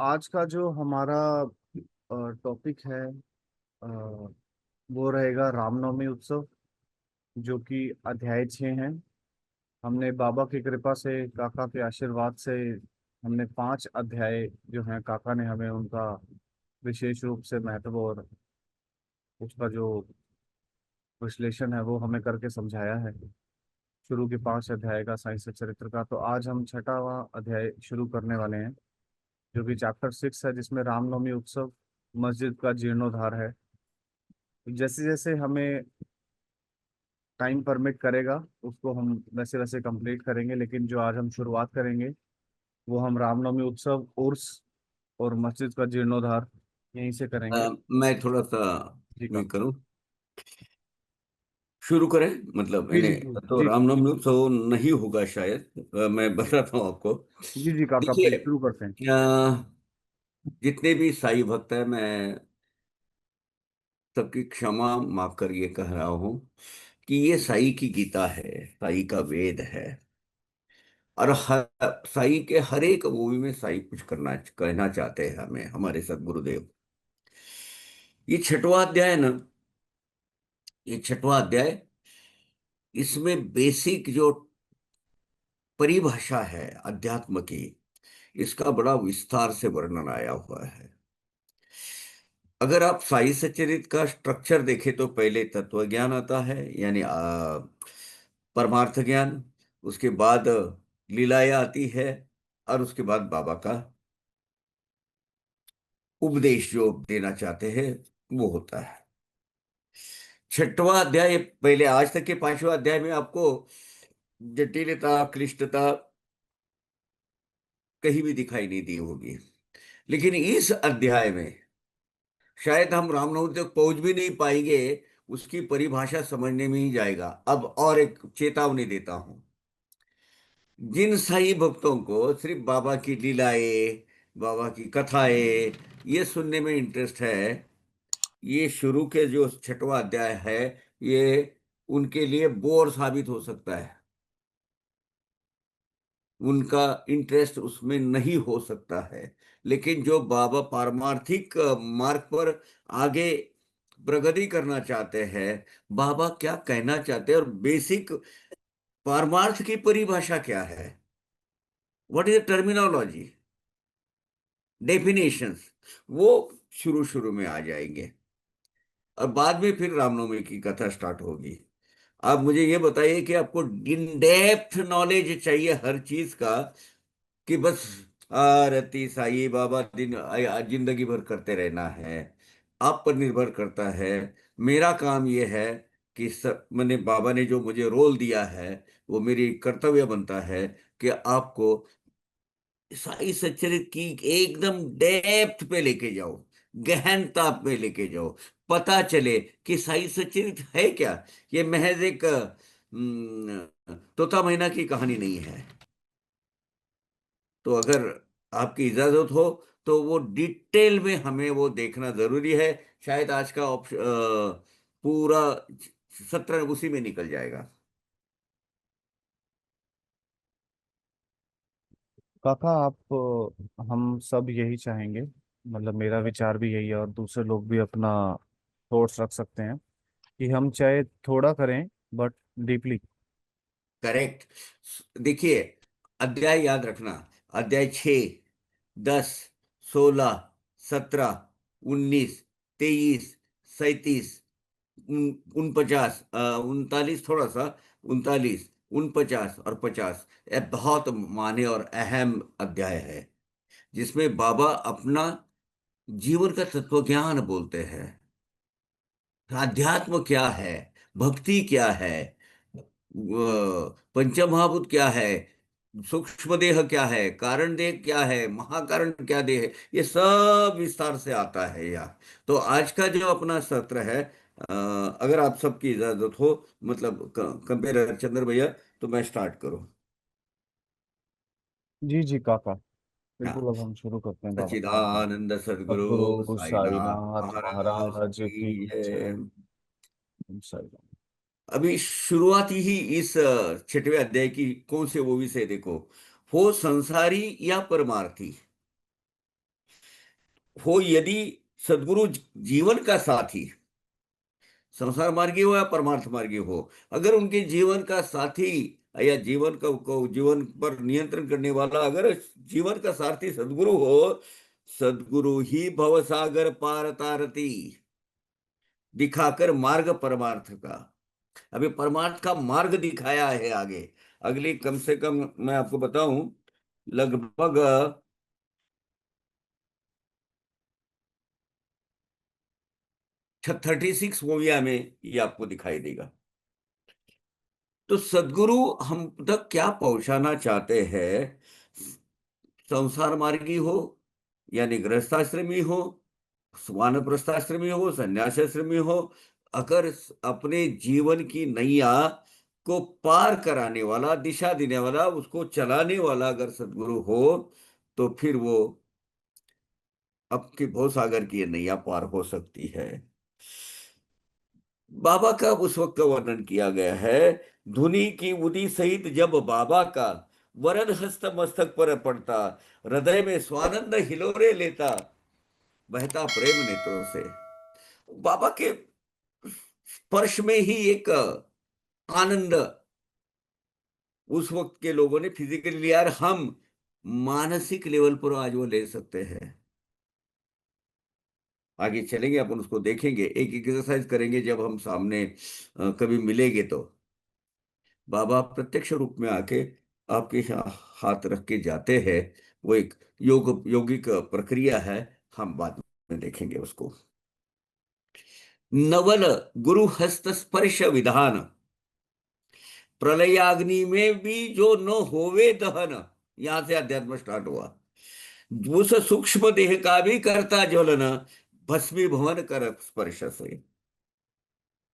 आज का जो हमारा टॉपिक है अ, वो रहेगा रामनवमी उत्सव, जो कि अध्याय 6 है। हमने बाबा की कृपा से, काका के आशीर्वाद से, हमने 5 अध्याय जो हैं, काका ने हमें उनका विशेष रूप से महत्व और उसका जो विश्लेषण है वो हमें करके समझाया है। शुरू के 5 अध्याय का साई चरित्र का, तो आज हम छठावां अध्याय शुरू करने वाले हैं, जो कि चैप्टर 6 है, जिसमें रामनवमी उत्सव मस्जिद का जीर्णोद्धार है। जैसे जैसे हमें टाइम परमिट करेगा उसको हम वैसे वैसे कंप्लीट करेंगे, लेकिन जो आज हम शुरुआत करेंगे वो हम रामनवमी उत्सव, उर्स और मस्जिद का जीर्णोद्धार यहीं से करेंगे। मैं थोड़ा सा जी मैं काका। करूं, शुरू करें। मतलब जी जी इन्हें तो जी जी रामनवमी उत्सव नहीं होगा शायद। मैं बताता हूं आपको। जी जी काका, देखिए, प्लीज शुरू करते हैं। जितने भी साई भक्त हैं, मैं सबकी क्षमा माफ कर ये कह रहा हूं कि ये साई की गीता है, साई का वेद है। और साई के हर एक मूवी में साई कुछ करना कहना चाहते हैं हमें, हमारे सदगुरुदेव। ये छठवां अध्याय है ना, ये छठवां अध्याय, इसमें बेसिक जो परिभाषा है अध्यात्म की, इसका बड़ा विस्तार से वर्णन आया हुआ है। अगर आप साई सच्चरित का स्ट्रक्चर देखें तो पहले तत्व ज्ञान आता है, यानी परमार्थ ज्ञान। उसके बाद लीलाएं आती है, और उसके बाद बाबा का उपदेश जो देना चाहते हैं वो होता है। छठवां अध्याय, पहले आज तक के पांचवा अध्याय में आपको जटिलता, क्लिष्टता कहीं भी दिखाई नहीं दी होगी। लेकिन इस अध्याय में शायद हम रामनवमी तक पहुंच भी नहीं पाएंगे, उसकी परिभाषा समझने में ही जाएगा। अब और एक चेतावनी देता हूं, जिन साई भक्तों को सिर्फ बाबा की लीलाएं, बाबा की कथाएं ये सुनने में इंटरेस्ट है, ये शुरू के जो छठवां अध्याय है, ये उनके लिए बोर साबित हो सकता है। उनका इंटरेस्ट उसमें नहीं हो सकता है। लेकिन जो बाबा पारमार्थिक मार्ग पर आगे प्रगति करना चाहते हैं, बाबा क्या कहना चाहते हैं और बेसिक पारमार्थ की परिभाषा क्या है, व्हाट इज टर्मिनोलॉजी, डेफिनेशंस, वो शुरू शुरू में आ जाएंगे। और बाद में फिर रामनवमी की कथा स्टार्ट होगी। आप मुझे ये बताइए कि आपको इन डेप्थ नॉलेज चाहिए हर चीज का, कि बस आरती साईं बाबा दिन जिंदगी भर करते रहना है? आप पर निर्भर करता है। मेरा काम ये है कि सब मैंने, बाबा ने जो मुझे रोल दिया है, वो मेरी कर्तव्य बनता है कि आपको साई सच्चरित की एकदम डेप्थ पे लेके जाओ, गहनता पे लेके जाओ। पता चले कि साई सच्चरित है क्या। ये महज एक तोता मैना की कहानी नहीं है। तो अगर आपकी इजाजत हो तो वो डिटेल में हमें वो देखना जरूरी है। शायद आज का पूरा सत्र उसी में निकल जाएगा। काका, आप हम सब यही चाहेंगे, मतलब मेरा विचार भी यही है, और दूसरे लोग भी अपना थॉट्स रख सकते हैं कि हम चाहे थोड़ा करें बट डीपली। करेक्ट। देखिए, अध्याय याद रखना। अध्याय 6, 10, 16, 17, 19, 23, 37, 49, 39, थोड़ा सा 39, 49 और 50, यह बहुत माने और अहम अध्याय है, जिसमें बाबा अपना जीवन का तत्व ज्ञान बोलते हैं। अध्यात्म क्या है, भक्ति क्या है, पंचमहाभूत क्या है, सूक्ष्म देह क्या है, कारण देह क्या है, महाकारण क्या देह है, ये सब विस्तार से आता है यहाँ। तो आज का जो अपना सत्र है, अगर आप सबकी इजाजत हो, मतलब कंपेयर चंद्र भैया, तो मैं स्टार्ट करूं। जी जी काका, हाँ। बिल्कुल। अब हम शुरू करते हैं बाबा के नाम से। सच्चिदानंद सदगुरु सदगुरु साईनाथ साईनाथ महाराज महाराज की की जय। जय। साईनाथ। अभी शुरुआती ही इस छठवें अध्याय की कौन से वो विषय देखो, हो संसारी या परमार्थी। हो यदि सदगुरु जीवन का साथी, संसार मार्गी हो या परमार्थ मार्गी हो, अगर उनके जीवन का साथी या जीवन को जीवन पर नियंत्रण करने वाला अगर जीवन का सारथी सदगुरु हो, सदगुरु ही भवसागर पार तारती, दिखाकर मार्ग परमार्थ का। अभी परमार्थ का मार्ग दिखाया है आगे। अगली कम से कम मैं आपको बताऊं, लगभग 36 मूविया में ये आपको दिखाई देगा। तो सदगुरु हम तक क्या पहुंचाना चाहते हैं? संसार मार्गी हो यानी गृहस्थाश्रमी हो, वानप्रस्थाश्रमी हो, संन्यासाश्रमी हो, अगर अपने जीवन की नैया को पार कराने वाला, दिशा देने वाला, उसको चलाने वाला अगर सदगुरु हो, तो फिर वो आपकी भवसागर की ये नैया पार हो सकती है। बाबा का उस वक्त का वर्णन किया गया है। धुनी की उदी सहित जब बाबा का वरद हस्त मस्तक पर पड़ता, हृदय में स्वानंद हिलोरे लेता, बहता प्रेम नेत्रों से। बाबा के स्पर्श में ही एक आनंद उस वक्त के लोगों ने फिजिकली लिया, और हम मानसिक लेवल पर आज वो ले सकते हैं। आगे चलेंगे, अपन उसको देखेंगे, एक एक्सरसाइज करेंगे जब हम सामने कभी मिलेंगे तो। बाबा प्रत्यक्ष रूप में आके आपके हाथ रख के जाते हैं। वो एक यौगिक प्रक्रिया है, हम बाद में देखेंगे उसको। नवल गुरु हस्त स्पर्श विधान, प्रलयाग्नि में भी जो न होवे दहन। यहां से अध्यात्म स्टार्ट हुआ। उस सूक्ष्म देह का भी करता ज्वलन, भस्मीभवन कर स्पर्श से।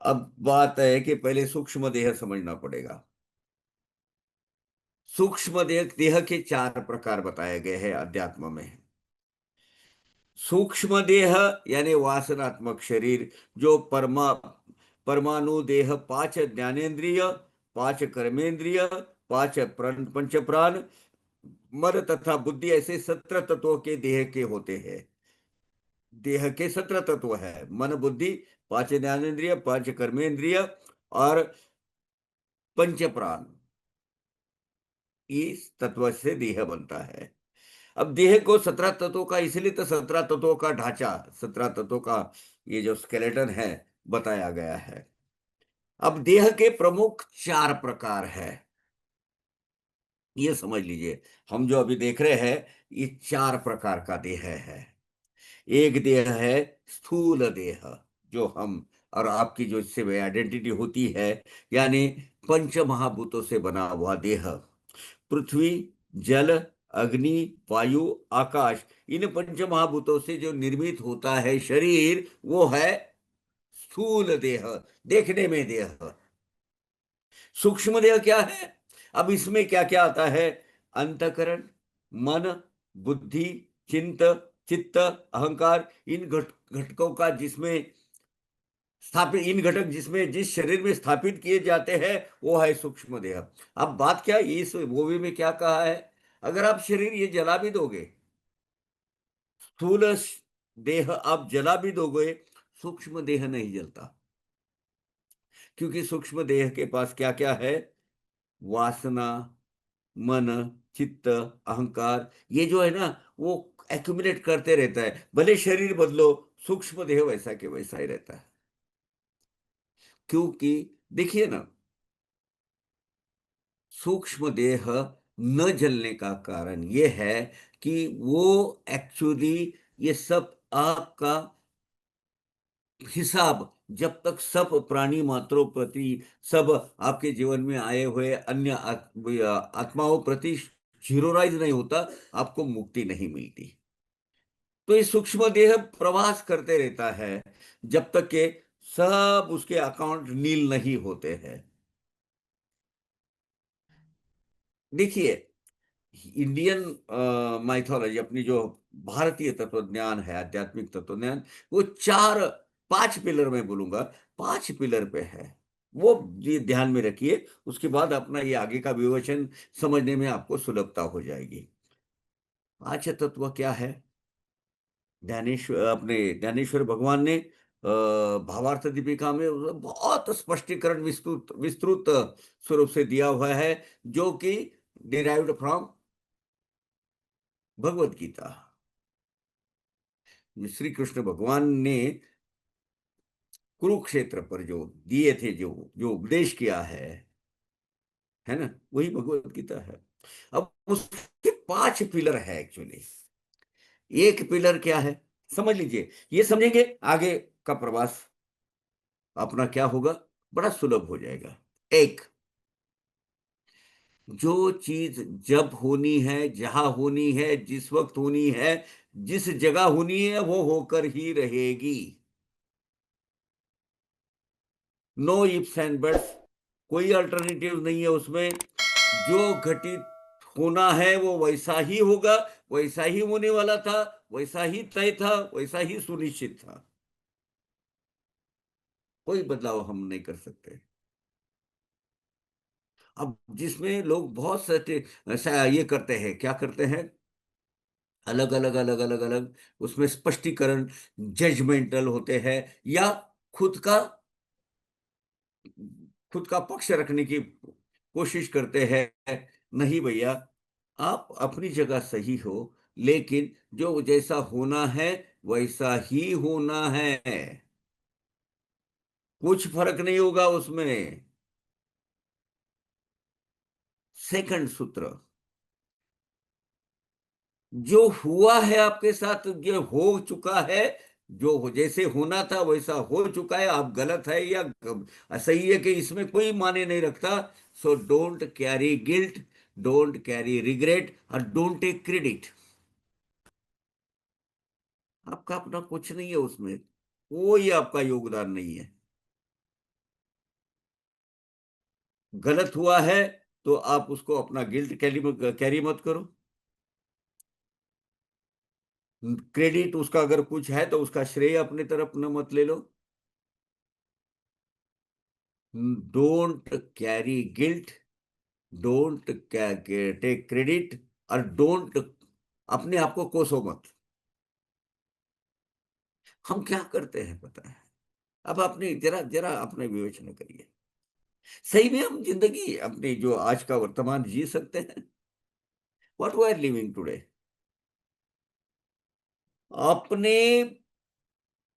अब बात है कि पहले सूक्ष्म देह समझना पड़ेगा। सूक्ष्म देह, देह के 4 प्रकार बताए गए हैं अध्यात्म में। सूक्ष्म देह यानी वासनात्मक शरीर, जो परमाणु देह, 5 ज्ञानेन्द्रिय, 5 कर्मेंद्रिय, 5 पंच प्राण, मन तथा बुद्धि, ऐसे 17 तत्वों के देह के होते हैं। देह के 17 तत्व है, मन बुद्धि, 5 ज्ञानेन्द्रिय, 5 कर्मेंद्रिय और पंच प्राण। इस तत्व से देह बनता है। अब देह को 17 तत्वों का, इसलिए तो 17 तत्वों का ढांचा, 17 तत्वों का ये जो स्केलेटन है बताया गया है। अब देह के प्रमुख 4 प्रकार है, ये समझ लीजिए। हम जो अभी देख रहे हैं, ये 4 प्रकार का देह है। एक देह है स्थूल देह, जो हम और आपकी जो इससे आइडेंटिटी होती है, यानी पंच महाभूतों से बना हुआ देह। पृथ्वी, जल, अग्नि, वायु, आकाश, इन पंच महाभूतों से जो निर्मित होता है शरीर, वो है स्थूल देह, देखने में देह। सूक्ष्म देह क्या है? अब इसमें क्या क्या आता है? अंतकरण, मन, बुद्धि, चिंत चित्त, अहंकार, इन घटकों का जिसमें स्थापित, इन घटक जिसमें जिस शरीर में स्थापित किए जाते हैं, वो है सूक्ष्म देह। अब बात क्या, इस मूवी में क्या कहा है? अगर आप शरीर ये जला भी दोगे, स्थूल देह आप जला भी दोगे, सूक्ष्म देह नहीं जलता। क्योंकि सूक्ष्म देह के पास क्या क्या है? वासना, मन, चित्त, अहंकार, ये जो है ना, वो एक्यूमुलेट करते रहता है। भले शरीर बदलो, सूक्ष्म देह वैसा के वैसा ही रहता है। क्योंकि देखिए ना, सूक्ष्म देह न जलने का कारण ये है कि वो एक्चुअली ये सब आपका हिसाब, जब तक सब प्राणी मात्रों प्रति, सब आपके जीवन में आए हुए अन्य आत्माओं प्रति जीरोराइज नहीं होता, आपको मुक्ति नहीं मिलती। तो ये सूक्ष्म देह प्रवास करते रहता है जब तक के सब उसके अकाउंट नील नहीं होते हैं। देखिए, इंडियन माइथोलॉजी, अपनी जो भारतीय तत्वज्ञान है, आध्यात्मिक तत्वज्ञान, वो 5 पिलर में बोलूंगा, 5 पिलर पे है। वो ये ध्यान में रखिए, उसके बाद अपना ये आगे का विवेचन समझने में आपको सुलभता हो जाएगी। 5 तत्व क्या है? ज्ञानेश्वर, अपने ज्ञानेश्वर भगवान ने भावार्थ दीपिका में बहुत स्पष्टीकरण विस्तृत विस्तृत स्वरूप से दिया हुआ है, जो कि डिराइव्ड फ्रॉम भगवत गीता। श्री कृष्ण भगवान ने कुरुक्षेत्र पर जो दिए थे, जो जो उपदेश किया है ना, वही भगवत गीता है। अब उसके 5 पिलर है एक्चुअली। एक पिलर क्या है, समझ लीजिए, ये समझेंगे आगे का प्रवास अपना क्या होगा, बड़ा सुलभ हो जाएगा। एक, जो चीज जब होनी है, जहां होनी है, जिस वक्त होनी है, जिस जगह होनी है, वो होकर ही रहेगी। नो इफ्स एंड बट्स, कोई अल्टरनेटिव नहीं है उसमें। जो घटित होना है वो वैसा ही होगा, वैसा ही होने वाला था, वैसा ही तय था, वैसा ही सुनिश्चित था। कोई बदलाव हम नहीं कर सकते। अब जिसमें लोग बहुत सारे ऐसा ये करते हैं, क्या करते हैं, अलग अलग अलग अलग अलग उसमें स्पष्टीकरण, जजमेंटल होते हैं, या खुद का खुद का पक्ष रखने की कोशिश करते हैं। नहीं भैया, आप अपनी जगह सही हो, लेकिन जो जैसा होना है वैसा ही होना है, कुछ फर्क नहीं होगा उसमें। सेकंड सूत्र, जो हुआ है आपके साथ, जो हो चुका है, जैसे होना था वैसा हो चुका है, आप गलत है या सही है कि इसमें कोई माने नहीं रखता। So don't carry guilt, don't carry regret, और डोंट टेक क्रेडिट। आपका अपना कुछ नहीं है उसमें, कोई आपका योगदान नहीं है। गलत हुआ है तो आप उसको अपना गिल्ट कैरी कैरी मत करो। क्रेडिट उसका अगर कुछ है तो उसका श्रेय अपने तरफ न मत ले लो। Don't carry guilt, don't take credit, और डोंट अपने आप को कोसो मत। हम क्या करते हैं पता है, अब अपने जरा जरा अपने विवेचना करिए, सही में हम जिंदगी अपनी जो आज का वर्तमान जी सकते हैं? What we are living today, अपने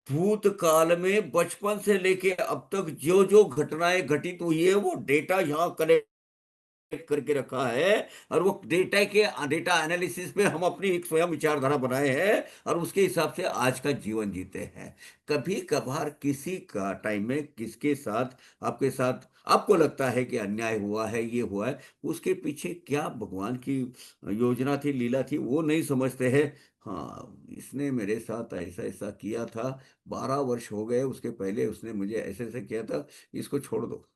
भूतकाल में बचपन से लेके अब तक जो जो घटनाएं घटित हुई है, वो डेटा यहाँ कलेक्ट करके रखा है, और वो डेटा एनालिसिस पे हम अपनी एक स्वयं विचारधारा बनाए हैं, और उसके हिसाब से आज का जीवन जीते हैं। कभी कभार किसी का टाइम में किसके साथ, आपके साथ आपको लगता है कि अन्याय हुआ है, ये हुआ है, उसके पीछे क्या भगवान की योजना थी, लीला थी, वो नहीं समझते हैं। हाँ, इसने मेरे साथ ऐसा ऐसा किया था, 12 वर्ष हो गए, उसके पहले उसने मुझे ऐसे ऐसे किया था, इसको छोड़ दो।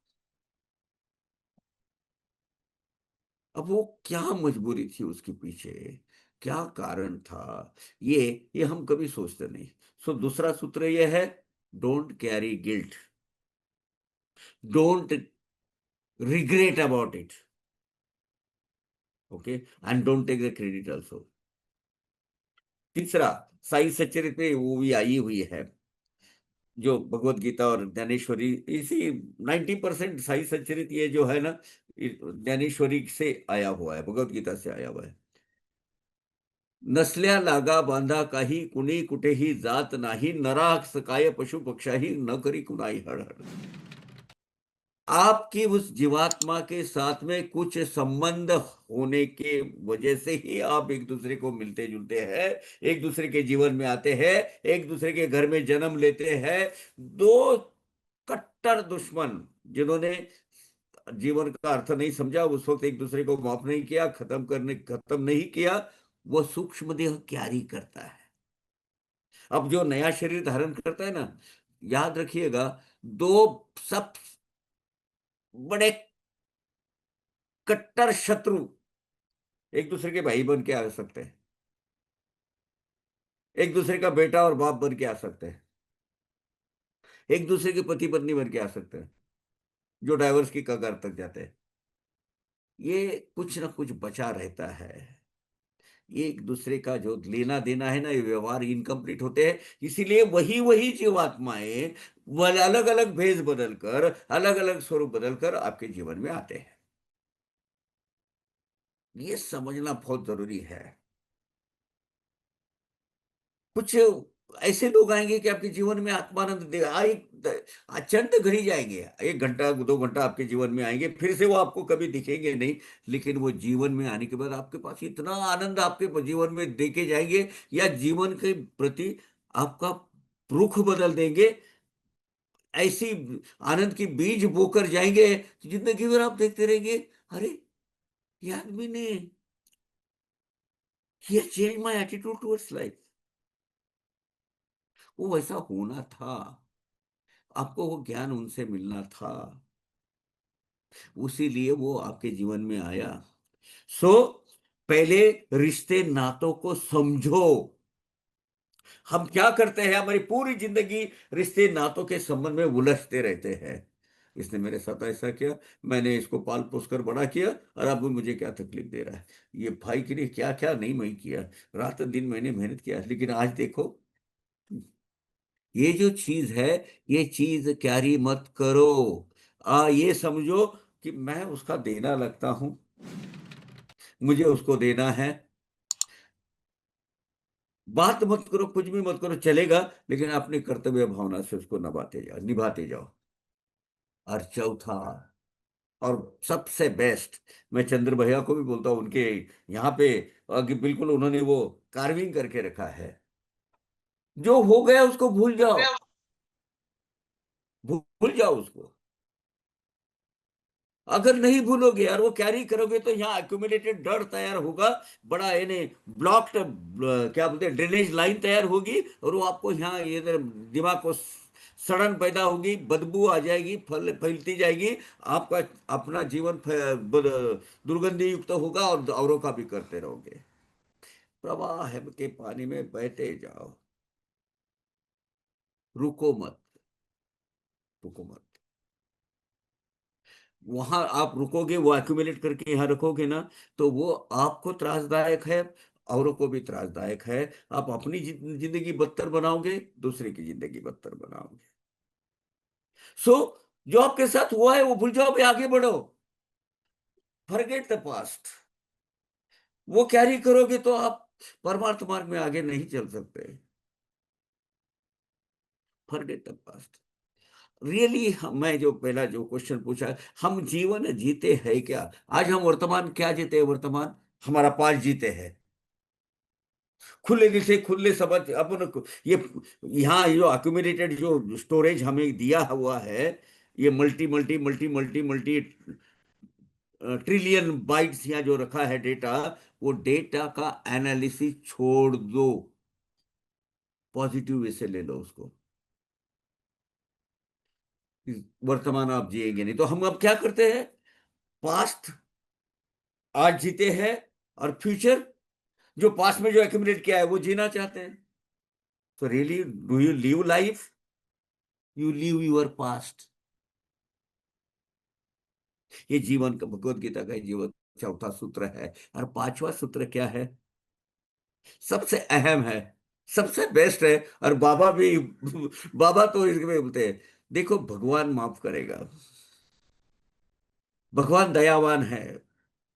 अब वो क्या मजबूरी थी उसके पीछे, क्या कारण था, ये ये हम कभी सोचते नहीं। सो दूसरा सूत्र ये है, don't carry guilt, don't regret about it, okay, and don't take the credit also. तीसरा, साई सच्चरित्र में वो भी आई हुई है, जो भगवत गीता और ज्ञानेश्वरी, इसी 90% साई सच्चरित ये जो है ना, ज्ञानेश्वरी से आया हुआ है, भगवत गीता से आया हुआ है। नसल्या लागा बांधा काही, कुणी कुठेही जात नाही, नरा सकाय पशु पक्षाही, न करी कुणाई हळहळ। आपकी उस जीवात्मा के साथ में कुछ संबंध होने के वजह से ही आप एक दूसरे को मिलते जुलते हैं, एक दूसरे के जीवन में आते हैं, एक दूसरे के घर में जन्म लेते हैं। दो कट्टर दुश्मन, जिन्होंने जीवन का अर्थ नहीं समझा, उस वक्त एक दूसरे को माफ नहीं किया, खत्म नहीं किया, वो सूक्ष्म देह क्यारी करता है। अब जो नया शरीर धारण करता है ना, याद रखिएगा, दो सब बड़े कट्टर शत्रु एक दूसरे के भाई बन के आ सकते हैं, एक दूसरे का बेटा और बाप बन के आ सकते हैं, एक दूसरे के पति पत्नी बन के आ सकते हैं, जो डाइवर्स की कगार तक जाते हैं। ये कुछ ना कुछ बचा रहता है। एक दूसरे का जो लेना देना है ना, ये व्यवहार इनकम्प्लीट होते हैं। इसीलिए वही वही जीवात्माएं वह अलग अलग भेष बदलकर, अलग अलग स्वरूप बदलकर आपके जीवन में आते हैं। ये समझना बहुत जरूरी है। कुछ ऐसे लोग आएंगे कि आपके जीवन में आत्मानंद दे चंद घड़ी जाएंगे, 1 घंटा 2 घंटा आपके जीवन में आएंगे, फिर से वो आपको कभी दिखेंगे नहीं। लेकिन वो जीवन में आने के बाद आपके पास इतना आनंद आपके जीवन में देके जाएंगे, या जीवन के प्रति आपका रुख बदल देंगे। ऐसी आनंद की बीज बोकर जाएंगे, जिंदगी भर आप देखते रहेंगे, अरे ये आदमी ने, he change my attitude towards life. वो वैसा होना था, आपको वो ज्ञान उनसे मिलना था, उसी लिए वो आपके जीवन में आया। सो पहले रिश्ते नातों को समझो। हम क्या करते हैं, हमारी पूरी जिंदगी रिश्ते नातों के संबंध में उलझते रहते हैं। इसने मेरे साथ ऐसा किया, मैंने इसको पाल पोस कर बड़ा किया, और अब वो मुझे क्या तकलीफ दे रहा है। ये भाई के लिए क्या क्या नहीं मैं किया, रात दिन मैंने मेहनत किया, लेकिन आज देखो, ये जो चीज है, ये चीज कैरी मत करो। ये समझो कि मैं उसका देना लगता हूं, मुझे उसको देना है। बात मत करो, कुछ भी मत करो, चलेगा, लेकिन अपनी कर्तव्य भावना से उसको निभाते जाओ, निभाते जाओ। और चौथा, और सबसे बेस्ट, मैं चंद्र भैया को भी बोलता हूँ, उनके यहाँ पे कि बिल्कुल उन्होंने वो कार्विंग करके रखा है, जो हो गया उसको भूल जाओ, भूल जाओ उसको। अगर नहीं भूलोगे और वो कैरी करोगे, तो यहाँ एक्यूमुलेटेड डर तैयार होगा, बड़ा यानी ब्लॉक्ड, क्या बोलते हैं, ड्रेनेज लाइन तैयार होगी, और वो आपको यहाँ ये दिमाग को सड़न पैदा होगी, बदबू आ जाएगी, फैलती जाएगी। आपका अपना जीवन दुर्गंधि युक्त होगा, और औरों का भी करते रहोगे। प्रवाह है के पानी में बहते जाओ, रुको मत, रुको मत। वहां आप रुकोगे, वो एक्यूमुलेट करके यहाँ रखोगे ना, तो वो आपको त्रासदायक है, औरों को भी त्रासदायक है। आप अपनी जिंदगी बदतर बनाओगे, दूसरे की जिंदगी बदतर बनाओगे। सो जो आपके साथ हुआ है वो भूल जाओ, भाई आगे बढ़ो, फॉरगेट द पास्ट। वो कैरी करोगे तो आप परमार्थ मार्ग में आगे नहीं चल सकते। Forget the past. रियली मैं जो पहला जो क्वेश्चन पूछा, हम जीवन जीते हैं क्या? आज हम वर्तमान क्या जीते हैं? वर्तमान हमारा पास्ट जीते हैं, खुले दिल से, खुले समझ अपन ये यहाँ जो अक्यूमुलेटेड जो स्टोरेज हमें दिया हुआ है, ये multi multi multi multi multi trillion bytes यहाँ जो रखा है डेटा, वो डेटा का एनालिसिस छोड़ दो, पॉजिटिव वे से ले लो उसको। वर्तमान आप जिएंगे नहीं, तो हम अब क्या करते हैं? पास्ट आज जीते हैं, और फ्यूचर जो पास्ट में जो एक्यूमुलेट किया है वो जीना चाहते हैं। तो really do you live life, you live your past. ये जीवन का, भगवत गीता का जीवन चौथा सूत्र है। और पांचवा सूत्र क्या है? सबसे अहम है, सबसे बेस्ट है। और बाबा भी बाबा तो इसमें बोलते हैं, देखो भगवान माफ करेगा, भगवान दयावान है,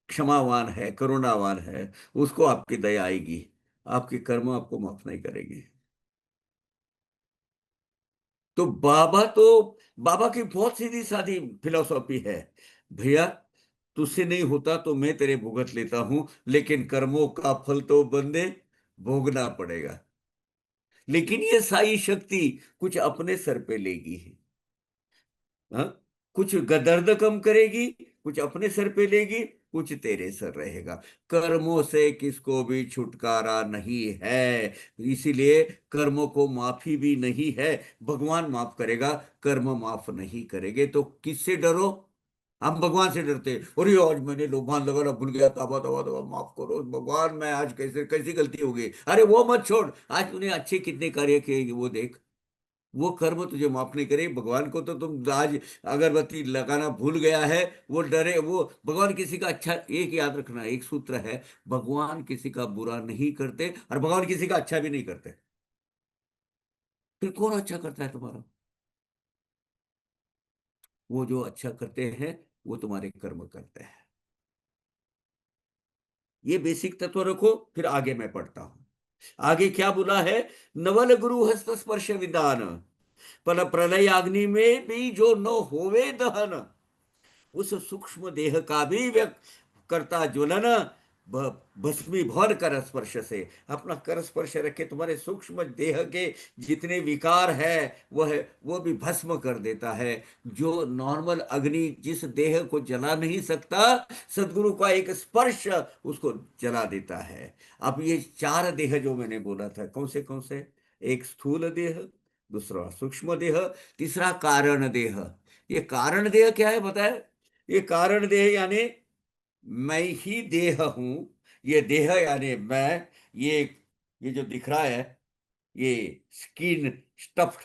क्षमावान है, करुणावान है, उसको आपकी दया आएगी, आपके कर्म आपको माफ नहीं करेंगे। तो बाबा की बहुत सीधी सादी फिलॉसफी है, भैया तुझसे नहीं होता तो मैं तेरे भुगत लेता हूं, लेकिन कर्मों का फल तो बंदे भोगना पड़ेगा। लेकिन ये साई शक्ति कुछ अपने सर पे लेगी, हाँ, कुछ दर्द कम करेगी, कुछ अपने सर पे लेगी, कुछ तेरे सर रहेगा। कर्मों से किसको भी छुटकारा नहीं है, इसीलिए कर्मों को माफी भी नहीं है। भगवान माफ करेगा, कर्म माफ नहीं करेंगे, तो किससे डरो? हम भगवान से डरते हैं, अरे आज मैंने लोभान लगाना भूल गया, तबा तबा तबा माफ करो भगवान, मैं आज कैसे कैसी गलती हो गई। अरे वो मत छोड़, आज तूने अच्छे कितने कार्य किए वो देख। वो कर्म तुझे माफ नहीं करे। भगवान को तो तुम आज अगरबत्ती लगाना भूल गया है, वो डरे, वो भगवान किसी का अच्छा, एक याद रखना, एक सूत्र है, भगवान किसी का बुरा नहीं करते और भगवान किसी का अच्छा भी नहीं करते। फिर कौन अच्छा करता है तुम्हारा? वो जो अच्छा करते हैं वो तुम्हारे कर्म करते हैं। ये बेसिक तत्व रखो, फिर आगे मैं पढ़ता हूं। आगे क्या बोला है? नवल गुरु हस्त स्पर्श विधान, पर प्रलय अग्नि में भी जो न होवे दहन, उस सूक्ष्म देह का भी व्यक्त करता ज्वलन, भस्मीभवन कर स्पर्श से। अपना कर स्पर्श रखे, तुम्हारे सूक्ष्म देह के जितने विकार है वो भी भस्म कर देता है। जो नॉर्मल अग्नि जिस देह को जला नहीं सकता, सदगुरु का एक स्पर्श उसको जला देता है। अब ये चार देह जो मैंने बोला था, कौन से? एक स्थूल देह, दूसरा सूक्ष्म देह, तीसरा कारण देह। ये कारण देह क्या है बताए? ये कारण देह यानी मैं ही देह हूं। ये देह यानी मैं। ये ये जो दिख रहा है, ये स्किन स्टफ्ड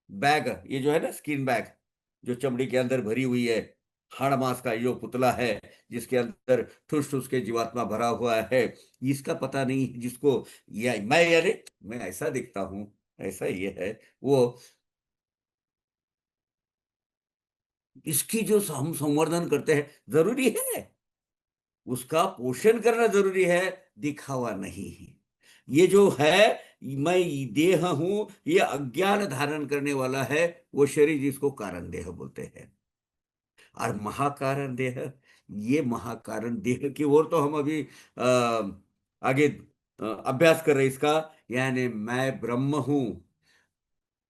बैग, ये जो है ना स्किन बैग, जो चमड़ी के अंदर भरी हुई है, हाड़ मांस का ये जो पुतला है, जिसके अंदर ठुस ठुस के जीवात्मा भरा हुआ है, इसका पता नहीं जिसको, या मैं, यानी मैं ऐसा दिखता हूं, ऐसा ये है वो। इसकी जो हम संवर्धन करते हैं, जरूरी है, उसका पोषण करना जरूरी है, दिखावा नहीं है। ये जो है, मैं देह हूं, ये अज्ञान धारण करने वाला है, वो शरीर जिसको कारण देह बोलते हैं। और महाकारण देह, ये महाकारण देह की ओर तो हम अभी आगे अभ्यास कर रहे हैं इसका। यानी मैं ब्रह्म हूं,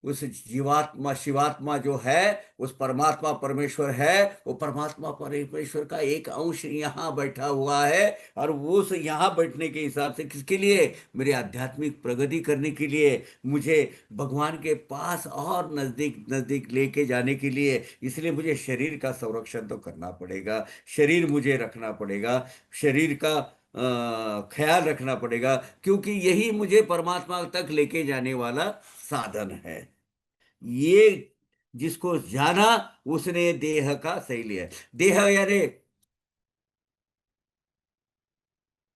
उस जीवात्मा शिवात्मा जो है, उस परमात्मा परमेश्वर है, वो परमात्मा परमेश्वर का एक अंश यहाँ बैठा हुआ है। और वो उस यहाँ बैठने के हिसाब से किसके लिए? मेरे आध्यात्मिक प्रगति करने के लिए, मुझे भगवान के पास और नजदीक नजदीक लेके जाने के लिए। इसलिए मुझे शरीर का संरक्षण तो करना पड़ेगा, शरीर मुझे रखना पड़ेगा, शरीर का ख्याल रखना पड़ेगा, क्योंकि यही मुझे परमात्मा तक लेके जाने वाला साधन है। ये जिसको जाना, उसने देह का सही लिया। देह यानी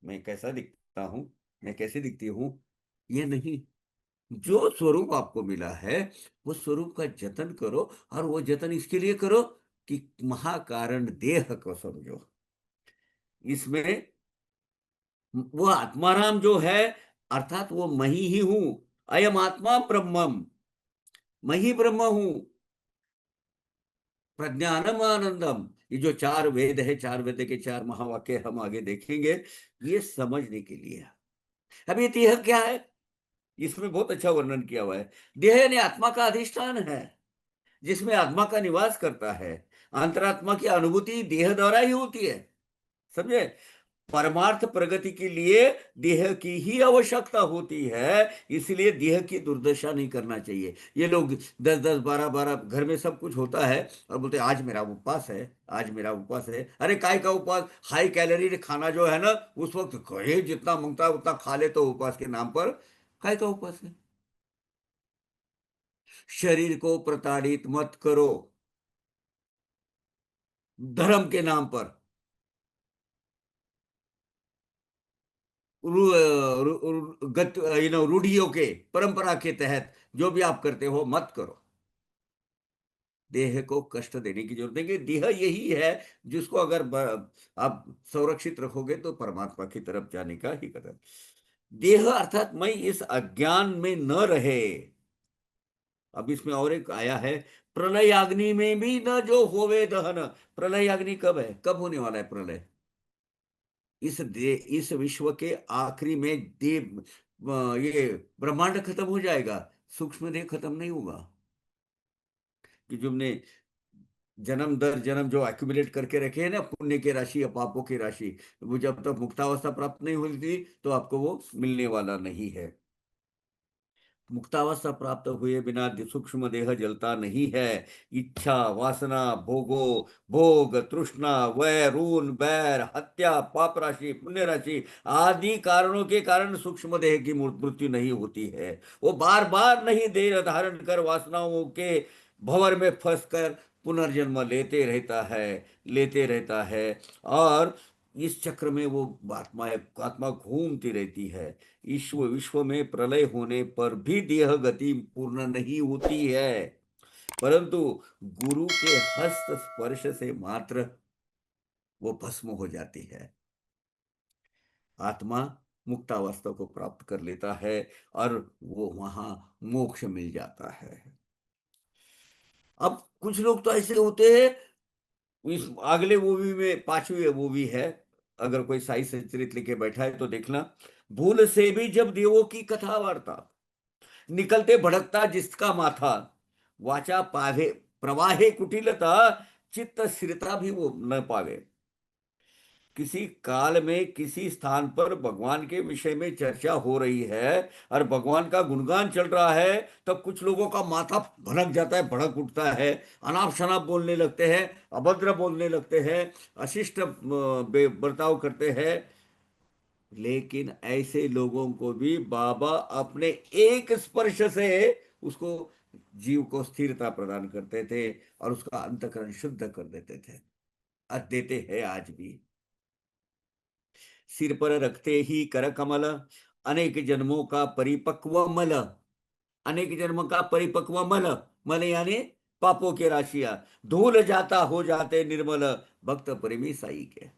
मैं कैसा दिखता हूं, मैं कैसे दिखती हूं, ये नहीं। जो स्वरूप आपको मिला है, वो स्वरूप का जतन करो। और वो जतन इसके लिए करो कि महाकारण देह को समझो। इसमें वो आत्माराम जो है, अर्थात वो मैं ही हूं। अयम आत्मा ब्रह्मम, मैं ही ब्रह्म हूं। प्रज्ञानम आनंदम, ये जो चार वेद है, चार वेद के चार महावाक्य हम आगे देखेंगे, ये समझने के लिए। अब ये देह क्या है? इसमें बहुत अच्छा वर्णन किया हुआ है। देह यानी आत्मा का अधिष्ठान है, जिसमें आत्मा का निवास करता है। अंतरात्मा की अनुभूति देह द्वारा ही होती है, समझे? परमार्थ प्रगति के लिए देह की ही आवश्यकता होती है। इसलिए देह की दुर्दशा नहीं करना चाहिए। ये लोग 10-10 12-12 घर में सब कुछ होता है और बोलते हैं, आज मेरा उपवास है, आज मेरा उपवास है। अरे काय का उपवास? हाई कैलोरी खाना जो है ना, उस वक्त कहे जितना मांगता है उतना खा ले, तो उपवास के नाम पर काय का उपवास है? शरीर को प्रताड़ित मत करो धर्म के नाम पर। गत रूढ़ियों के, परंपरा के तहत जो भी आप करते हो मत करो। देह को कष्ट देने की जरूरत नहीं, कि देह यही है जिसको अगर आप संरक्षित रखोगे तो परमात्मा की तरफ जाने का ही कदम। देह अर्थात मैं इस अज्ञान में न रहे। अब इसमें और एक आया है, प्रलय अग्नि में भी न जो होवे दहन। प्रलय अग्नि कब है, कब होने वाला है प्रलय? इस विश्व के आखिरी में ये ब्रह्मांड खत्म हो जाएगा, सूक्ष्म देह खत्म नहीं होगा। कि तुमने जन्म दर जन्म जो एक्यूमुलेट करके रखे हैं ना, पुण्य की राशि या पापों की राशि, वो जब तक मुक्तावस्था प्राप्त नहीं होती तो आपको वो मिलने वाला नहीं है। मुक्तावस्था प्राप्त हुए बिना सूक्ष्म देह जलता नहीं है। इच्छा, वासना, भोगो, भोग, तृष्णा, वै, ऋण, बैर, हत्या, पाप राशि, पुण्य राशि आदि कारणों के कारण सूक्ष्म देह की मृत्यु नहीं होती है। वो बार बार नहीं देह धारण कर वासनाओं के भंवर में फंसकर पुनर्जन्म लेते रहता है। और इस चक्र में वो आत्मा आत्मा घूमती रहती है। विश्व विश्व में प्रलय होने पर भी देह गति पूर्ण नहीं होती है, परंतु गुरु के हस्त स्पर्श से मात्र वो भस्म हो जाती है। आत्मा मुक्तावस्था को प्राप्त कर लेता है और वो वहां मोक्ष मिल जाता है। अब कुछ लोग तो ऐसे होते हैं, इस अगले मूवी में, पांचवी मूवी है, अगर कोई साई सचरित लेके बैठा है तो देखना। भूल से भी जब देवों की कथा वार्ता, निकलते भड़कता जिसका माथा, वाचा पावे प्रवाहे कुटिलता, चित्त स्थिरता भी वो न पावे। किसी काल में किसी स्थान पर भगवान के विषय में चर्चा हो रही है और भगवान का गुणगान चल रहा है, तब कुछ लोगों का माथा भड़क जाता है, भड़क उठता है, अनाप शनाप बोलने लगते हैं, अभद्र बोलने लगते हैं, अशिष्ट बर्ताव करते हैं। लेकिन ऐसे लोगों को भी बाबा अपने एक स्पर्श से उसको, जीव को स्थिरता प्रदान करते थे और उसका अंतःकरण शुद्ध कर देते थे, और देते हैं आज भी। सिर पर रखते ही कर कमल, अनेक जन्मों का परिपक्व मल, अनेक जन्म का परिपक्व मल, मल यानी पापों की राशियां, धूल जाता हो जाते निर्मल, भक्त प्रेमी साई के।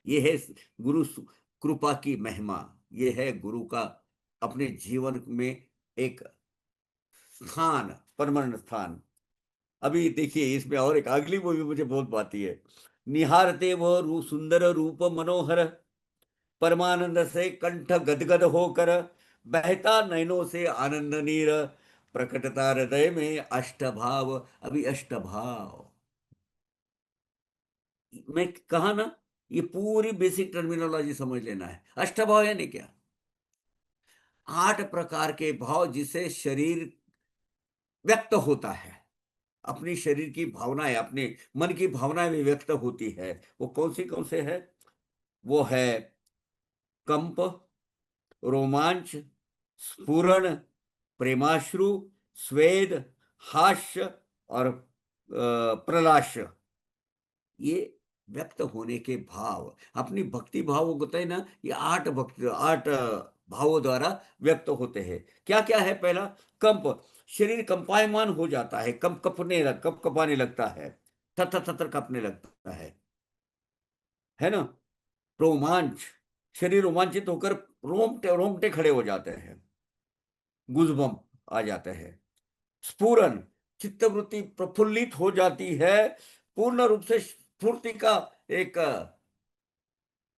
ये है गुरु कृपा की महिमा। ये है गुरु का अपने जीवन में एक स्थान, परमानेंट स्थान। अभी देखिए इसमें और एक अगली मूवी मुझे बहुत भाती है। निहारते वह सुंदर रूप मनोहर, परमानंद से कंठ गदगद होकर, बहता नयनों से आनंद नीर, प्रकटता हृदय में अष्टभाव। अभी अष्टभाव मैं कहा ना, ये पूरी बेसिक टर्मिनोलॉजी समझ लेना है। अष्टभाव यानी क्या? 8 प्रकार के भाव जिसे शरीर व्यक्त होता है, अपनी शरीर की भावनाएं, अपने मन की भावनाएं भी व्यक्त होती है। वो कौन से है? वो है कंप, रोमांच, स्फुरण, प्रेमाश्रु, स्वेद, हास्य और प्रलाश। ये व्यक्त होने के भाव, अपनी भक्ति भाव होता है ना, ये 8 भावों द्वारा व्यक्त होते हैं। क्या क्या है? पहला, कंप, शरीर कंपायमान हो जाता है, कप कपाने लगता है, थर थर कांपने लगता है ना। रोमांच, शरीर रोमांचित होकर रोमटे रोमटे खड़े हो जाते हैं, गुजबम आ जाते हैं। स्फुरन, चित्तवृत्ति प्रफुल्लित हो जाती है, पूर्ण रूप से स्फूर्ति का एक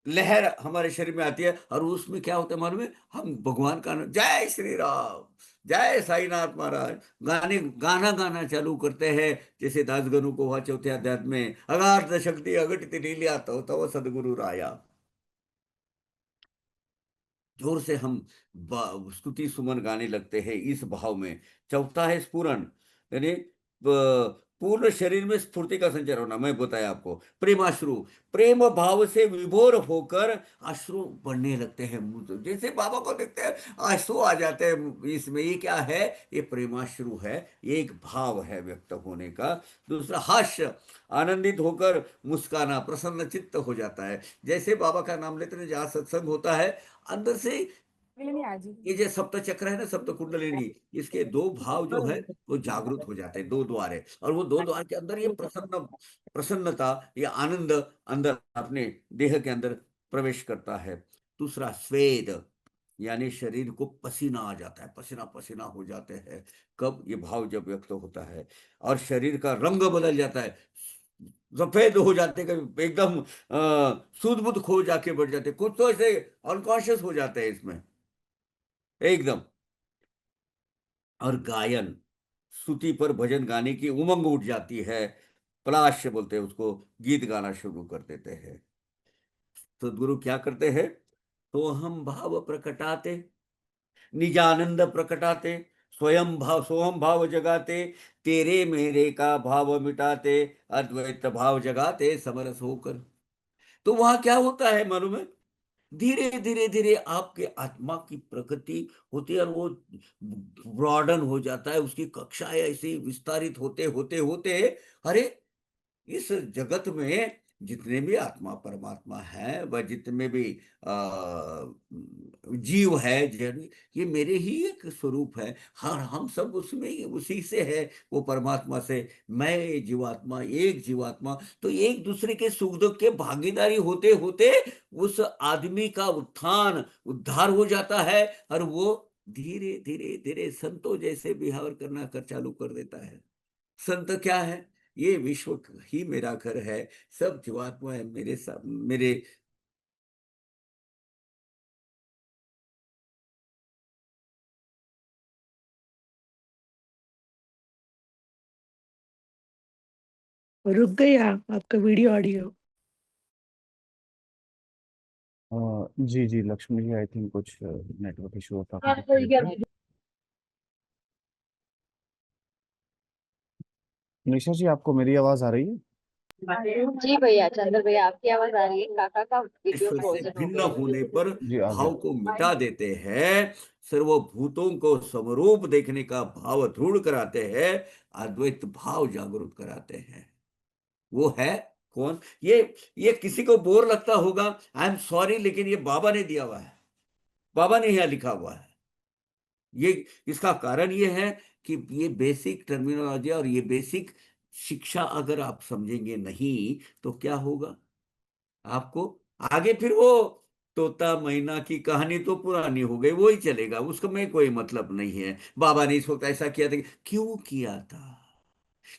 लहर हमारे शरीर में आती है। और उसमें क्या होता है मालूम है? हम भगवान का जय श्री राम, जय साईनाथ महाराज, गाना गाना चालू करते हैं। जैसे दास गनु को हुआ चौथे अध्यात्म में, अगाध शक्ति अघटित लीला तो तव सदगुरु राया। जोर से हम स्तुति सुमन गाने लगते हैं इस भाव में। चौथा है स्फुरन, यानी पूर्ण शरीर में स्फूर्ति का संचार होना। मैं बताया आपको। प्रेमाश्रु, प्रेम भाव से विभोर होकर अश्रु बढ़ने लगते हैं मुंह से। जैसे बाबा को देखते हैं आंसू आ जाते हैं इसमें। ये क्या है? ये प्रेमाश्रु है, ये एक भाव है व्यक्त होने का। दूसरा हास्य, आनंदित होकर मुस्काना, प्रसन्न चित्त हो जाता है। जैसे बाबा का नाम लेते हैं, जहाँ सत्संग होता है, अंदर से ये जो सप्त चक्र है ना, सप्त कुंडलिनी, इसके 2 भाव जो है वो जागृत हो जाते हैं। 2 द्वार है, और वो 2 द्वार के अंदर ये प्रसन्नता, ये आनंद अंदर अपने देह के अंदर प्रवेश करता है। दूसरा स्वेद, यानी शरीर को पसीना आ जाता है, पसीना पसीना हो जाते हैं। कब? ये भाव जब व्यक्त होता है। और शरीर का रंग बदल जाता है, सफेद हो जाते हैं, कभी एकदम सूद बुद खो जाके बढ़ जाते हैं। कुछ तो ऐसे अनकॉन्शियस हो जाते हैं इसमें एकदम। और गायन, स्तुति पर भजन गाने की उमंग उठ जाती है। पलाश बोलते हैं उसको, गीत गाना शुरू कर देते हैं। तो गुरु क्या करते हैं? तो हम भाव प्रकटाते, निजानंद प्रकटाते, स्वयं भाव सोहम भाव जगाते, तेरे मेरे का भाव मिटाते, अद्वैत भाव जगाते समरस होकर। तो वहां क्या होता है मालूम है? धीरे धीरे धीरे आपके आत्मा की प्रकृति होती है, और वो ब्रॉडन हो जाता है, उसकी कक्षाएं ऐसे ही विस्तारित होते होते होते, अरे इस जगत में जितने भी आत्मा परमात्मा है, वह जितने भी जीव है, जन, ये मेरे ही एक स्वरूप है। हर हम सब उसमें उसी से है, वो परमात्मा से। मैं जीवात्मा, एक जीवात्मा, तो एक दूसरे के सुख दुख के भागीदारी होते होते उस आदमी का उत्थान उद्धार हो जाता है, और वो धीरे धीरे धीरे संतों जैसे बिहेव करना कर चालू कर देता है। संत क्या है? ये विश्व ही मेरा घर है, सब जीवात्मा है मेरे साथ मेरे। रुक गई आप, आपका वीडियो ऑडियो। जी जी लक्ष्मी जी, आई थिंक कुछ नेटवर्क इशू होता हाँ, है। हो गया। निशा जी, आपको मेरी आवाज आ रही है? जी भैया, चंद्र भैया, आपकी आवाज आ रही है। काका का वीडियो ईश्वर से फ्रोजन हो भिन्न गया होने पर जी आ गया। भाव को मिटा देते हैं, सर्वभूतों को समरूप देखने का भाव दृढ़ कराते हैं, अद्वैत भाव जागरूक कराते हैं। वो है कौन? ये किसी को बोर लगता होगा, आई एम सॉरी, लेकिन ये बाबा ने दिया हुआ है, बाबा ने यहाँ लिखा हुआ है। ये इसका कारण ये है कि ये बेसिक टर्मिनोलॉजी और ये बेसिक शिक्षा अगर आप समझेंगे नहीं, तो क्या होगा आपको? आगे फिर वो तोता मैना की कहानी तो पुरानी हो गई, वो ही चलेगा, उसका में कोई मतलब नहीं है। बाबा ने इस वक्त ऐसा किया था, क्यों किया था,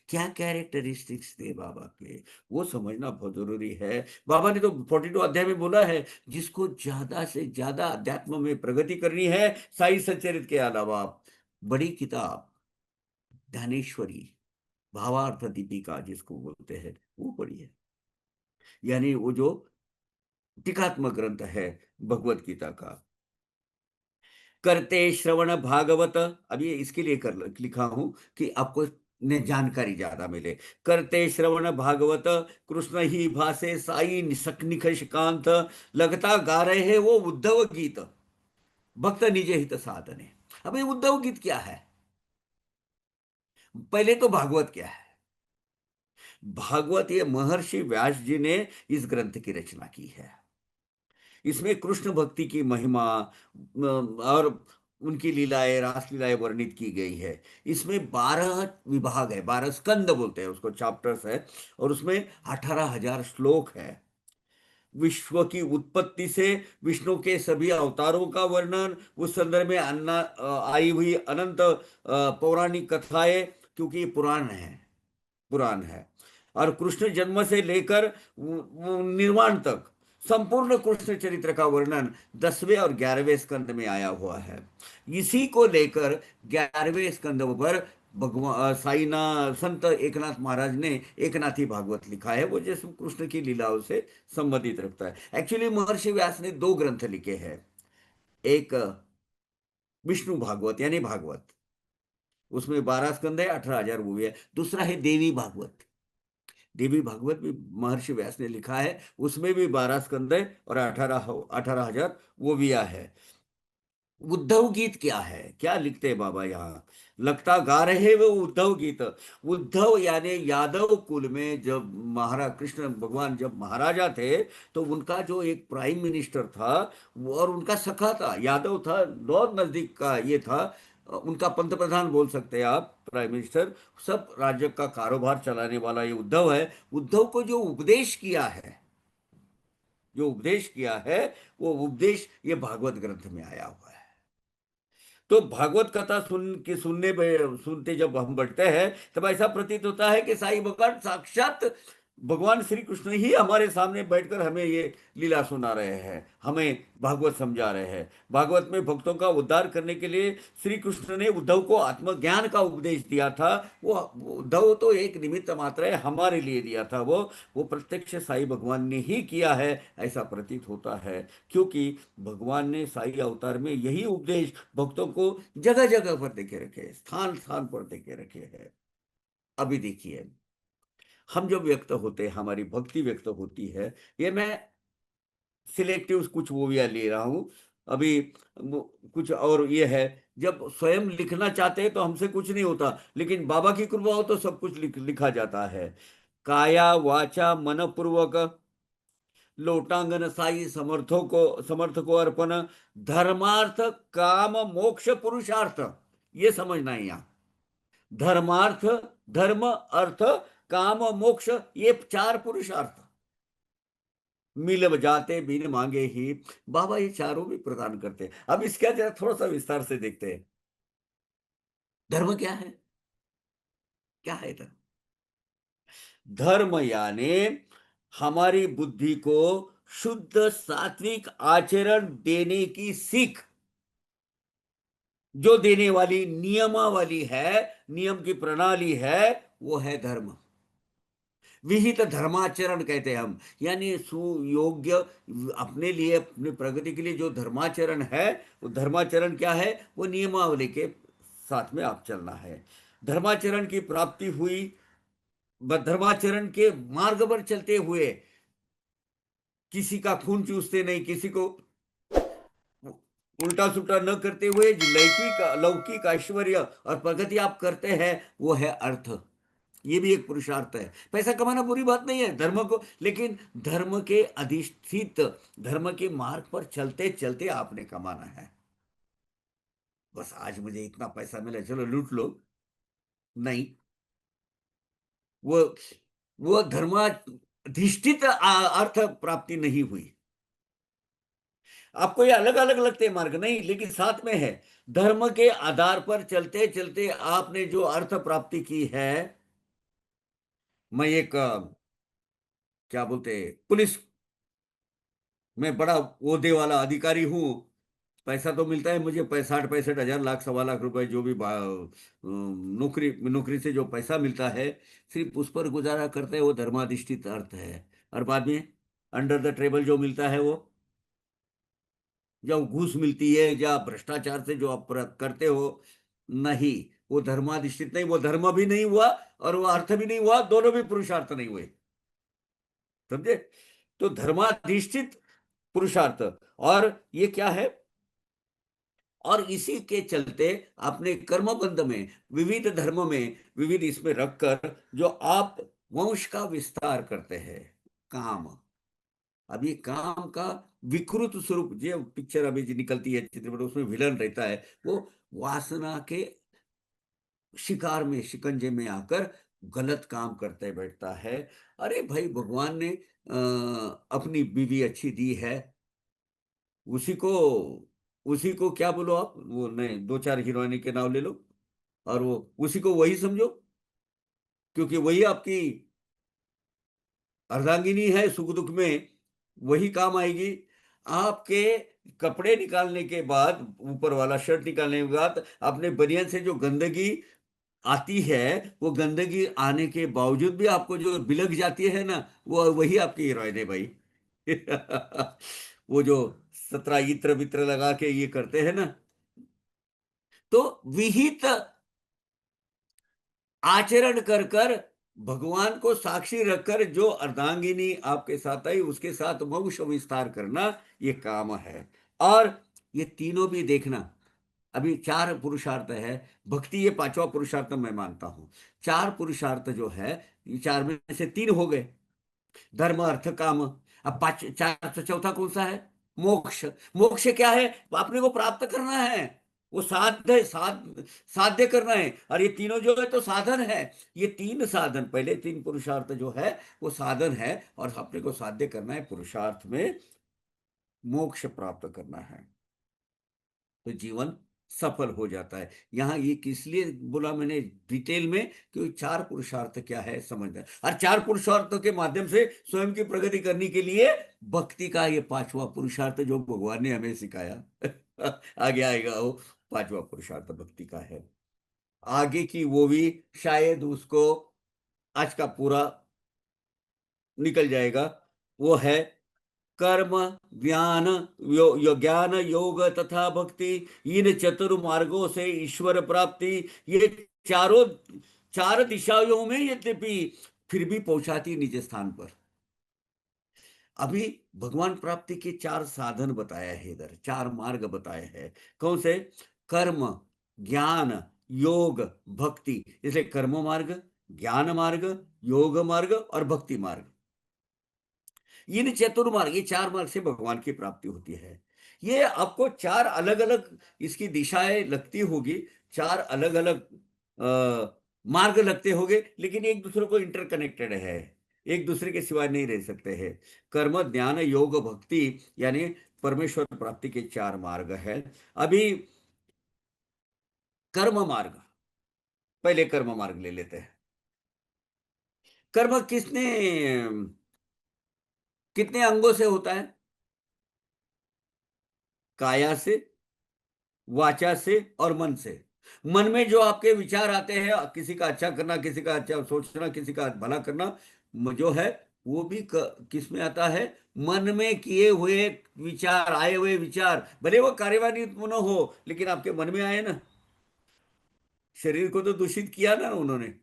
क्या कैरेक्टरिस्टिक्स थे बाबा के, वो समझना बहुत जरूरी है। बाबा ने तो 42 अध्याय में बोला है, जिसको ज्यादा से ज्यादा अध्यात्म में प्रगति करनी है, साई सच्चरित के अलावा बड़ी किताब ज्ञानेश्वरी, भावार्थ दीपिका जिसको बोलते हैं, वो पढ़ी है। यानी वो जो टीकात्मक ग्रंथ है भगवत गीता का। करते श्रवण भागवत, अब ये इसके लिए कर लिखा हूं कि आपको ने जानकारी ज्यादा मिले। करते श्रवण भागवत, कृष्ण ही भासे साई निखिश कांत, लगता गा रहे हैं वो उद्धव गीत, भक्त निज हित साधने। अब ये उद्धव गीत क्या है? पहले तो भागवत क्या है? भागवत ये महर्षि व्यास जी ने इस ग्रंथ की रचना की है। इसमें कृष्ण भक्ति की महिमा और उनकी लीलाएं, रास लीलाएं वर्णित की गई है। इसमें 12 विभाग है, 12 स्कंद बोलते हैं उसको, चैप्टर्स है, और उसमें 18,000 श्लोक है। विश्व की उत्पत्ति से विष्णु के सभी अवतारों का वर्णन, उस संदर्भ में आई हुई अनंत पौराणिक कथाएं, क्योंकि ये पुराण है। और कृष्ण जन्म से लेकर वो निर्वाण तक संपूर्ण कृष्ण चरित्र का वर्णन 10वें और 11वें स्कंद में आया हुआ है। इसी को लेकर 11वें स्कंद पर भगवान साईना संत एकनाथ महाराज ने एकनाथी भागवत लिखा है, वो जैसे कृष्ण की लीलाओं से संबंधित रखता है। एक्चुअली महर्षि व्यास ने दो ग्रंथ लिखे हैं, एक विष्णु भागवत यानी भागवत, उसमें 12 स्कंद है, 18,000 वो भी है। दूसरा है देवी भागवत, देवी भागवत भी महर्षि व्यास ने लिखा है, उसमें भी 12 स्कंद है और 18,000 वो भी है। उद्धव गीत क्या है? क्या लिखते हैं बाबा यहाँ? लगता गा रहे वो उद्धव गीत। उद्धव यानी यादव कुल में जब महाराज कृष्ण भगवान जब महाराजा थे, तो उनका जो एक प्राइम मिनिस्टर था और उनका सखा था, यादव था, बहुत नजदीक का ये था, उनका पंत प्रधान बोल सकते हैं आप, प्राइम मिनिस्टर, सब राज्य का कारोबार चलाने वाला ये उद्धव है। उद्धव को जो उपदेश किया है, जो उपदेश किया है, वो उपदेश ये भागवत ग्रंथ में आया हुआ है। तो भागवत कथा सुनते जब हम बैठते हैं, तब ऐसा प्रतीत होता है कि साईं भगवान साक्षात भगवान श्री कृष्ण ही हमारे सामने बैठकर हमें ये लीला सुना रहे हैं, हमें भागवत समझा रहे हैं। भागवत में भक्तों का उद्धार करने के लिए श्री कृष्ण ने उद्धव को आत्मज्ञान का उपदेश दिया था। वो उद्धव तो एक निमित्त मात्र है, हमारे लिए दिया था वो प्रत्यक्ष साईं भगवान ने ही किया है, ऐसा प्रतीत होता है। क्योंकि भगवान ने साईं अवतार में यही उपदेश भक्तों को जगह जगह पर देके रखे, स्थान स्थान पर देके रखे हैं। अभी देखिए, हम जो व्यक्त होते हैं, हमारी भक्ति व्यक्त होती है, ये मैं सिलेक्टिव कुछ मूवियाँ ले रहा हूँ अभी। कुछ और ये है, जब स्वयं लिखना चाहते हैं तो हमसे कुछ नहीं होता, लेकिन बाबा की कृपा हो तो सब कुछ लिखा जाता है। काया वाचा मन पूर्वक लोटांगन साई समर्थ को अर्पण, धर्मार्थ काम मोक्ष पुरुषार्थ, ये समझना है यहाँ। धर्मार्थ, धर्म अर्थ काम मोक्ष, ये 4 पुरुषार्थ मिल जाते बिन मांगे ही, बाबा ये चारों भी प्रदान करते हैं। अब इसका जरा थोड़ा सा विस्तार से देखते हैं। धर्म क्या है? क्या है धर्म? धर्म यानी हमारी बुद्धि को शुद्ध सात्विक आचरण देने की सीख, जो देने वाली नियमावली है, नियम की प्रणाली है, वो है धर्म। विहित धर्माचरण कहते हैं हम, यानी सुयोग्य, अपने लिए, अपने प्रगति के लिए जो धर्माचरण है, वो धर्माचरण क्या है? वो नियमावली के साथ में आप चलना है। धर्माचरण की प्राप्ति हुई, धर्माचरण के मार्ग पर चलते हुए, किसी का खून चूसते नहीं, किसी को उल्टा सुल्टा न करते हुए, जो लौकिक ऐश्वर्य और प्रगति आप करते हैं, वो है अर्थ। ये भी एक पुरुषार्थ है। पैसा कमाना बुरी बात नहीं है धर्म को, लेकिन धर्म के अधिष्ठित, धर्म के मार्ग पर चलते चलते आपने कमाना है। बस आज मुझे इतना पैसा मिला, चलो लूट लो, नहीं। वो वो धर्माधिष्ठित अर्थ प्राप्ति नहीं हुई। आपको ये अलग अलग लगते हैं मार्ग, नहीं, लेकिन साथ में है। धर्म के आधार पर चलते चलते आपने जो अर्थ प्राप्ति की है, मैं एक क्या बोलते, पुलिस में बड़ा ओहदे वाला अधिकारी हूं, पैसा तो मिलता है मुझे 60-65 हजार, लाख 1.25 लाख रुपए, जो भी नौकरी नौकरी से जो पैसा मिलता है, सिर्फ उस पर गुजारा करते हैं, वो धर्माधिष्ठित अर्थ है। और बाद में अंडर द टेबल जो मिलता है, वो जब घूस मिलती है या भ्रष्टाचार से जो आप करते हो, नहीं, वो धर्माधिष्ठित नहीं, वो धर्म भी नहीं हुआ और वो अर्थ भी नहीं हुआ, दोनों भी पुरुषार्थ नहीं हुए। समझे? तो धर्माधिष्ठित पुरुषार्थ, और ये क्या है? और इसी के चलते अपने कर्म बंध में, विविध धर्म में, विविध इसमें रखकर जो आप वंश का विस्तार करते हैं, काम। अब ये काम का विकृत स्वरूप, जो पिक्चर अभी जो निकलती है चित्रपट, उसमें विलन रहता है, वो वासना के शिकार में, शिकंजे में आकर गलत काम करते बैठता है। अरे भाई, भगवान ने अपनी बीवी अच्छी दी है, उसी को उसी को क्या बोलो आप, वो नहीं, 2-4 हीरोइनी के नाम ले लो, और वो उसी को वही समझो, क्योंकि वही आपकी अर्धांगिनी है, सुख दुख में वही काम आएगी। आपके कपड़े निकालने के बाद, ऊपर वाला शर्ट निकालने के बाद, अपने बनियान से जो गंदगी आती है, वो गंदगी आने के बावजूद भी आपको जो बिलक जाती है ना, वो वही आपकी हीरोइन है भाई। वो जो 17 इत्र वित्र लगा के ये करते हैं ना, तो विहित आचरण कर कर, भगवान को साक्षी रखकर जो अर्धांगिनी आपके साथ आई, उसके साथ वंश विस्तार करना, ये काम है। और ये तीनों भी देखना, अभी 4 पुरुषार्थ है, भक्ति ये 5वां पुरुषार्थ मैं मानता हूं। 4 पुरुषार्थ जो है, ये 4 में से 3 हो गए, धर्म अर्थ काम। अब 5 4 से चौथा कौन सा है? मोक्ष। मोक्ष क्या है? अपने को प्राप्त करना है, वो साध्य करना है। और ये तीनों जो है तो साधन है। ये 3 साधन, पहले 3 पुरुषार्थ जो है वो साधन है, और अपने को साध्य करना है, पुरुषार्थ में मोक्ष प्राप्त करना है। तो जीवन सफल हो जाता है। यहाँ ये किस लिए बोला मैंने डिटेल में, कि चार पुरुषार्थ क्या है समझना है। और चार पुरुषार्थों के माध्यम से स्वयं की प्रगति करने के लिए भक्ति का ये पांचवा पुरुषार्थ जो भगवान ने हमें सिखाया आगे आएगा वो पांचवा पुरुषार्थ भक्ति का है। आगे की वो भी शायद उसको आज का पूरा निकल जाएगा। वो है कर्म, ज्ञान, ज्ञान, योग तथा भक्ति। इन चतुर्मार्गों से ईश्वर प्राप्ति, ये चारों चार दिशाओं में यद्यपि फिर भी पहुंचाती निज स्थान पर। अभी भगवान प्राप्ति के चार साधन बताया है, इधर चार मार्ग बताए हैं। कौन से? कर्म, ज्ञान, योग, भक्ति। इसलिए कर्म मार्ग, ज्ञान मार्ग, योग मार्ग और भक्ति मार्ग, इन चतुर्मार्ग, ये चार मार्ग से भगवान की प्राप्ति होती है। ये आपको चार अलग अलग इसकी दिशाएं लगती होगी, चार अलग अलग मार्ग लगते होंगे, लेकिन एक दूसरे को इंटरकनेक्टेड है, एक दूसरे के सिवाय नहीं रह सकते हैं। कर्म, ज्ञान, योग, भक्ति यानी परमेश्वर प्राप्ति के चार मार्ग है। अभी कर्म मार्ग, पहले कर्म मार्ग ले लेते हैं। कर्म कितने अंगों से होता है? काया से, वाचा से और मन से। मन में जो आपके विचार आते हैं, किसी का अच्छा करना, किसी का अच्छा सोचना, किसी का भला करना, जो है वो भी किस में आता है? मन में किए हुए विचार, आए हुए विचार, भले वो कार्यवाही न हो, लेकिन आपके मन में आए ना। शरीर को तो दूषित किया ना उन्होंने,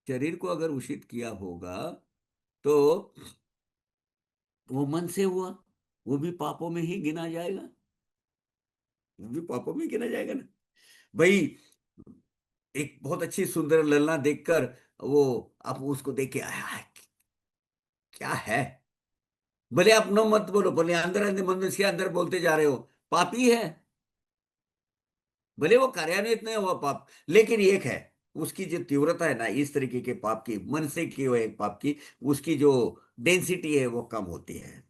शरीर को अगर दूषित किया होगा तो वो मन से हुआ, वो भी पापों में ही गिना जाएगा, वो भी पापों में गिना जाएगा ना भाई। एक बहुत अच्छी सुंदर ललना देखकर वो आप उसको देख के आया, क्या है, भले आप नो मत बोलो, भले अंदर अंदर मन में, इसके अंदर बोलते जा रहे हो, पापी है, भले वो कार्यान्वित नहीं हुआ पाप, लेकिन एक है, उसकी जो तीव्रता है ना इस तरीके के पाप की, मन से किए हुए पाप की, उसकी जो डेंसिटी है वो कम होती है।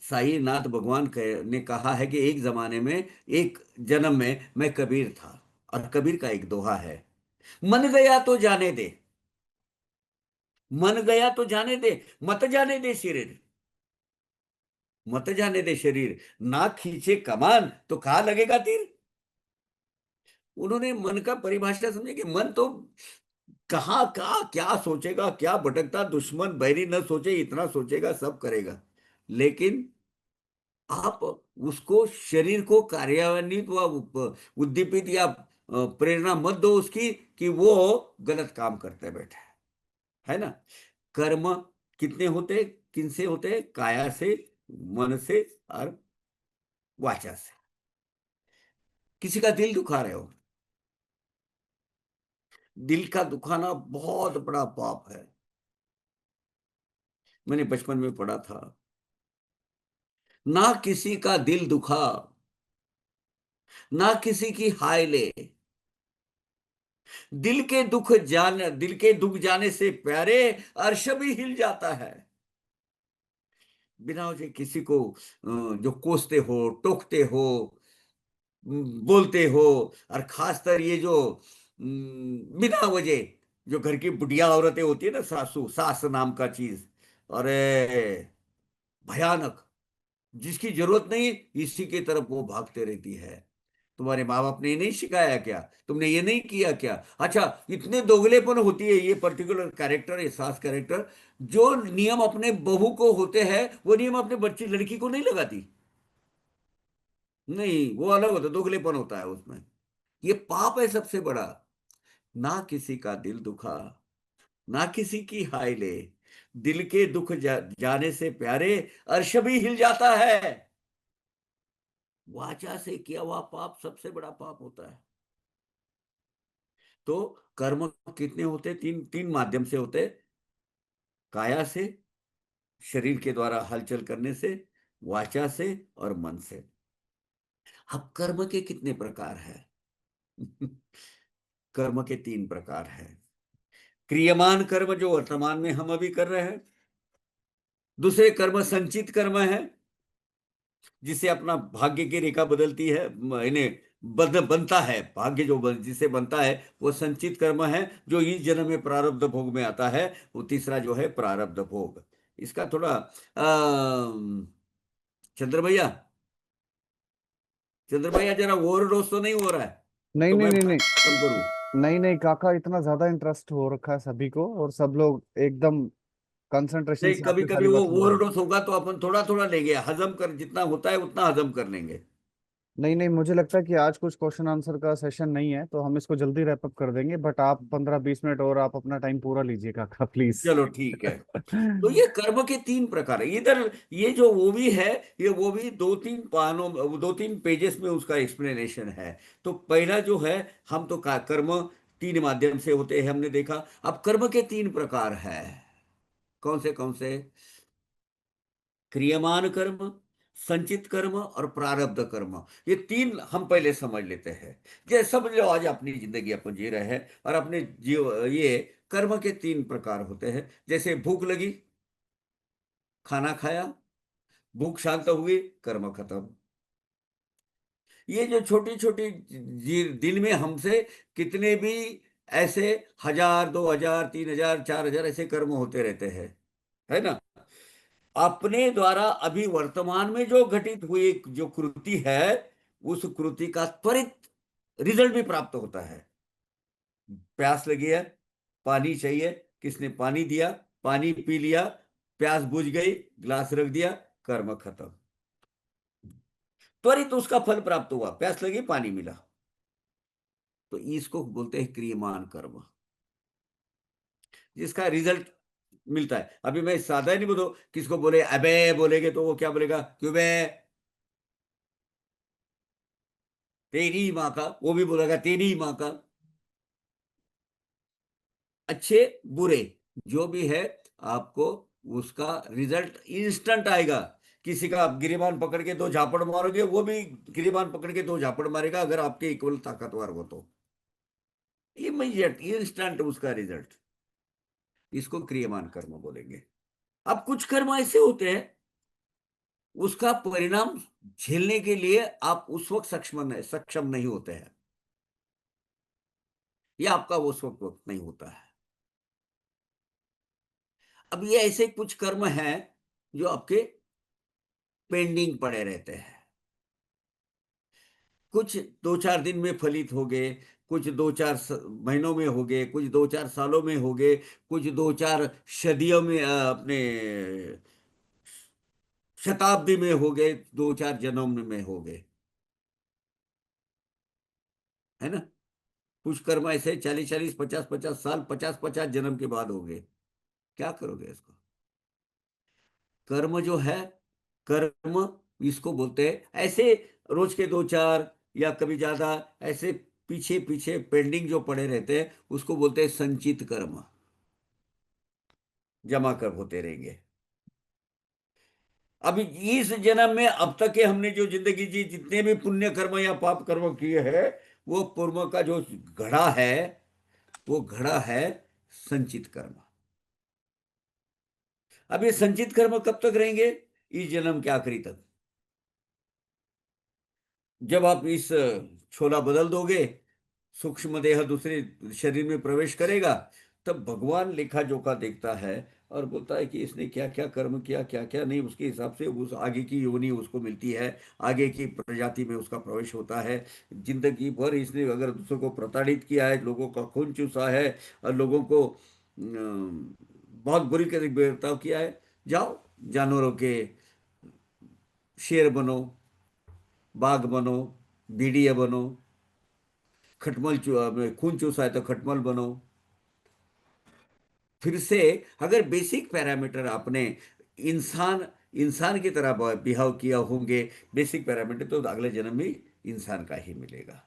साईनाथ भगवान ने कहा है कि एक जमाने में, एक जन्म में मैं कबीर था, और कबीर का एक दोहा है, मन गया तो जाने दे, मन गया तो जाने दे, मत जाने दे शरीर, मत जाने दे शरीर, ना खींचे कमान तो कहाँ लगेगा तीर। उन्होंने मन का परिभाषा समझे कि मन तो कहाँ का क्या सोचेगा, क्या भटकता दुश्मन बैरी न सोचे, इतना सोचेगा सब करेगा, लेकिन आप उसको, शरीर को कार्यान्वित व उद्दीपित या प्रेरणा मत दो उसकी कि वो गलत काम करते बैठे, है ना। कर्म कितने होते, किन से होते? काया से, मन से और वाचा से। किसी का दिल दुखा रहे हो, दिल का दुखाना बहुत बड़ा पाप है। मैंने बचपन में पढ़ा था, ना किसी का दिल दुखा, ना किसी की हाय ले, दिल के दुख जाने से प्यारे अर्श भी हिल जाता है। बिना वजह किसी को जो कोसते हो, टोकते हो, बोलते हो, और खासकर ये जो बिना वजह जो घर की बुढ़िया औरतें होती है ना, सासू, सास नाम का चीज, अरे भयानक, जिसकी जरूरत नहीं इसी की तरफ वो भागते रहती है। तुम्हारे माँ बाप ने ये नहीं सिखाया क्या? तुमने ये नहीं किया क्या? अच्छा, इतने दोगलेपन होती है ये पर्टिकुलर कैरेक्टर, ये सास कैरेक्टर, जो नियम अपने बहू को होते हैं वो नियम अपने बच्ची लड़की को नहीं लगाती। नहीं, वो अलग होता, दोगलेपन होता है उसमें। ये पाप है सबसे बड़ा। ना किसी का दिल दुखा, ना किसी की हाय ले, दिल के दुख जाने से प्यारे अर्श भी हिल जाता है। वाचा से किया हुआ पाप सबसे बड़ा पाप होता है। तो कर्म कितने होते? तीन, तीन माध्यम से होते। काया से, शरीर के द्वारा हलचल करने से, वाचा से और मन से। अब कर्म के कितने प्रकार है? कर्म के तीन प्रकार है। क्रियमान कर्म जो वर्तमान में हम अभी कर रहे हैं, दूसरे कर्म संचित कर्म है, जिससे अपना भाग्य की रेखा बदलती है, इन्हें बनता है, भाग्य जिसे बनता है वो संचित कर्म है, जो इस जन्म में प्रारब्ध भोग में आता है। वो तीसरा जो है प्रारब्ध भोग। इसका थोड़ा चंद्र भैया, चंद्र भैया जरा ओवरडोज तो नहीं हो रहा है? नहीं तो नहीं मैं नहीं नहीं खत्म करूं? नहीं नहीं काका, इतना ज्यादा इंटरेस्ट हो रखा है सभी को, और सब लोग एकदम कंसंट्रेशन नहीं, से कभी आपकी कभी सारी वो बात सुन रहे हैं। ओवरडोज होगा तो अपन थोड़ा थोड़ा लेंगे, हजम कर, जितना होता है उतना हजम कर लेंगे। नहीं नहीं, मुझे लगता है कि आज कुछ क्वेश्चन आंसर का सेशन नहीं है, तो हम इसको जल्दी रैप अप कर देंगे, बट आप 15-20 मिनट और आप अपना टाइम पूरा लीजिए काका, प्लीज। चलो ठीक है। तो ये कर्म के तीन प्रकार है इधर। ये जो वो भी है, ये वो भी दो तीन पानों, 2-3 पेजेस में उसका एक्सप्लेनेशन है। तो पहला जो है, हम तो कर्म तीन माध्यम से होते हैं हमने देखा। अब कर्म के तीन प्रकार है। कौन से? क्रियमान कर्म, संचित कर्म और प्रारब्ध कर्म। ये तीन हम पहले समझ लेते हैं। जैसे समझ लो आज अपनी जिंदगी अपन जी रहे हैं, और अपने जीव ये कर्म के तीन प्रकार होते हैं। जैसे भूख लगी, खाना खाया, भूख शांत हुई, कर्म खत्म। ये जो छोटी छोटी दिन में हमसे कितने भी ऐसे 1000, 2000, 3000, 4000 ऐसे कर्म होते रहते हैं, है ना? अपने द्वारा अभी वर्तमान में जो घटित हुई जो कृति है, उस कृति का त्वरित रिजल्ट भी प्राप्त होता है। प्यास लगी है, पानी चाहिए, किसने पानी दिया, पानी पी लिया, प्यास बुझ गई, गिलास रख दिया, कर्म खत्म। त्वरित उसका फल प्राप्त हुआ, प्यास लगी, पानी मिला। तो इसको बोलते हैं क्रियमान कर्म, जिसका रिजल्ट मिलता है। अभी मैं सादा नहीं बोलूं, किसको बोले अबे बोलेगे तो वो क्या बोलेगा, क्यों बे, तेरी माँ का, वो भी बोलेगा तेरी माँ का। अच्छे बुरे जो भी है, आपको उसका रिजल्ट इंस्टेंट आएगा। किसी का आप गिरेबान पकड़ के दो झापड़ मारोगे, वो भी गिरेबान पकड़ के दो झापड़ मारेगा, अगर आपके इक्वल ताकतवर हो तो। इमीडिएट इंस्टेंट उसका रिजल्ट, इसको क्रियमान कर्म बोलेंगे। अब कुछ कर्म ऐसे होते हैं, उसका परिणाम झेलने के लिए आप उस वक्त सक्षम नहीं होते हैं, या आपका उस वक्त नहीं होता है। अब ये ऐसे कुछ कर्म हैं जो आपके पेंडिंग पड़े रहते हैं। कुछ 2-4 दिन में फलित हो गए, कुछ 2-4 महीनों में हो गए, कुछ 2-4 सालों में हो गए, कुछ 2-4 सदियों में, अपने शताब्दी में हो गए, 2-4 जन्म में हो गए, है ना? कुछ कर्म ऐसे 40-40, 50-50 साल, 50-50 जन्म के बाद हो गए। क्या करोगे इसको? कर्म जो है, कर्म इसको बोलते हैं ऐसे, रोज के 2-4 या कभी ज्यादा ऐसे पीछे पीछे पेंडिंग जो पड़े रहते हैं, उसको बोलते हैं संचित कर्म। जमा कर होते रहेंगे। अभी इस जन्म में अब तक के हमने जो जिंदगी जी, जितने भी पुण्य कर्म या पाप कर्म किए हैं, वो पूर्व का जो घड़ा है, वो घड़ा है संचित कर्म। अब ये संचित कर्म कब तक रहेंगे? इस जन्म के आखिरी तक। जब आप इस छोला बदल दोगे, सूक्ष्म देह दूसरे शरीर में प्रवेश करेगा, तब भगवान लेखा जोखा देखता है और बोलता है कि इसने क्या क्या कर्म किया, क्या क्या नहीं, उसके हिसाब से उस आगे की योनि उसको मिलती है, आगे की प्रजाति में उसका प्रवेश होता है। जिंदगी भर इसने अगर दूसरों को प्रताड़ित किया है, लोगों का खून चूसा है, और लोगों को बहुत बुरी बर्ताव किया है, जाओ जानवरों के शेर बनो, बाघ बनो, भेड़िया बनो, खून चूसा है तो खटमल बनो। फिर से अगर बेसिक पैरामीटर आपने इंसान इंसान की तरह बिहेव किया होंगे, बेसिक पैरामीटर, तो अगले जन्म में इंसान का ही मिलेगा।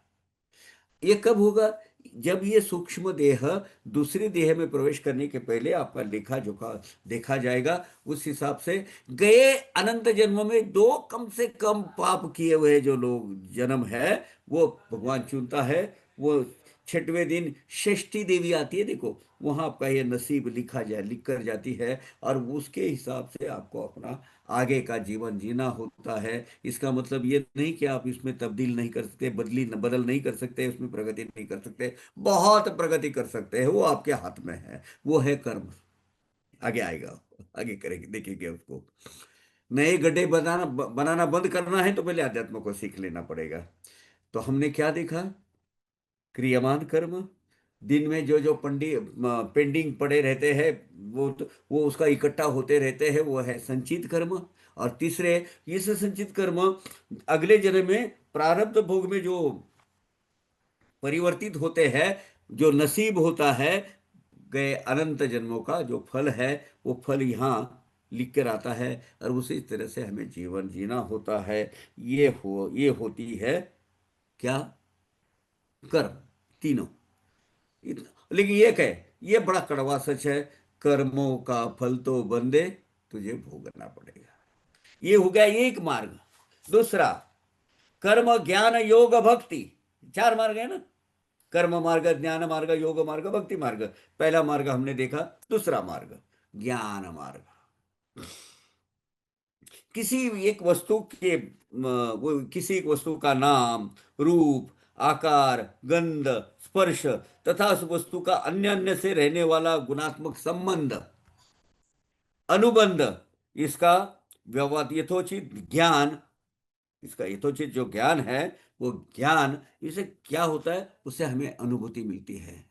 ये कब होगा? जब ये सूक्ष्म देह दूसरे देह में प्रवेश करने के पहले आपका लेखा जोखा देखा जाएगा। उस हिसाब से गए अनंत जन्मों में दो कम से कम पाप किए हुए जो लोग जन्म है, वो भगवान चुनता है। वो छठवें दिन षष्ठी देवी आती है, देखो वहां आपका ये नसीब लिख कर जाती है, और उसके हिसाब से आपको अपना आगे का जीवन जीना होता है। इसका मतलब ये नहीं कि आप इसमें तब्दील नहीं कर सकते, बदल नहीं कर सकते, उसमें प्रगति नहीं कर सकते। बहुत प्रगति कर सकते हैं, वो आपके हाथ में है, वो है कर्म। आगे आएगा, आगे करेंगे, देखेंगे उसको। नए गड्ढे बनाना बंद करना है तो पहले अध्यात्म को सीख लेना पड़ेगा। तो हमने क्या देखा? क्रियमान कर्म, दिन में जो जो पेंडिंग पड़े रहते हैं, वो उसका इकट्ठा होते रहते हैं, वो है संचित कर्म। और तीसरे, इस संचित कर्म अगले जन्म में प्रारब्ध भोग में जो परिवर्तित होते हैं, जो नसीब होता है गए अनंत जन्मों का जो फल है, वो फल यहाँ लिख कर आता है, और उसी तरह से हमें जीवन जीना होता है। ये होती है क्या? कर्म, तीनों। लेकिन ये है, ये बड़ा कड़वा सच है, कर्मों का फल तो बंदे तुझे भोगना पड़ेगा। ये हो गया एक मार्ग। दूसरा, कर्म ज्ञान योग भक्ति, चार मार्ग है ना। कर्म मार्ग, ज्ञान मार्ग, योग मार्ग, भक्ति मार्ग। पहला मार्ग हमने देखा। दूसरा मार्ग ज्ञान मार्ग। किसी एक वस्तु के वो किसी एक वस्तु का नाम, रूप, आकार, गंध, स्पर्श तथा उस वस्तु का अन्य अन्य से रहने वाला गुणात्मक संबंध, अनुबंध, इसका व्यवहार यथोचित ज्ञान, इसका यथोचित जो ज्ञान है, वो ज्ञान, इसे क्या होता है, उससे हमें अनुभूति मिलती है।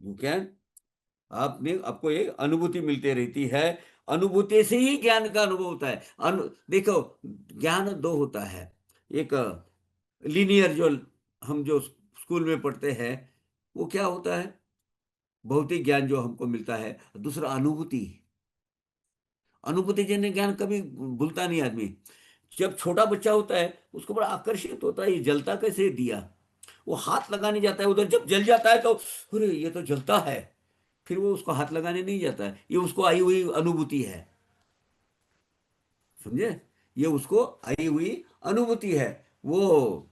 वो क्या? आपको एक अनुभूति मिलती रहती है। अनुभूति से ही ज्ञान का अनुभव होता है। देखो, ज्ञान दो होता है। एक लीनियर, जो हम जो स्कूल में पढ़ते हैं, वो क्या होता है, भौतिक ज्ञान जो हमको मिलता है। दूसरा अनुभूति। अनुभूति जन्य ज्ञान कभी भूलता नहीं आदमी। जब छोटा बच्चा होता है, उसको बड़ा आकर्षित होता है, ये जलता कैसे दिया, वो हाथ लगाने जाता है उधर, जब जल जाता है तो अरे ये तो जलता है, फिर वो उसको हाथ लगाने नहीं जाता है। ये उसको आई हुई अनुभूति है, समझे? ये उसको आई हुई अनुभूति है। वो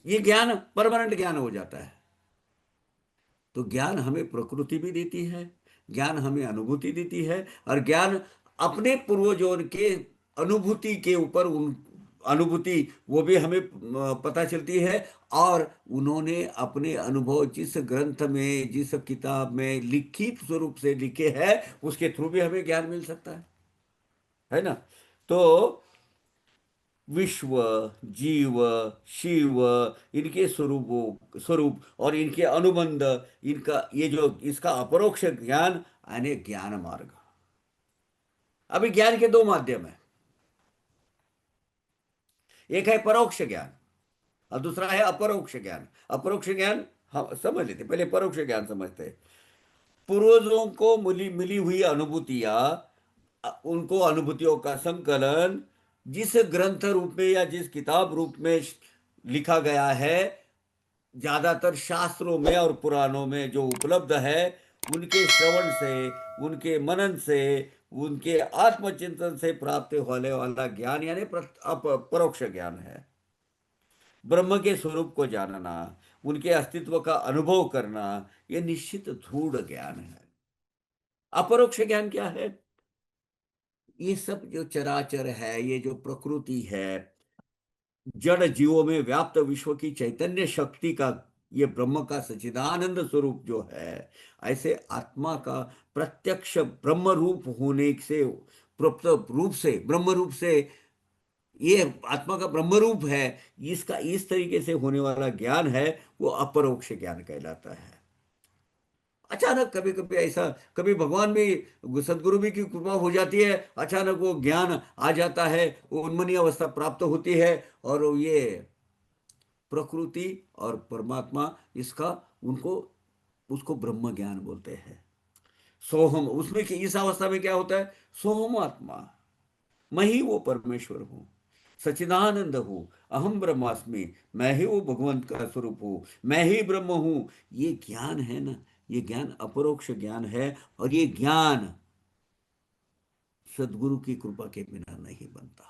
ये ज्ञान परमानेंट ज्ञान हो जाता है। तो ज्ञान हमें प्रकृति भी देती है, ज्ञान हमें अनुभूति देती है, और ज्ञान अपने पूर्वजों के अनुभूति के ऊपर, उन अनुभूति वो भी हमें पता चलती है। और उन्होंने अपने अनुभव जिस ग्रंथ में, जिस किताब में लिखित स्वरूप से लिखे हैं, उसके थ्रू भी हमें ज्ञान मिल सकता है ना। तो विश्व, जीव, शिव, इनके स्वरूप और इनके अनुबंध, इनका ये जो इसका अपरोक्ष ज्ञान, यानी ज्ञान मार्ग। अभी ज्ञान के दो माध्यम है, एक है परोक्ष ज्ञान और दूसरा है अपरोक्ष ज्ञान। अपरोक्ष ज्ञान हम समझ लेते, पहले परोक्ष ज्ञान समझते हैं। पूर्वजों को मिली मिली हुई अनुभूतियां, उनको अनुभूतियों का संकलन जिस ग्रंथ रूप में या जिस किताब रूप में लिखा गया है, ज्यादातर शास्त्रों में और पुराणों में जो उपलब्ध है, उनके श्रवण से, उनके मनन से, उनके आत्मचिंतन से प्राप्त होने वाला ज्ञान, यानी परोक्ष ज्ञान है। ब्रह्म के स्वरूप को जानना, उनके अस्तित्व का अनुभव करना, यह निश्चित ध्रुव ज्ञान है। अपरोक्ष ज्ञान क्या है? ये सब जो चराचर है, ये जो प्रकृति है, जड़ जीवों में व्याप्त विश्व की चैतन्य शक्ति का, ये ब्रह्म का सच्चिदानंद स्वरूप जो है, ऐसे आत्मा का प्रत्यक्ष ब्रह्म रूप होने से, प्रत्यक्ष रूप से, ब्रह्म रूप से, ये आत्मा का ब्रह्म रूप है, इसका इस तरीके से होने वाला ज्ञान है, वो अपरोक्ष ज्ञान कहलाता है। अचानक कभी कभी ऐसा, कभी भगवान भी, सदगुरु भी की कृपा हो जाती है, अचानक वो ज्ञान आ जाता है, वो उन्मनी अवस्था प्राप्त होती है, और ये प्रकृति और परमात्मा, इसका उनको उसको ब्रह्म ज्ञान बोलते हैं। सोहम, उसमें इस अवस्था में क्या होता है? सोहम आत्मा, मैं ही वो परमेश्वर हूँ, सच्चिदानंद हूँ, अहम ब्रह्मास्मि, मैं ही वो भगवंत का स्वरूप हूँ, मैं ही ब्रह्म हूँ। ये ज्ञान है ना, ये ज्ञान अपरोक्ष ज्ञान है, और ये ज्ञान सदगुरु की कृपा के बिना नहीं बनता।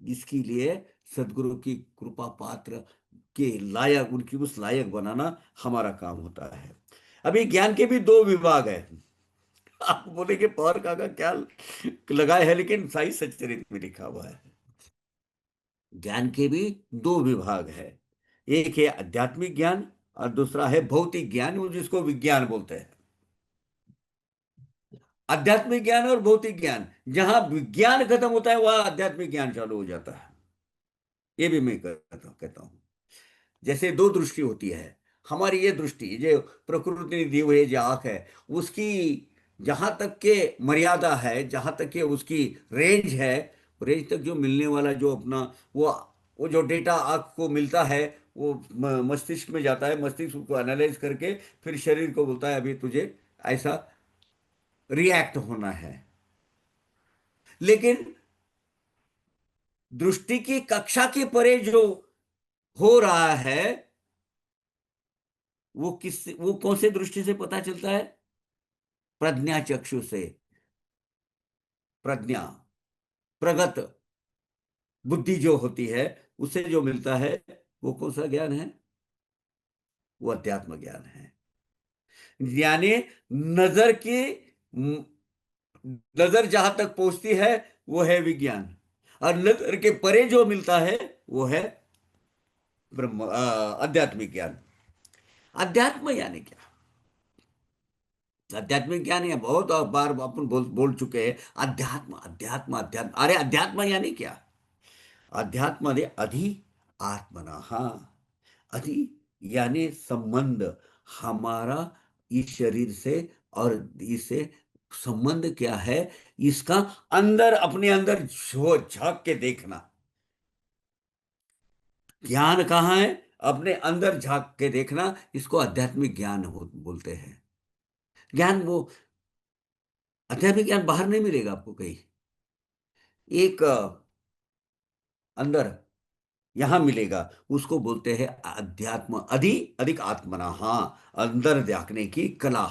इसके लिए सदगुरु की कृपा पात्र के लायक, उनकी उस लायक बनाना हमारा काम होता है। अभी ज्ञान के भी दो विभाग है। आप बोलेंगे पौर का क्या लगाए है, लेकिन साई सच्चरित में लिखा हुआ है। ज्ञान के भी दो विभाग है, एक है आध्यात्मिक ज्ञान और दूसरा है भौतिक ज्ञान, वो जिसको विज्ञान बोलते हैं। आध्यात्मिक ज्ञान और भौतिक ज्ञान, जहां विज्ञान खत्म होता है वहां आध्यात्मिक ज्ञान चालू हो जाता है। ये भी मैं कहता हूं। जैसे दो दृष्टि होती है। हमारी ये दृष्टि जो प्रकृति ने दी हुई जो आंख है, उसकी जहां तक के मर्यादा है, जहां तक के उसकी रेंज है, रेंज तक जो मिलने वाला जो अपना वो जो डेटा आंख को मिलता है, वो मस्तिष्क में जाता है। मस्तिष्क को एनालाइज करके फिर शरीर को बोलता है अभी तुझे ऐसा रिएक्ट होना है। लेकिन दृष्टि की कक्षा के परे जो हो रहा है, वो कौन से दृष्टि से पता चलता है? प्रज्ञा चक्षु से। प्रज्ञा, प्रगत बुद्धि जो होती है, उससे जो मिलता है, वो कौन सा ज्ञान है? वो अध्यात्म ज्ञान है। यानी नजर की नजर जहां तक पहुंचती है वो है विज्ञान, और नजर के परे जो मिलता है वो है ब्रह्म आध्यात्मिक ज्ञान। अध्यात्म यानी क्या? आध्यात्मिक ज्ञान है, बहुत बार अपन बोल चुके हैं। अध्यात्म अध्यात्म अध्यात्म, अरे अध्यात्म यानी क्या? अध्यात्म ने अधि आत्मना, हाँ, अधि यानी संबंध हमारा इस शरीर से, और इसे संबंध क्या है इसका, अंदर अपने अंदर झांक के देखना। ज्ञान कहाँ है? अपने अंदर झांक के देखना, इसको आध्यात्मिक ज्ञान बोलते हैं। ज्ञान वो आध्यात्मिक ज्ञान बाहर नहीं मिलेगा आपको कहीं। एक अंदर यहां मिलेगा, उसको बोलते हैं अध्यात्म, अधिक आत्मना, हाँ, अंदर झांकने की कला।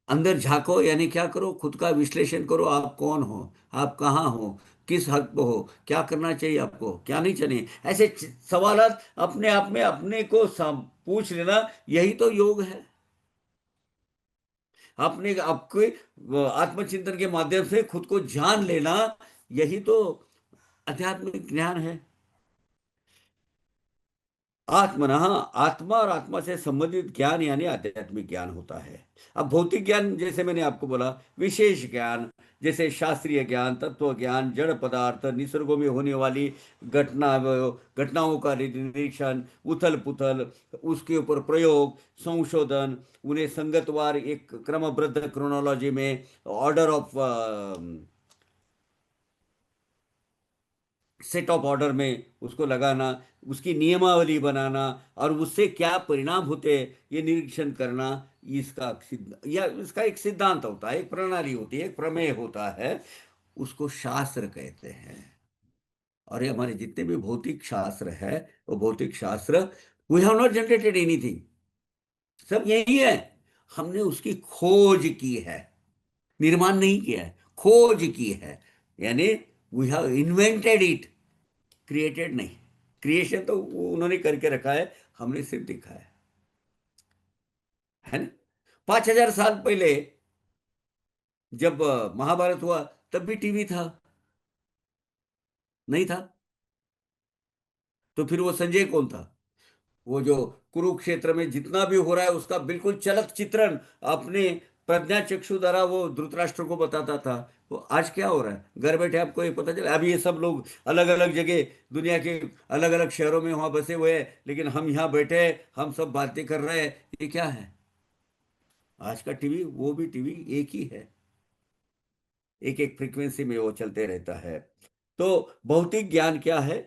अंदर झांको यानी क्या करो? खुद का विश्लेषण करो। आप कौन हो? आप कहाँ हो? किस हक पे हो? क्या करना चाहिए आपको, क्या नहीं चाहिए? ऐसे सवालात अपने आप में अपने को पूछ लेना, यही तो योग है। अपने आपके आत्मचिंतन के माध्यम से खुद को जान लेना, यही तो आध्यात्मिक ज्ञान है। आत्मना, आत्मा और आत्मा से संबंधित ज्ञान यानी आध्यात्मिक ज्ञान होता है। अब भौतिक ज्ञान, जैसे मैंने आपको बोला, विशेष ज्ञान, जैसे शास्त्रीय ज्ञान, तत्व ज्ञान, जड़ पदार्थ, निसर्गों में होने वाली घटनाओं का निरीक्षण, उथल पुथल, उसके ऊपर प्रयोग, संशोधन, उन्हें संगतवार एक क्रमबद्ध क्रोनोलॉजी में, order of set of order में उसको लगाना, उसकी नियमावली बनाना, और उससे क्या परिणाम होते हैं ये निरीक्षण करना, इसका एक सिद्धांत होता है, एक प्रणाली होती है, एक प्रमेय होता है, उसको शास्त्र कहते हैं। और ये हमारे जितने भी भौतिक शास्त्र है, वो भौतिक शास्त्र, we have not generated anything, सब यही है। हमने उसकी खोज की है, निर्माण नहीं किया है, खोज की है। यानी we have invented it, created नहीं। क्रिएशन तो वो उन्होंने करके रखा है, हमने सिर्फ देखा है ना। 5,000 साल पहले जब महाभारत हुआ, तब भी टीवी था? नहीं था। तो फिर वो संजय कौन था? वो जो कुरुक्षेत्र में जितना भी हो रहा है उसका बिल्कुल चलत चित्रण अपने प्रज्ञा चक्षु द्वारा वो धृतराष्ट्र को बताता था। तो आज क्या हो रहा है? घर बैठे आपको ये पता चला। अभी ये सब लोग अलग अलग जगह, दुनिया के अलग अलग शहरों में वहां बसे हुए हैं, लेकिन हम यहाँ बैठे हैं, हम सब बातें कर रहे हैं। ये क्या है? आज का टीवी, वो भी टीवी एक ही है, एक एक फ्रीक्वेंसी में वो चलते रहता है। तो भौतिक ज्ञान क्या है?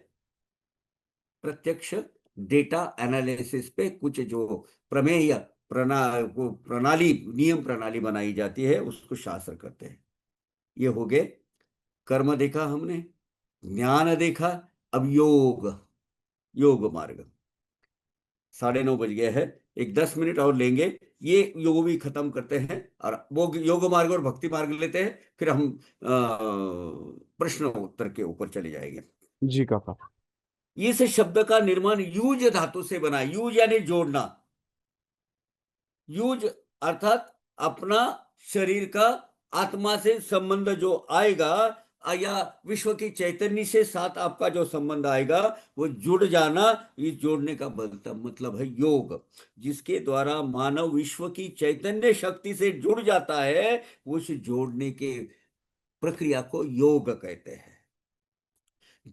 प्रत्यक्ष डेटा एनालिसिस पे कुछ जो प्रमेय, प्रणाली, नियम प्रणाली बनाई जाती है, उसको शास्त्र करते हैं। ये हो गए कर्म देखा हमने, ज्ञान देखा, अब योग, योग मार्ग। 9:30 बज गए हैं। एक 10 मिनट और लेंगे, ये योग भी खत्म करते हैं और वो योग मार्ग और भक्ति मार्ग लेते हैं, फिर हम प्रश्न उत्तर के ऊपर चले जाएंगे। जी काका। इस शब्द का निर्माण यूज धातु से बना है। यूज यानी जोड़ना। यूज अर्थात अपना शरीर का आत्मा से संबंध जो आएगा, या विश्व की चैतन्य से साथ आपका जो संबंध आएगा, वो जुड़ जाना। इस जोड़ने का मतलब है योग। जिसके द्वारा मानव विश्व की चैतन्य शक्ति से जुड़ जाता है, उस जोड़ने के प्रक्रिया को योग कहते हैं।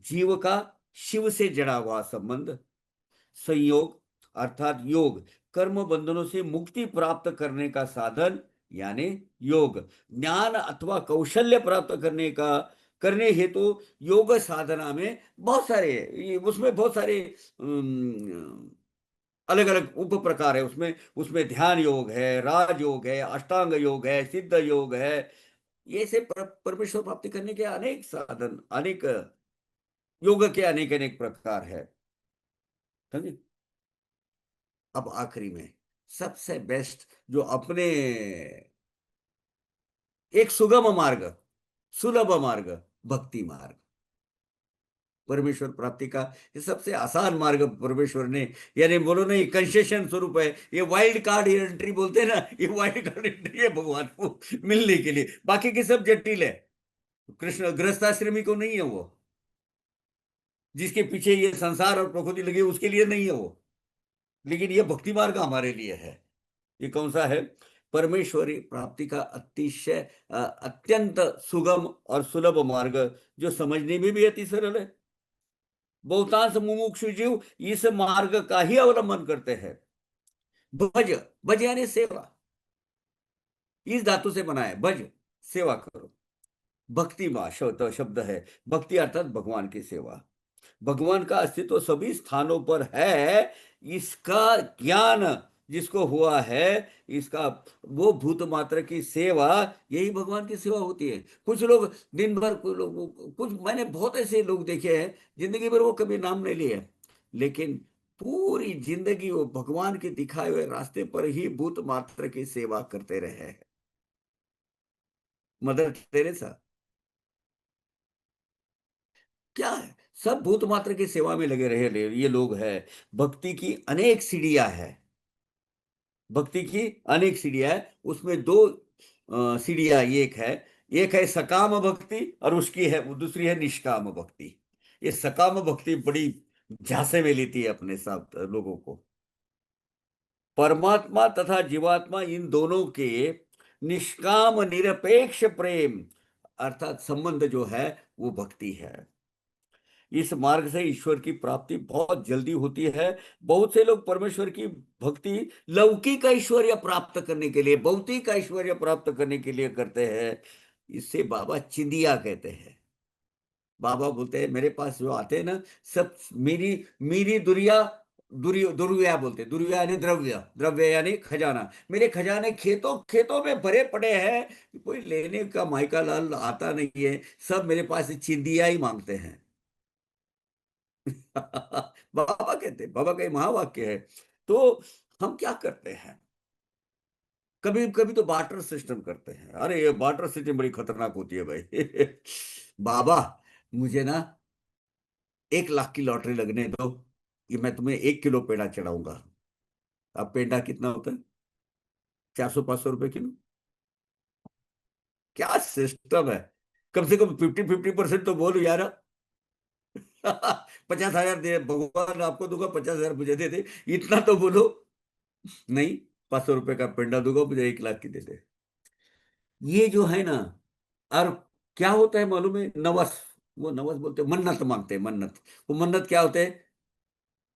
जीव का शिव से जड़ा हुआ संबंध, संयोग अर्थात योग, कर्म बंधनों से मुक्ति प्राप्त करने का साधन यानी योग, ज्ञान अथवा कौशल्य प्राप्त करने हेतु योग साधना में बहुत सारे, उसमें बहुत सारे अलग अलग उप प्रकार है। उसमें उसमें ध्यान योग है, राज योग है, अष्टांग योग है, सिद्ध योग है। ये से परमेश्वर प्राप्ति करने के अनेक साधन, अनेक योग के अनेक अनेक प्रकार है। समझे? अब आखिरी में सबसे बेस्ट जो अपने एक सुगम मार्ग, सुलभ मार्ग, भक्ति मार्ग, परमेश्वर प्राप्ति का ये सबसे आसान मार्ग परमेश्वर ने, यानी बोलो ना, ये कंसेशन स्वरूप है, ये वाइल्ड कार्ड एंट्री बोलते हैं ना, ये वाइल्ड कार्ड एंट्री है भगवान को मिलने के लिए। बाकी के सब जटिल है। कृष्ण गृहस्थाश्रमी को नहीं है वो, जिसके पीछे ये संसार और प्रकृति लगी उसके लिए नहीं है वो, लेकिन ये भक्ति मार्ग हमारे लिए है। ये कौन सा है? परमेश्वरी प्राप्ति का अतिशय अत्यंत सुगम और सुलभ मार्ग, जो समझने में भी अति सरल है। बहुतांश मुमुक्षु जीव इस मार्ग का ही अवलंबन करते हैं। भज, भज यानी सेवा, इस धातु से बना है भज, सेवा करो। भक्ति मा शब्द है, भक्ति अर्थात भगवान की सेवा। भगवान का अस्तित्व सभी स्थानों पर है, इसका ज्ञान जिसको हुआ है, इसका वो भूत मात्र की सेवा, यही भगवान की सेवा होती है। कुछ लोग दिन भर, कुछ मैंने बहुत ऐसे लोग देखे हैं जिंदगी भर वो कभी नाम नहीं लिए, लेकिन पूरी जिंदगी वो भगवान के दिखाए हुए रास्ते पर ही भूत मात्र की सेवा करते रहे हैं। मदर टेरेसा क्या है, सब भूत मात्र की सेवा में लगे रहे ये लोग हैं। भक्ति की अनेक सीढ़ियां है, भक्ति की अनेक सीढ़ियां है। उसमें दो सीढ़ियां, एक है सकाम भक्ति और उसकी है दूसरी है निष्काम भक्ति। ये सकाम भक्ति बड़ी झांसे में लेती है अपने साथ लोगों को। परमात्मा तथा जीवात्मा इन दोनों के निष्काम निरपेक्ष प्रेम अर्थात संबंध जो है, वो भक्ति है। इस मार्ग से ईश्वर की प्राप्ति बहुत जल्दी होती है। बहुत से लोग परमेश्वर की भक्ति लौकिक ऐश्वर्य प्राप्त करने के लिए, भौतिक ऐश्वर्य प्राप्त करने के लिए करते हैं। इससे बाबा चिंदिया कहते हैं। बाबा बोलते हैं मेरे पास जो आते हैं ना, सब मेरी मेरी दुरिया, दुर्व्या बोलते, दुर्व्या यानी द्रव्य, द्रव्य यानी खजाना, मेरे खजाने खेतों खेतों में भरे पड़े हैं, कोई लेने का माइका लाल आता नहीं है, सब मेरे पास चिंदिया ही मांगते हैं। बाबा कहते, बाबा का महावाक्य है। तो हम क्या करते हैं, कभी कभी तो बार्टर सिस्टम करते हैं। अरे ये बार्टर सिस्टम बड़ी खतरनाक होती है भाई। बाबा मुझे ना 1 लाख की लॉटरी लगने दो, ये मैं तुम्हें 1 किलो पेड़ा चढ़ाऊंगा। अब पेड़ा कितना होता है? 400-500 रुपए किलो। क्या सिस्टम है? कम से कम 50-50% तो बोलो यार। 50,000 दे भगवान आपको दूंगा, 50,000 मुझे दे दे, इतना तो बोलो। नहीं, 500 रुपए का पेंडा दूंगा, मुझे 1 लाख की दे दे। ये जो है ना, और क्या होता है मालूम है? नवस, वो नवस बोलते हैं, मन्नत मांगते हैं, मन्नत। वो मन्नत क्या होते हैं?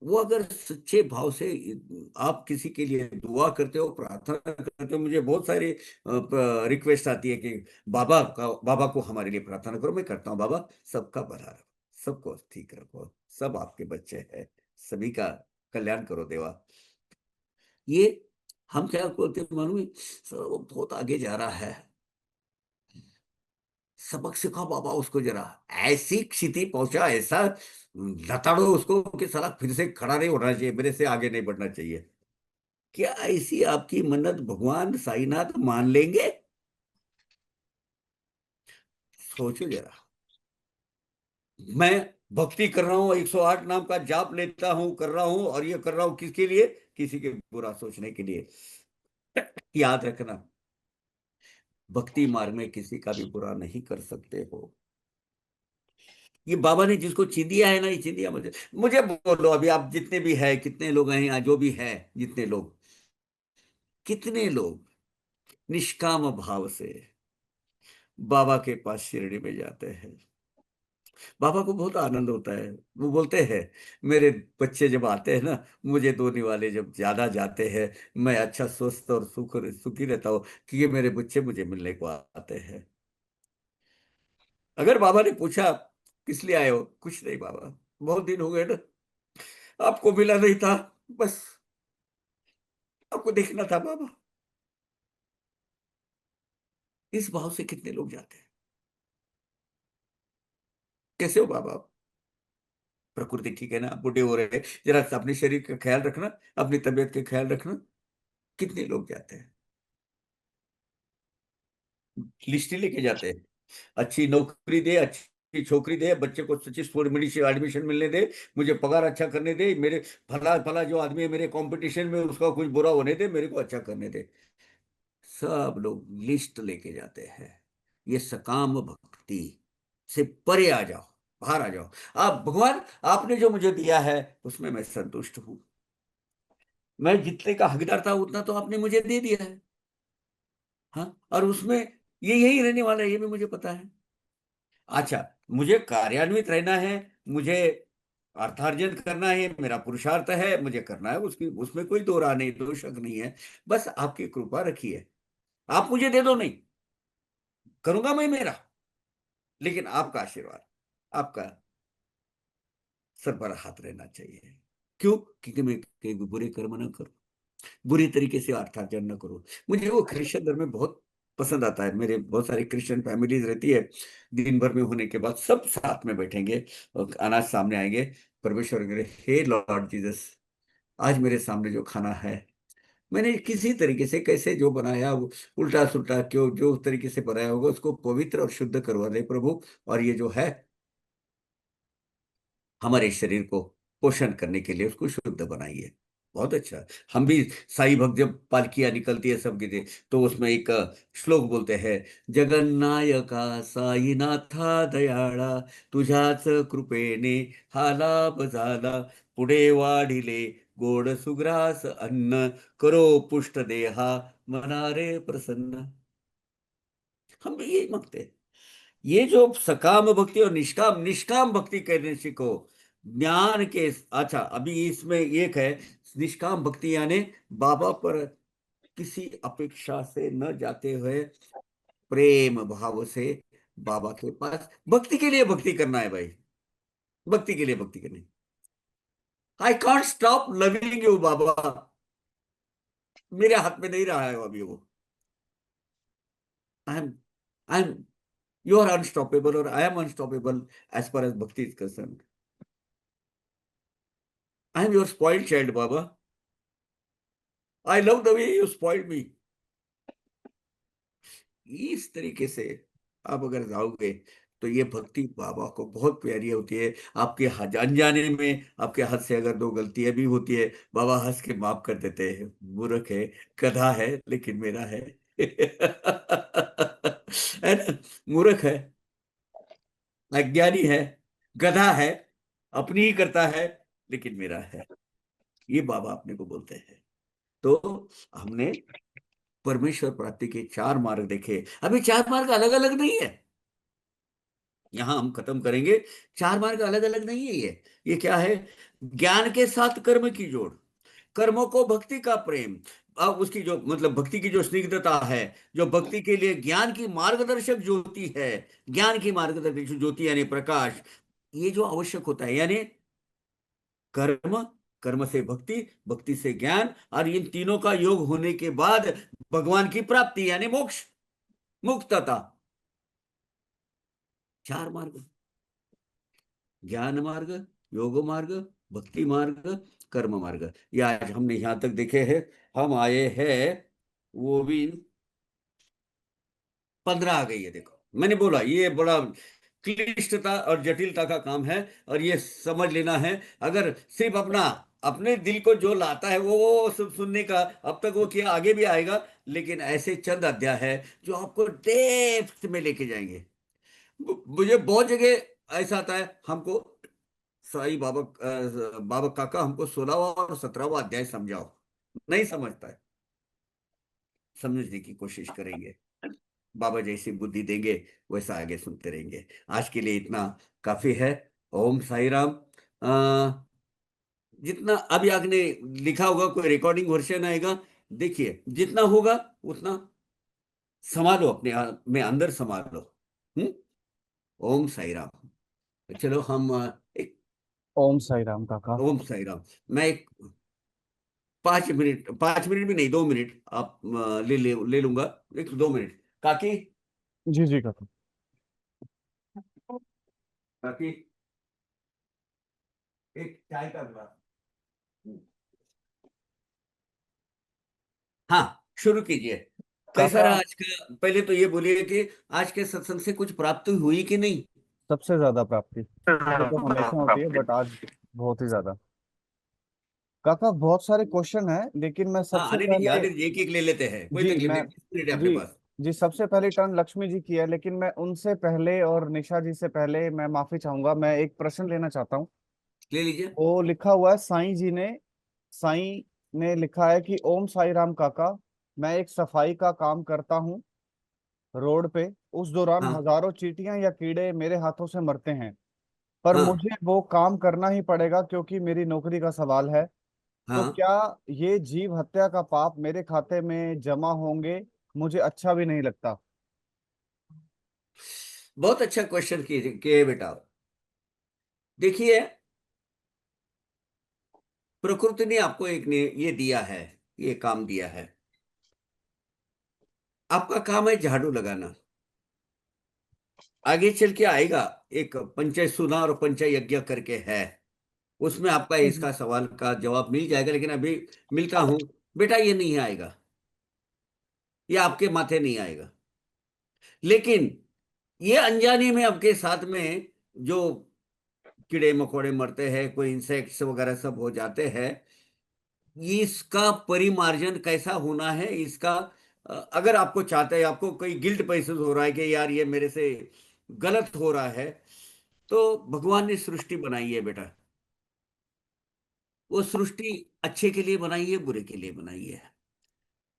वो अगर सच्चे भाव से आप किसी के लिए दुआ करते हो, प्रार्थना करते हो, मुझे बहुत सारी रिक्वेस्ट आती है कि बाबा को हमारे लिए प्रार्थना करो। मैं करता हूँ, बाबा सबका भला रखो, सबको ठीक रखो, सब आपके बच्चे हैं, सभी का कल्याण करो देवा। ये हम क्या बोलते हैं मालूम है? सर वो बहुत आगे जा रहा है, सबक सिखाओ बाबा उसको, जरा ऐसी स्थिति पहुंचा, ऐसा लताड़ो उसको कि साला फिर से खड़ा नहीं होना चाहिए, मेरे से आगे नहीं बढ़ना चाहिए। क्या ऐसी आपकी मन्नत भगवान साईनाथ मान लेंगे? सोचो जरा। मैं भक्ति कर रहा हूँ, 108 नाम का जाप लेता हूँ, कर रहा हूँ, और ये कर रहा हूँ किसके लिए? किसी के बुरा सोचने के लिए। याद रखना, भक्ति मार्ग में किसी का भी बुरा नहीं कर सकते हो। ये बाबा ने जिसको चिंदिया है ना, ये चिंदिया मुझे मुझे बोलो, अभी आप जितने भी है, कितने लोग हैं यहाँ, जो भी है, जितने लोग, कितने लोग निष्काम भाव से बाबा के पास शिरडी में जाते हैं? बाबा को बहुत आनंद होता है। वो बोलते हैं, मेरे बच्चे जब आते हैं ना, मुझे धोने वाले जब ज्यादा जाते हैं, मैं अच्छा स्वस्थ और सुखी रहता हूँ कि ये मेरे बच्चे मुझे मिलने को आते हैं। अगर बाबा ने पूछा किस लिए आए हो, कुछ नहीं बाबा, बहुत दिन हो गए ना, आपको मिला नहीं था, बस आपको देखना था बाबा। इस भाव से कितने लोग जाते हैं? कैसे हो बाबा आप? प्रकृति ठीक है ना, आप बूढ़े हो रहे हैं, जरा सा अपने शरीर का ख्याल रखना, अपनी तबीयत का ख्याल रखना। कितने लोग जाते हैं, लिस्ट ही लेके जाते हैं। अच्छी नौकरी दे, अच्छी छोकरी दे, बच्चे को सच्ची स्कूल में एडमिशन मिलने दे, मुझे पगार अच्छा करने दे, मेरे फला फला जो आदमी है मेरे कंपटीशन में, उसका कुछ बुरा होने दे, मेरे को अच्छा करने दे। सब लोग लिस्ट लेके जाते हैं। ये सकाम भक्ति से परे आ जाओ, बाहर आ जाओ। आप भगवान, आपने जो मुझे दिया है उसमें मैं संतुष्ट हूं। मैं जितने का हकदार था उतना तो आपने मुझे दे दिया है। हाँ, और उसमें ये यही रहने वाला है, ये भी मुझे पता है। अच्छा, मुझे कार्यान्वित रहना है, मुझे अर्थार्जन करना है, मेरा पुरुषार्थ है, मुझे करना है, उसकी उसमें कोई दो राह नहीं, दो शक नहीं है। बस आपकी कृपा रखिए, आप मुझे दे दो, नहीं करूंगा मैं मेरा, लेकिन आपका आशीर्वाद, आपका सर पर हाथ रहना चाहिए। क्यों? क्योंकि मैं कहीं भी बुरे कर्म ना करूं, बुरी तरीके से अर्थार्जन न करूं। मुझे वो क्रिश्चियन धर्म में बहुत पसंद आता है। मेरे बहुत सारी क्रिश्चियन फैमिलीज रहती है, दिन भर में होने के बाद सब साथ में बैठेंगे और अनाज सामने आएंगे, परमेश्वर करे, हे लॉर्ड जीसस, आज मेरे सामने जो खाना है, मैंने किसी तरीके से कैसे जो बनाया, वो उल्टा सुल्टा क्यों, जो तरीके से बनाया होगा उसको पवित्र और शुद्ध करवा दे प्रभु। और ये जो है हमारे शरीर को पोषण करने के लिए, उसको शुद्ध बनाइए। बहुत अच्छा। हम भी साई भक्त जब पालकियां निकलती है सबकी दे, तो उसमें एक श्लोक बोलते हैं, जगन्नायका साईनाथा दयाळा, तुझ्याच कृपेने हा लाभ झाला, पुढे वाढिले गोड सुग्रास अन्न, करो पुष्ट देहा मना रे प्रसन्न। हम भी यही मांगते हैं। ये जो सकाम भक्ति और निष्काम निष्काम भक्ति करने सीखो, ज्ञान के। अच्छा, अभी इसमें एक है, निष्काम भक्ति यानी बाबा पर किसी अपेक्षा से न जाते हुए प्रेम भाव से बाबा के पास भक्ति के लिए भक्ति करना है भाई, भक्ति के लिए भक्ति करनी। I can't stop loving you बाबा, मेरे हाथ में नहीं रहा है अभी वो। I am you are unstoppable और I am unstoppable as far as भक्ति is concern. I am your spoiled child बाबा, I love the way you spoiled me. इस तरीके से आप अगर जाओगे तो ये भक्ति बाबा को बहुत प्यारी होती है। आपके अनजाने में आपके हाथ से अगर दो गलतियां भी होती है, बाबा हंस के माफ कर देते हैं। मूर्ख है, गधा है, लेकिन मेरा है। है ना? मूर्ख है, अज्ञानी है, गधा है, अपनी ही करता है, लेकिन मेरा है। ये बाबा अपने को बोलते हैं। तो हमने परमेश्वर प्राप्ति के चार मार्ग देखे। अभी चार मार्ग अलग अलग नहीं है, यहां हम खत्म करेंगे। चार मार्ग अलग अलग नहीं है ये क्या है? ज्ञान के साथ कर्म की जोड़, कर्मों को भक्ति का प्रेम, अब उसकी जो मतलब भक्ति की जो स्निग्धता है, जो भक्ति के लिए ज्ञान की मार्गदर्शक ज्योति है, ज्ञान की मार्गदर्शक ज्योति यानी प्रकाश, ये जो आवश्यक होता है, यानी कर्म, कर्म से भक्ति, भक्ति से ज्ञान, और इन तीनों का योग होने के बाद भगवान की प्राप्ति यानी मोक्ष, मुक्तता। चार मार्ग, ज्ञान मार्ग, योग मार्ग, भक्ति मार्ग, कर्म मार्ग, ये आज हमने यहां तक देखे हैं। हम आए हैं, वो भी 15 आ गई है। देखो मैंने बोला ये बड़ा क्लिष्टता और जटिलता का काम है, और ये समझ लेना है। अगर सिर्फ अपना अपने दिल को जो लाता है वो सब सुनने का, अब तक वो किया, आगे भी आएगा। लेकिन ऐसे चंद अध्याय है जो आपको डेप्थ में लेके जाएंगे। मुझे बहुत जगह ऐसा आता है, हमको साईं बाबा बाबा काका हमको 16वां और 17वां अध्याय समझाओ, नहीं समझता है। समझने की कोशिश करेंगे, बाबा जैसी बुद्धि देंगे, वैसा आगे सुनते रहेंगे। आज के लिए इतना काफी है। ओम साई राम। जितना अभी आपने लिखा होगा, कोई रिकॉर्डिंग वर्जन आएगा, देखिए जितना होगा उतना संभालो, अपने आप में अंदर संभालो। हम्म। ओम साई राम। चलो हम एक ओम साई राम काका। ओम साई राम। मैं एक 5 मिनट, 5 मिनट भी नहीं, 2 मिनट आप ले लूंगा। 1 2 मिनट। काकी, जी जी काका। काकी, एक चाय का गिलास। हाँ, शुरू कीजिए। कैसा काका रहा आज का? पहले तो ये बोलिए कि आज के सत्संग से कुछ प्राप्ति हुई कि नहीं? सबसे ज्यादा प्राप्ति, वो तो हमेशा होती है बट आज बहुत ही ज्यादा। काका बहुत सारे क्वेश्चन है लेकिन मैं हाँ, सबसे आने दीजिए, पहले। आने दीजिए, एक एक ले लेते हैं, कोई जी तकलीफ मैं नहीं, 20 मिनट है अपने जी पास। जी सबसे पहले टर्न लक्ष्मी जी की है, लेकिन मैं उनसे पहले और निशा जी से पहले मैं माफी चाहूंगा, मैं एक प्रश्न लेना चाहता हूँ। ले लीजिए। वो लिखा हुआ है साईं जी ने, साईं ने लिखा है कि ओम साई राम काका, मैं एक सफाई का काम करता हूँ रोड पे। उस दौरान हाँ हजारों चींटियां या कीड़े मेरे हाथों से मरते हैं, पर हाँ मुझे वो काम करना ही पड़ेगा क्योंकि मेरी नौकरी का सवाल है। तो हाँ। क्या ये जीव हत्या का पाप मेरे खाते में जमा होंगे? मुझे अच्छा भी नहीं लगता। बहुत अच्छा क्वेश्चन किए बेटा। देखिए, प्रकृति ने आपको ये दिया है, ये काम दिया है। आपका काम है झाड़ू लगाना। आगे चल के आएगा एक पंचायत सुना और पंचायत यज्ञ करके है, उसमें आपका इसका सवाल का जवाब मिल जाएगा। लेकिन अभी मिलता हूं बेटा, ये नहीं आएगा, ये आपके माथे नहीं आएगा। लेकिन ये अनजाने में आपके साथ में जो कीड़े मकोड़े मरते हैं, कोई इंसेक्ट्स वगैरह सब हो जाते हैं, इसका परिमार्जन कैसा होना है इसका, अगर आपको चाहते हैं, आपको कोई गिल्ट महसूस हो रहा है कि यार ये मेरे से गलत हो रहा है, तो भगवान ने सृष्टि बनाई है बेटा। वो सृष्टि अच्छे के लिए बनाई है, बुरे के लिए बनाई है।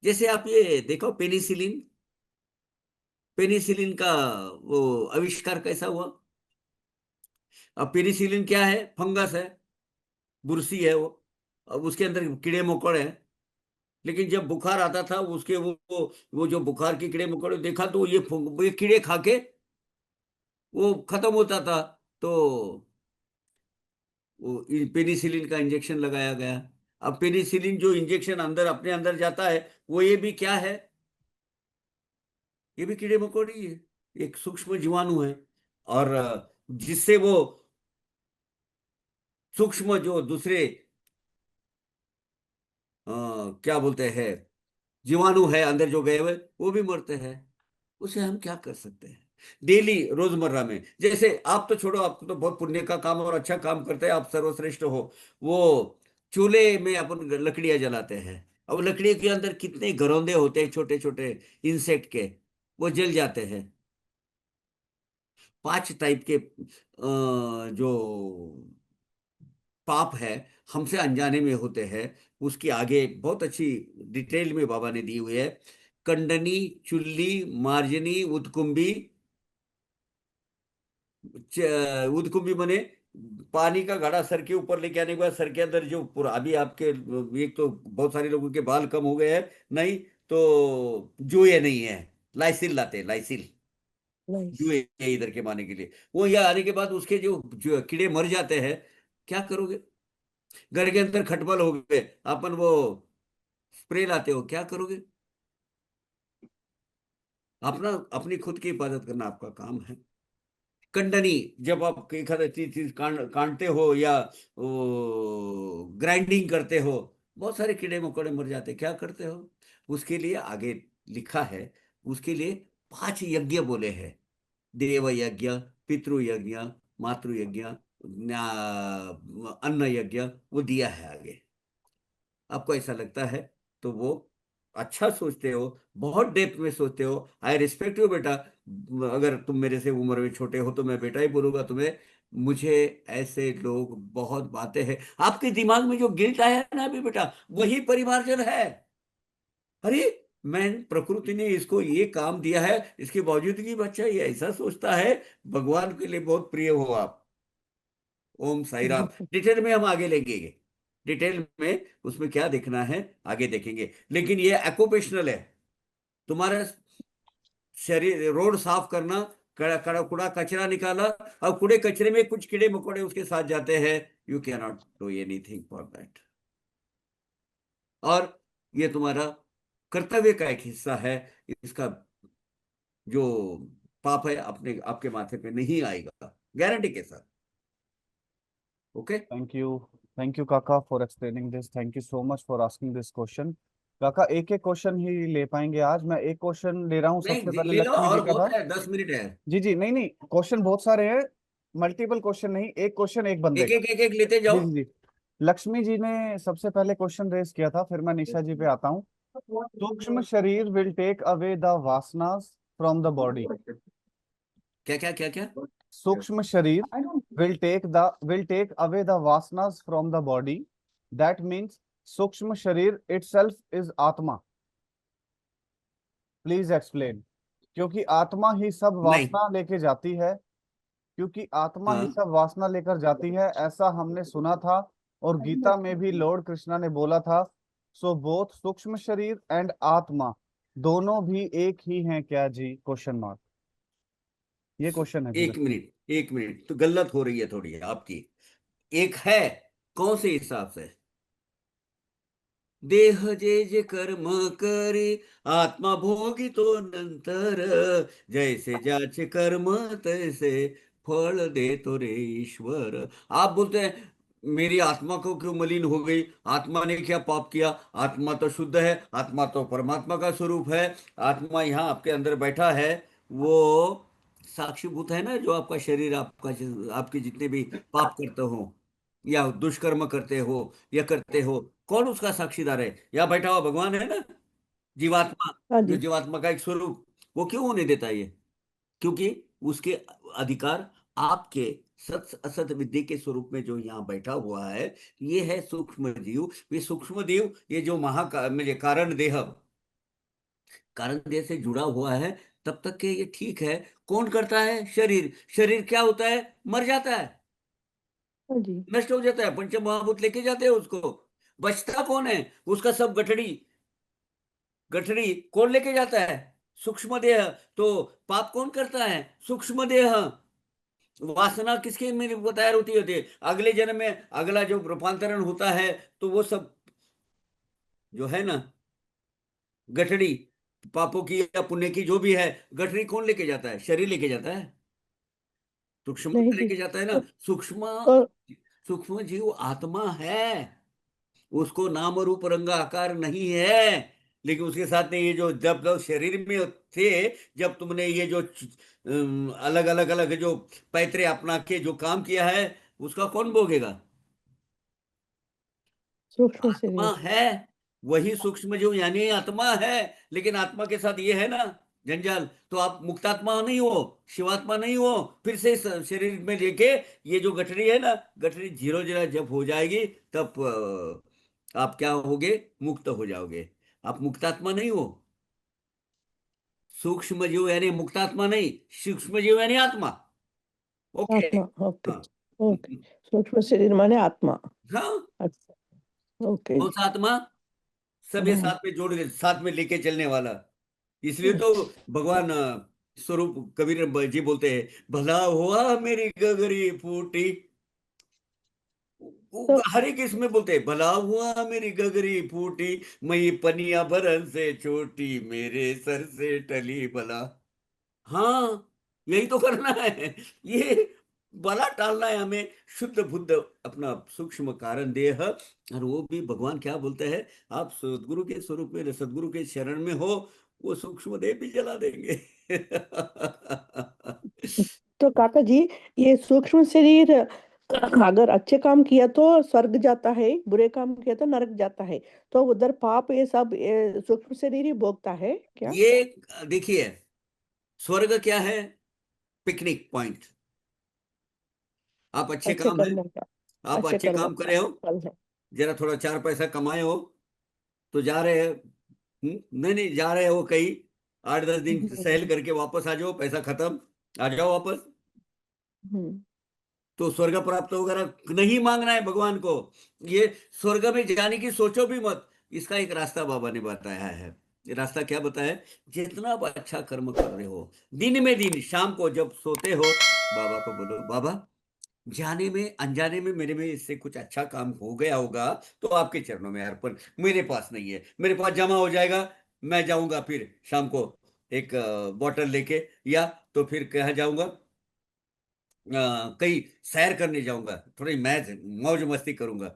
जैसे आप ये देखो, पेनिसिलिन, पेनिसिलिन का वो आविष्कार कैसा हुआ? अब पेनिसिलिन क्या है? फंगस है, बुरसी है वो। अब उसके अंदर कीड़े मकोड़े हैं। लेकिन जब बुखार आता था, उसके वो जो बुखार के कीड़े मकोड़े देखा, तो ये कीड़े खा के वो खत्म होता था। तो वो पेनिसिलिन का इंजेक्शन लगाया गया। अब पेनिसिलिन जो इंजेक्शन अंदर अपने अंदर जाता है, वो ये भी क्या है? ये भी कीड़े मकोड़े ही है, एक सूक्ष्म जीवाणु है। और जिससे वो सूक्ष्म जो दूसरे क्या बोलते हैं, जीवाणु है अंदर जो गए हुए, वो भी मरते हैं। उसे हम क्या कर सकते हैं डेली रोजमर्रा में? जैसे आप तो छोड़ो, आपको तो बहुत पुण्य का काम और अच्छा काम करते हैं, आप सर्वश्रेष्ठ हो। वो चूल्हे में अपन लकड़ियां जलाते हैं। अब लकड़ी के अंदर कितने घरौंदे होते हैं, छोटे छोटे इंसेक्ट के, वो जल जाते हैं। 5 टाइप के जो पाप है, हमसे अनजाने में होते हैं। उसकी आगे बहुत अच्छी डिटेल में बाबा ने दी हुई है। कंडनी, चुल्ली, मार्जनी, उदकुंभी। उदकुंभी बने पानी का घड़ा सर के ऊपर लेके आने के बाद, सर के अंदर जो पूरा, अभी आपके एक तो बहुत सारे लोगों के बाल कम हो गए हैं, नहीं तो जुए नहीं है, लाइसिल लाते हैं, लाइसिल। नाइस। जुए इधर के मारने के लिए। वो यहाँ आने के बाद उसके जो कीड़े मर जाते हैं, क्या करोगे? घर के अंदर खटमल हो गए, अपन वो स्प्रे लाते हो, क्या करोगे? अपना अपनी खुद की हिफाजत करना आपका काम है। कंडनी, जब आप एक चीज चीज काटते हो या ग्राइंडिंग करते हो, बहुत सारे कीड़े मकोड़े मर जाते, क्या करते हो? उसके लिए आगे लिखा है, उसके लिए 5 यज्ञ बोले हैं। देव यज्ञ, पितृ यज्ञ, मातृ यज्ञ, अन्न यज्ञ, वो दिया है आगे। आपको ऐसा लगता है तो वो अच्छा सोचते हो, बहुत डेप्थ में सोचते हो। आई रिस्पेक्ट यू बेटा। अगर तुम मेरे से उम्र में छोटे हो तो मैं बेटा ही बोलूंगा तुम्हें। मुझे ऐसे लोग बहुत बातें हैं। आपके दिमाग में जो गिल्ट आया है ना अभी बेटा, वही परिमार्जन है। अरे, मैं प्रकृति ने इसको ये काम दिया है, इसके बावजूद कि बच्चा ये ऐसा सोचता है। भगवान के लिए बहुत प्रिय हो आप। ओम साई राम। डिटेल में हम आगे लेंगे, डिटेल में उसमें क्या देखना है आगे देखेंगे। लेकिन ये एक्ोपेशनल है। तुम्हारा शरीर, रोड साफ करना, कड़ा कड़ा कूड़ा कचरा निकाला, और कूड़े कचरे में कुछ कीड़े मकोड़े उसके साथ जाते हैं। You can not do anything for that. और ये तुम्हारा कर्तव्य का एक हिस्सा है। इसका जो पाप है अपने आपके माथे पे नहीं आएगा, गारंटी के साथ। ओके। थैंक यू काका for explaining this. Thank you so much for asking this question. काका एक एक क्वेश्चन ही ले पाएंगे आज? मैं एक क्वेश्चन ले रहा हूँ, सबसे नहीं, पहले ले लो, लक्ष्मी जी और का बहुत था। है, 10 मिनट है। जी जी, नहीं नहीं, क्वेश्चन बहुत सारे हैं, मल्टीपल क्वेश्चन नहीं, एक क्वेश्चन एक बंदे एक का। एक एक एक लेते जी जाओ। जी जी। लक्ष्मी जी ने सबसे पहले क्वेश्चन रेज किया था, फिर मैं निशा जी पे आता हूँ। सूक्ष्म शरीर will take away the vasanas from the body. क्या क्या क्या क्या? सूक्ष्म शरीर will take away the vasanas from the body. That means सूक्ष्म शरीर itself is आत्मा। Please explain. क्योंकि आत्मा ही सब नहीं। वासना लेके जाती है, क्योंकि आत्मा ही हाँ। सब वासना लेकर जाती है, ऐसा हमने सुना था। और गीता में भी लॉर्ड कृष्णा ने बोला था। सो बोथ सूक्ष्म शरीर एंड आत्मा दोनों भी एक ही हैं क्या जी? Question mark. ये क्वेश्चन है जी एक लक्ष्मी। मिनट, एक मिनट, तो गलत हो रही है थोड़ी आपकी। एक है, कौन से हिसाब से? देह जे जे कर्म करे, आत्मा भोगी तो नंतर, जैसे जाचे कर्म तैसे फल दे तो रे ईश्वर। आप बोलते हैं मेरी आत्मा को क्यों मलिन हो गई, आत्मा ने क्या पाप किया? आत्मा तो शुद्ध है, आत्मा तो परमात्मा का स्वरूप है। आत्मा यहाँ आपके अंदर बैठा है, वो साक्षीभूत है ना। जो आपका शरीर, आपका आपके जितने भी पाप करते हो या दुष्कर्म करते हो या करते हो, कौन उसका साक्षीदार है? यहाँ बैठा हुआ भगवान है ना, जीवात्मा। हाँ जो जी। जीवात्मा का एक स्वरूप, वो क्यों होने देता है ये? क्योंकि उसके अधिकार आपके सत असत विद्या के स्वरूप में जो यहाँ बैठा हुआ है, ये है सूक्ष्म जीव। ये सूक्ष्म जीव, ये जो ये कारण देह, कारण देह से जुड़ा हुआ है, तब तक के ये ठीक है। कौन करता है? शरीर। शरीर क्या होता है? मर जाता है, हाँ जी। नष्ट हो जाता है। पंच महाभूत लेके जाते हैं उसको। बचता कौन है? उसका सब गठड़ी, गठड़ी कौन लेके जाता है? सूक्ष्म देह। तो पाप कौन करता है? सूक्ष्म देह। वासना किसके में वो तैयार होती है? अगले जन्म में अगला जो रूपांतरण होता है, तो वो सब जो है ना, गठड़ी, पापों की या पुण्य की जो भी है, गठड़ी कौन लेके जाता है? शरीर लेके जाता है, सूक्ष्म नहीं जी। लेके जाता है ना। तो, सूक्ष्म, तो सूक्ष्म जीव आत्मा है। उसको नाम रूप रंग आकार नहीं है। लेकिन उसके साथ में ये जो जब जब शरीर में थे, जब तुमने ये जो अलग अलग अलग जो पैतरे अपना के जो काम किया है, उसका कौन भोगेगा? सूक्ष्म आत्मा शरीर। है। वही सूक्ष्म जीव यानी आत्मा है। लेकिन आत्मा के साथ ये है ना जंजाल। तो आप मुक्तात्मा नहीं हो, शिवात्मा नहीं हो। फिर से इस शरीर में लेके, ये जो गठरी है ना, गठरी जीरो जीरो जब हो जाएगी, तब आप क्या होगे? मुक्त हो जाओगे। आप मुक्तात्मा नहीं हो। सूक्ष्म जीव यानी मुक्तात्मा नहीं, सूक्ष्म जीव यानी आत्मा। ओके। आत्मा, ओके। हाँ। ओके। सूक्ष्म शरीर माने आत्मा। हाँ। अच्छा। ओके कौन जी। सा आत्मा? सब ये हाँ। साथ में जोड़ के साथ में लेके चलने वाला। इसलिए तो अच्छा। भगवान स्वरूप कबीर जी बोलते हैं, भला हुआ मेरी गगरी फूटी। तो हर एक इसमें बोलते हैं, भला हुआ मेरी गगरी फूटी, मई पनिया भरन से छोटी, मेरे सर से टली भला। हाँ, यही तो करना है। ये बला टालना है हमें, शुद्ध बुद्ध अपना सूक्ष्म कारण देह, और वो भी भगवान क्या बोलते हैं, आप सदगुरु के स्वरूप में, सदगुरु के शरण में हो, वो सूक्ष्म देह भी जला देंगे। तो काका जी, ये सूक्ष्म शरीर अगर अच्छे काम किया तो स्वर्ग जाता है, बुरे काम किया तो नरक जाता है। तो उधर पाप ये सब सूक्ष्म शरीर ही भोगता है क्या? ये देखिए, स्वर्ग क्या है? Picnic point. आप अच्छे अच्छे काम है, कर्मों का, आप अच्छे अच्छे कर्मों काम का करे हो, फल है। जरा थोड़ा चार पैसा कमाए हो, तो जा रहे हैं। नहीं नहीं, जा रहे हो कहीं, 8-10 दिन सहल हम्म। करके वापस आ जाओ, पैसा खत्म, आ जाओ वापस, हम्म। तो स्वर्ग प्राप्त होगा ना? नहीं मांगना है भगवान को। ये स्वर्ग में जाने की सोचो भी मत। इसका एक रास्ता बाबा ने बताया है। ये रास्ता क्या बताया है? जितना आप अच्छा कर्म कर रहे हो, दिन में दिन, शाम को जब सोते हो, बाबा को बोलो, बाबा जाने में अनजाने में मेरे में इससे कुछ अच्छा काम हो गया होगा, तो आपके चरणों में अर्पण, मेरे पास नहीं है, मेरे पास जमा हो जाएगा, मैं जाऊंगा फिर शाम को एक बॉटल लेके, या तो फिर कहा जाऊंगा, कहीं सैर करने जाऊंगा, थोड़ी मैच मौज मस्ती करूंगा।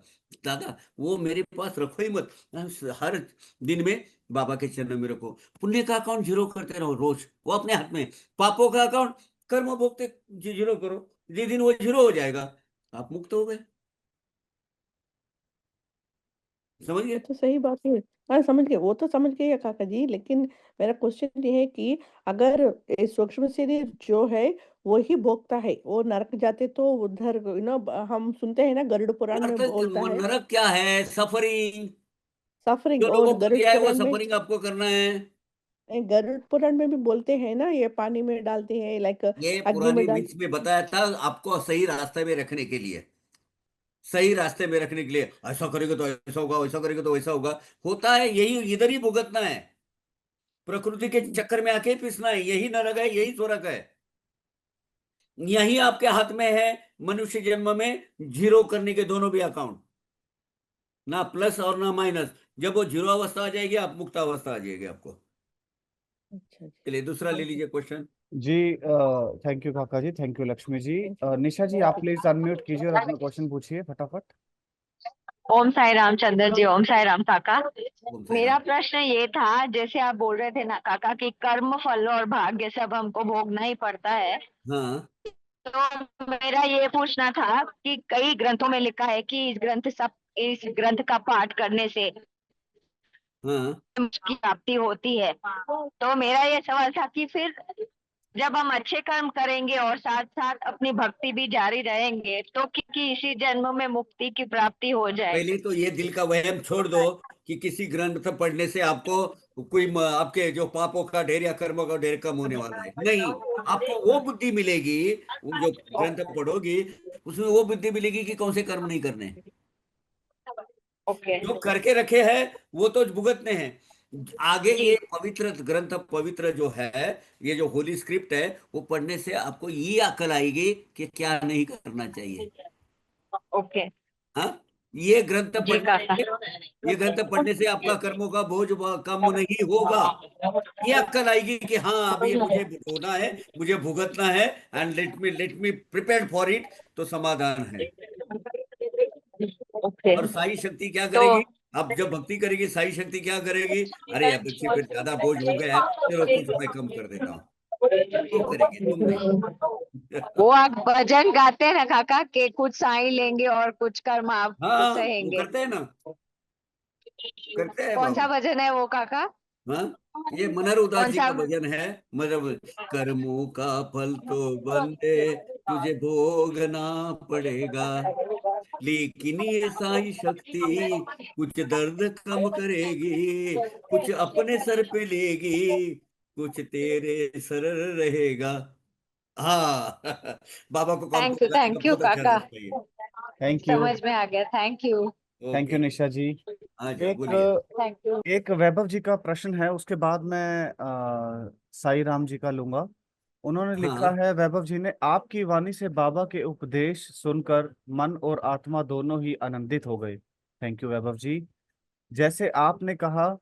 दादा वो मेरे पास रखो ही मत, हर दिन में बाबा के चरणों में रखो। पुण्य का अकाउंट जीरो करते रहो रोज, वो अपने हाथ में। पापों का अकाउंट कर्म भोगते जीरो करो, जिस दिन वो जीरो हो जाएगा, आप मुक्त हो गए। समझ वो गए? तो सही बात है। हाँ, समझ गए, वो तो समझ गए काका जी, लेकिन मेरा क्वेश्चन ये है कि अगर ये सूक्ष्म शरीर जो है वो ही भोगता है, वो नरक जाते तो उधर हम सुनते हैं ना, गरुड़ पुराण में नरक, बोलता है नरक क्या है? सफरिंग। सफरिंग। जो और लोगों को गरुड़ दिया है वो पुराण में, सफरिंग आपको करना है। गरुड़ पुराण में भी बोलते हैं ना, ये पानी में डालते हैं, लाइक ये अग्नि में पुरानी डाल। मिथ्स में बताया था आपको, सही रास्ते में रखने के लिए, सही रास्ते में रखने के लिए। ऐसा करेंगे तो ऐसा होगा, वैसा करेंगे तो वैसा होगा। होता है यही, इधर ही भुगतना है, प्रकृति के चक्कर में आके पिसना है। यही नरक है, यही स्वर्ग है। यही आपके हाथ में है, मनुष्य जन्म में जीरो करने के दोनों भी अकाउंट, ना प्लस और ना माइनस। जब वो जीरो अवस्था आ जाएगी, आप मुक्त अवस्था आ जाएगी आपको। अच्छा जी। चलिए दूसरा ले लीजिए क्वेश्चन। जी थैंक यू काका जी, थैंक यू लक्ष्मी जी। निशा जी आप प्लीज अनम्यूट कीजिए और अपना क्वेश्चन पूछिए फटाफट। ओम साई राम चंद्र जी, ओम साई राम काका। ओम साई मेरा राम। प्रश्न ये था, जैसे आप बोल रहे थे ना काका कि कर्म फल और भाग्य सब हमको भोगना ही पड़ता है, हाँ तो मेरा ये पूछना था कि कई ग्रंथों में लिखा है कि इस ग्रंथ का पाठ करने से हाँ। की प्राप्ति होती है। तो मेरा ये सवाल था कि फिर जब हम अच्छे कर्म करेंगे और साथ साथ अपनी भक्ति भी जारी रहेंगे, तो कि इसी जन्म में मुक्ति की प्राप्ति हो जाए। पहले तो ये दिल का वहम छोड़ दो कि किसी ग्रंथ पढ़ने से आपको कोई आपके जो पापों का ढेर या कर्मों का ढेर कम होने वाला है। नहीं, आपको वो बुद्धि मिलेगी, वो जो ग्रंथ पढ़ोगी उसमें वो बुद्धि मिलेगी कि कौन से कर्म नहीं करने। ओके जो करके रखे हैं वो तो भुगतने हैं। आगे जी। ये पवित्र ग्रंथ, पवित्र जो है, ये जो होली स्क्रिप्ट है, वो पढ़ने से आपको ये अकल आएगी कि क्या नहीं करना चाहिए। ओके हाँ, ये ग्रंथ जी पढ़ने काका। से, ये ग्रंथ पढ़ने से आपका कर्मों का बोझ कम नहीं होगा। ये अक्ल आएगी कि हाँ अब ये मुझे होना है, मुझे भुगतना है, and let me prepare for it, तो समाधान है। ओके और साई शक्ति क्या तो करेगी? अब जब भक्ति करेगी, साई शक्ति क्या करेगी? अरे अब बच्चे फिर ज्यादा बोझ हो गया है, चलो कुछ मैं कम कर देता हूँ। तुम करेगी, तुम नहीं। वो आप भजन गाते हैं ना काका के कुछ साई लेंगे और कुछ कर्म आप हाँ, वो सहेंगे। करते हैं ना, करते हैं कौन सा बाबा। भजन है वो काका? हाँ, ये मनर उदास कौन जी सा? का भजन है। मतलब कर्मों का फल तो बंदे तुझे भोगना पड़ेगा, लेकिन ये साई शक्ति कुछ दर्द कम करेगी, कुछ अपने सर पे लेगी, कुछ तेरे सर रहेगा। हाँ। बाबा को गाने का थैंक यू बहुत अच्छा काका। लगता है ये। Thank you. समझ में आ गया, thank you. Thank you okay, Nisha ji. हाँ जी एक बोलिए। Thank you. एक वैभव जी का प्रश्न है, उसके बाद मैं साई राम जी का लूंगा। उन्होंने लिखा हाँ। है, वैभव जी ने, आपकी वाणी से बाबा के उपदेश सुनकर मन और आत्मा दोनों ही आनंदित हो गए। थैंक यू वैभव जी। जैसे आपने कहा,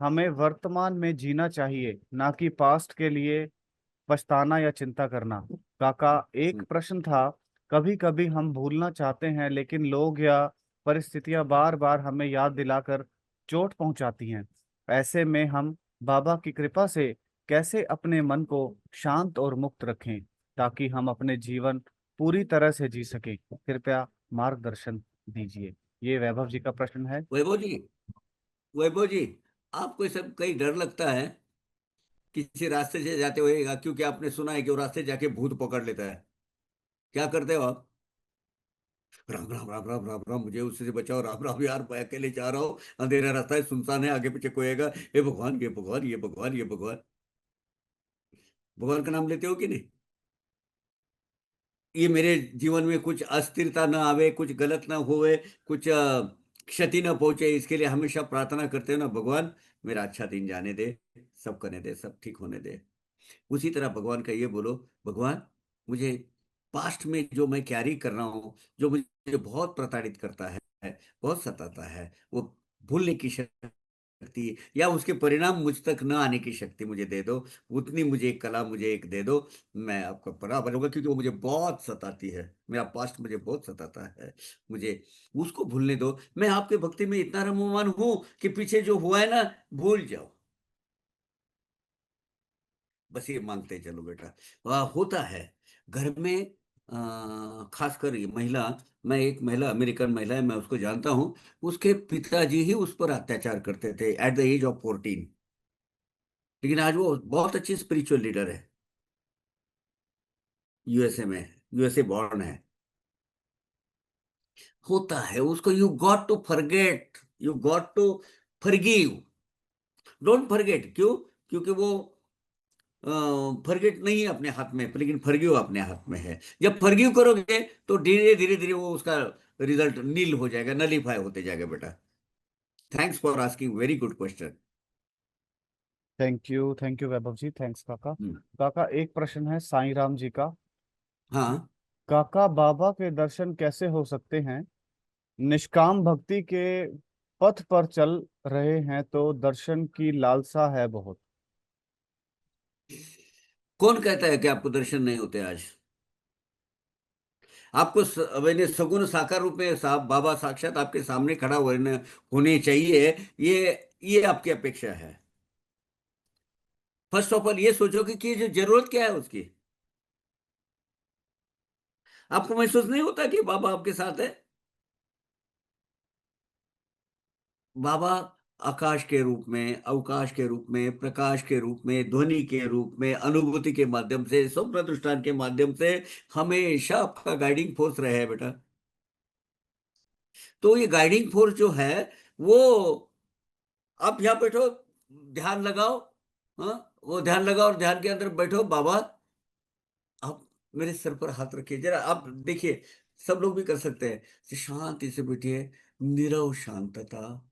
हमें वर्तमान में जीना चाहिए, ना कि पास्ट के लिए पछताना या चिंता करना। काका एक हम्म, प्रश्न था, कभी कभी हम भूलना चाहते हैं, लेकिन लोग या परिस्थितियां बार बार हमें याद दिलाकर चोट पहुंचाती हैं। ऐसे में हम बाबा की कृपा से कैसे अपने मन को शांत और मुक्त रखें, ताकि हम अपने जीवन पूरी तरह से जी सकें? कृपया मार्गदर्शन दीजिए। ये वैभव जी का प्रश्न है। वैभव जी, वैभव जी, आपको ये सब कहीं डर लगता है किसी रास्ते से जाते हुए? क्योंकि आपने सुना है कि वो रास्ते जाके भूत पकड़ लेता है। क्या करते हो आप? राम राम राम राम राम राम, मुझे उससे बचाओ, राम राम यार, मैं अकेले जा रहा हूँ, अंधेरा रास्ता है, सुनसान है, आगे पीछे कोई आएगा, हे भगवान, ये भगवान, ये भगवान, ये भगवान। भगवान का नाम लेते हो कि नहीं? ये मेरे जीवन में कुछ अस्थिरता ना आवे, कुछ गलत ना होवे, कुछ क्षति ना पहुंचे, इसके लिए हमेशा प्रार्थना करते हो ना, भगवान मेरा अच्छा दिन जाने दे, सब करने दे, सब ठीक होने दे। उसी तरह भगवान का ये बोलो, भगवान मुझे पास्ट में जो मैं कैरी कर रहा हूँ, जो मुझे बहुत प्रताड़ित करता है, बहुत सताता है, वो भूलने की शक्ति या उसके परिणाम मुझ तक न आने की शक्ति मुझे दे दो। उतनी मुझे एक कला मुझे एक दे दो, मैं आपका बड़ा बनूंगा, क्योंकि वो मुझे बहुत सताती है, मेरा पास्ट मुझे बहुत सताता है, मुझे उसको भूलने दो। मैं आपके भक्ति में इतना रममान हूं कि पीछे जो हुआ है ना, भूल जाओ। बस ये मांगते चलो बेटा। वह होता है घर में, खासकर ये महिला, मैं एक महिला, अमेरिकन महिला है, मैं उसको जानता हूँ। उसके पिताजी ही उस पर अत्याचार करते थे एट द एज ऑफ 14, लेकिन आज वो बहुत अच्छी स्पिरिचुअल लीडर है, यूएसए में, यूएसए बॉर्न है। होता है उसको, you got to forget, you got to forgive, don't forget. क्यों? क्योंकि वो फॉरगेट नहीं है अपने हाथ में, लेकिन फॉरगिव अपने हाथ में है। जब फॉरगिव करोगे तो धीरे धीरे धीरे वो उसका रिजल्ट नील हो जाएगा, नलीफाई होते जाएगा बेटा। Thanks for asking, very good question. Thank you Vaibhav ji, thanks काका। काका एक प्रश्न है साईं राम जी का। हाँ, काका, बाबा के दर्शन कैसे हो सकते हैं? निष्काम भक्ति के पथ पर चल रहे हैं तो दर्शन की लालसा है बहुत। कौन कहता है कि आपको दर्शन नहीं होते आज? आपको मैंने सगुण साकार रूप में साहब बाबा साक्षात आपके सामने खड़ा होने चाहिए, ये आपकी अपेक्षा है। फर्स्ट ऑफ ऑल ये सोचो कि जो जरूरत क्या है उसकी। आपको महसूस नहीं होता कि बाबा आपके साथ है? बाबा आकाश के रूप में, अवकाश के रूप में, प्रकाश के रूप में, ध्वनि के रूप में, अनुभूति के माध्यम से, स्वप्न दृष्टान के माध्यम से हमेशा आपका गाइडिंग फोर्स रहे है बेटा। तो ये गाइडिंग फोर्स जो है वो, आप यहाँ बैठो, ध्यान लगाओ, हाँ, वो ध्यान लगाओ और ध्यान के अंदर बैठो। बाबा आप मेरे सर पर हाथ रखिए जरा, आप देखिए, सब लोग भी कर सकते हैं। शांति से बैठिए, नीरव शांतता,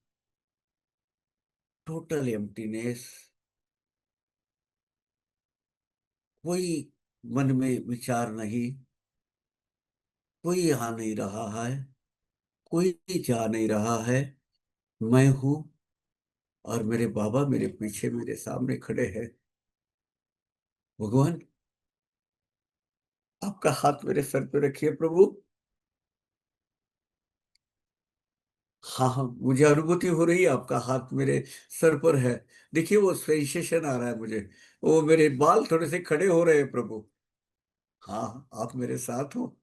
टोटल एम्प्टीनेस, कोई मन में विचार नहीं, कोई आ नहीं रहा है, कोई जा नहीं रहा है, मैं हूं और मेरे बाबा मेरे पीछे मेरे सामने खड़े हैं। भगवान आपका हाथ मेरे सर पे रखिए प्रभु। हाँ हाँ, मुझे अनुभूति हो रही है, आपका हाथ मेरे सर पर है। देखिए वो सेंसेशन आ रहा है मुझे, वो मेरे बाल थोड़े से खड़े हो रहे हैं प्रभु। हाँ, आप मेरे साथ हो,